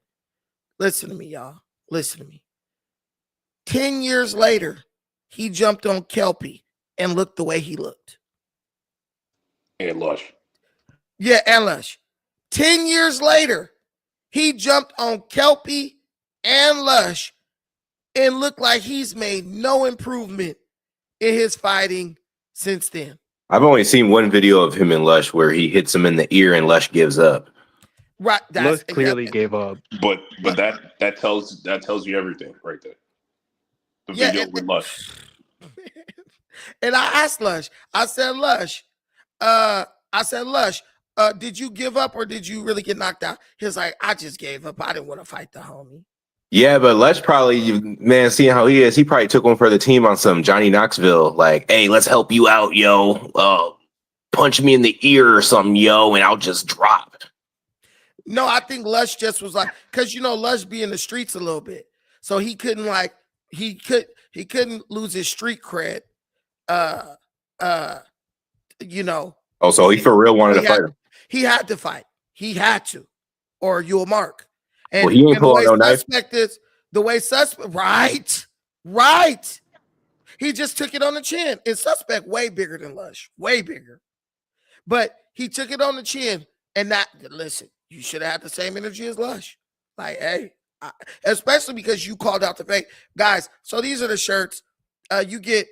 Listen to me, y'all. Listen to me. 10 years later, he jumped on Kelpie and looked the way he looked. And Lush. Yeah, and Lush. 10 years later, he jumped on Kelpie and Lush and looked like he's made no improvement in his fighting since then. I've only seen one video of him and Lush where he hits him in the ear and Lush gives up. Right. Lush clearly gave up. But that tells you everything right there. The video with Lush. And I asked Lush, I said, Lush, did you give up or did you really get knocked out? He was like, I just gave up. I didn't want to fight the homie. Yeah, but Lush probably, man, seeing how he is, he probably took one for the team on some Johnny Knoxville, like, hey, let's help you out, yo. Punch me in the ear or something, yo, and I'll just drop. No, I think Lush just was like, because Lush be in the streets a little bit, so he couldn't he couldn't lose his street cred. Oh, so he for real wanted to fight him. He had to fight. He had to, or you'll mark. And, well, he ain't pull out no knife. The way suspect, right. He just took it on the chin. And suspect way bigger than Lush, way bigger. But he took it on the chin, and listen, you should have had the same energy as Lush. Like, hey, especially because you called out the fake guys. So these are the shirts. You get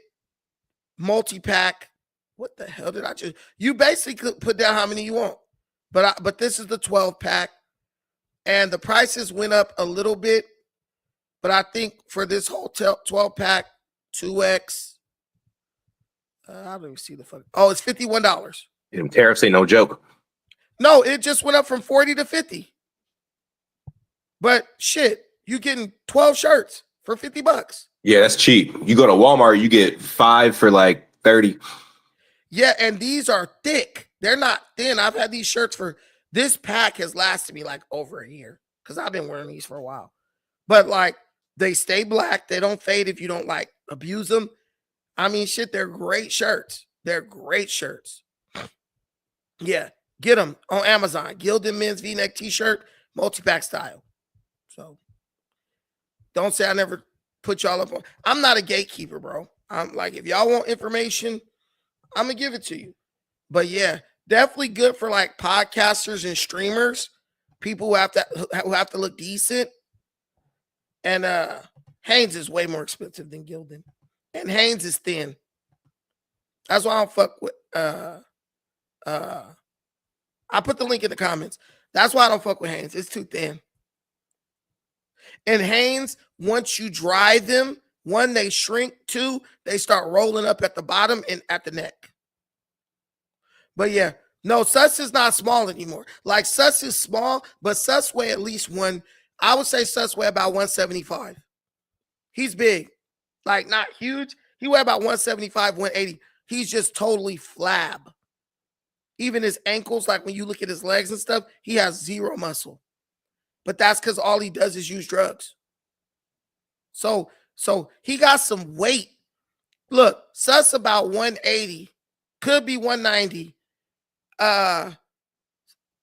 multi-pack. What the hell did I just? You basically could put down how many you want, but this is the 12-pack, and the prices went up a little bit. But I think for this whole 12-pack, 2X, I don't even see the fuck. Oh, it's $51. Them tariffs ain't no joke. No, it just went up from 40 to 50. But shit, you getting 12 shirts for $50. Yeah, that's cheap. You go to Walmart, you get 5 for like 30. Yeah, and these are thick. They're not thin. I've had these shirts this pack has lasted me like over a year because I've been wearing these for a while. But like they stay black. They don't fade if you don't like abuse them. I mean, shit, they're great shirts. They're great shirts. Yeah, get them on Amazon. Gilded men's V-neck t-shirt, multi-pack style. So don't say I never put y'all up on. I'm not a gatekeeper, bro. I'm like, if y'all want information, I'm gonna give it to you. But yeah, definitely good for like podcasters and streamers, people who have to look decent. And Hanes is way more expensive than Gildan, and Hanes is thin. That's why I don't fuck with. I put the link in the comments. That's why I don't fuck with Hanes. It's too thin. And Hanes, once you dry them, one, they shrink. Two, they start rolling up at the bottom and at the neck. But yeah, no, Sus is not small anymore. Like Sus is small, but Sus weigh at least I would say Sus weigh about 175. He's big. Like not huge. He weigh about 175, 180. He's just totally flab. Even his ankles, like when you look at his legs and stuff, he has zero muscle. But that's because all he does is use drugs. So he got some weight. Look, Sus about 180, could be 190.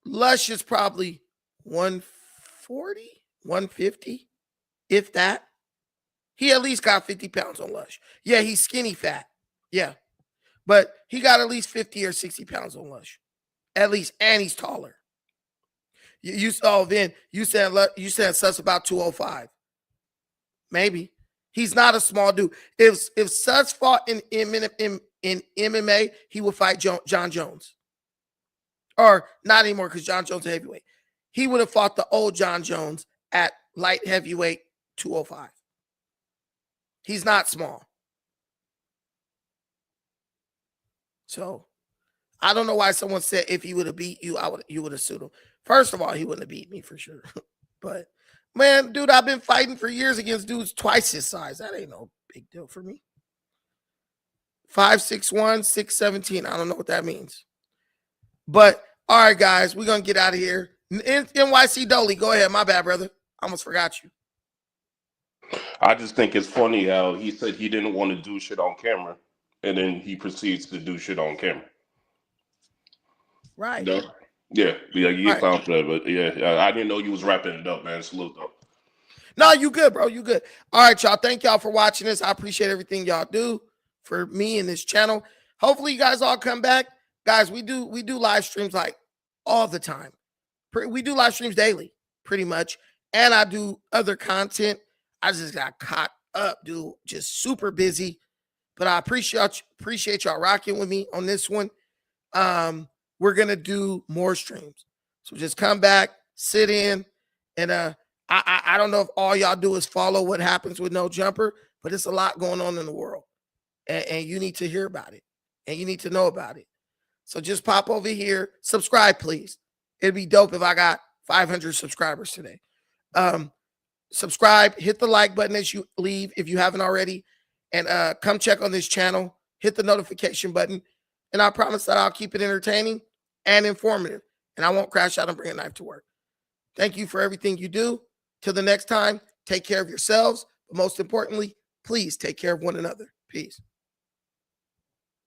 Lush is probably 140, 150, if that. He at least got 50 pounds on Lush. Yeah, he's skinny fat. Yeah. But he got at least 50 or 60 pounds on Lush. At least, and he's taller. You said Sus about 205. Maybe. He's not a small dude. If Sus fought in MMA, he would fight John Jones. or not anymore because John Jones is heavyweight. He would have fought the old John Jones at light heavyweight 205. He's not small. So I don't know why someone said if he would have beat you, you would have sued him. First of all, he wouldn't have beat me for sure. But man, dude, I've been fighting for years against dudes twice his size. That ain't no big deal for me. 5'6", 6'17". I don't know what that means. But all right, guys, we're gonna get out of here. NYC Dolly, go ahead. My bad, brother. I almost forgot you. I just think it's funny how he said he didn't want to do shit on camera, and then he proceeds to do shit on camera. Right. No. Yeah, you get Right. clown for that, but yeah, I didn't know you was wrapping it up, man. Salute though. No, you good, bro. You good. All right, y'all. Thank y'all for watching this. I appreciate everything y'all do for me and this channel. Hopefully, you guys all come back. Guys, we do live streams like all the time. We do live streams daily, pretty much. And I do other content. I just got caught up, dude. Just super busy. But I appreciate y'all rocking with me on this one. We're gonna do more streams. So just come back, sit in, and I don't know if all y'all do is follow what happens with No Jumper, but it's a lot going on in the world. And you need to hear about it. And you need to know about it. So just pop over here, subscribe, please. It'd be dope if I got 500 subscribers today. Subscribe, hit the like button as you leave if you haven't already, and come check on this channel. Hit the notification button, and I promise that I'll keep it entertaining and informative, and I won't crash out and bring a knife to work. Thank you for everything you do. Till the next time, take care of yourselves, but most importantly, please take care of one another. Peace.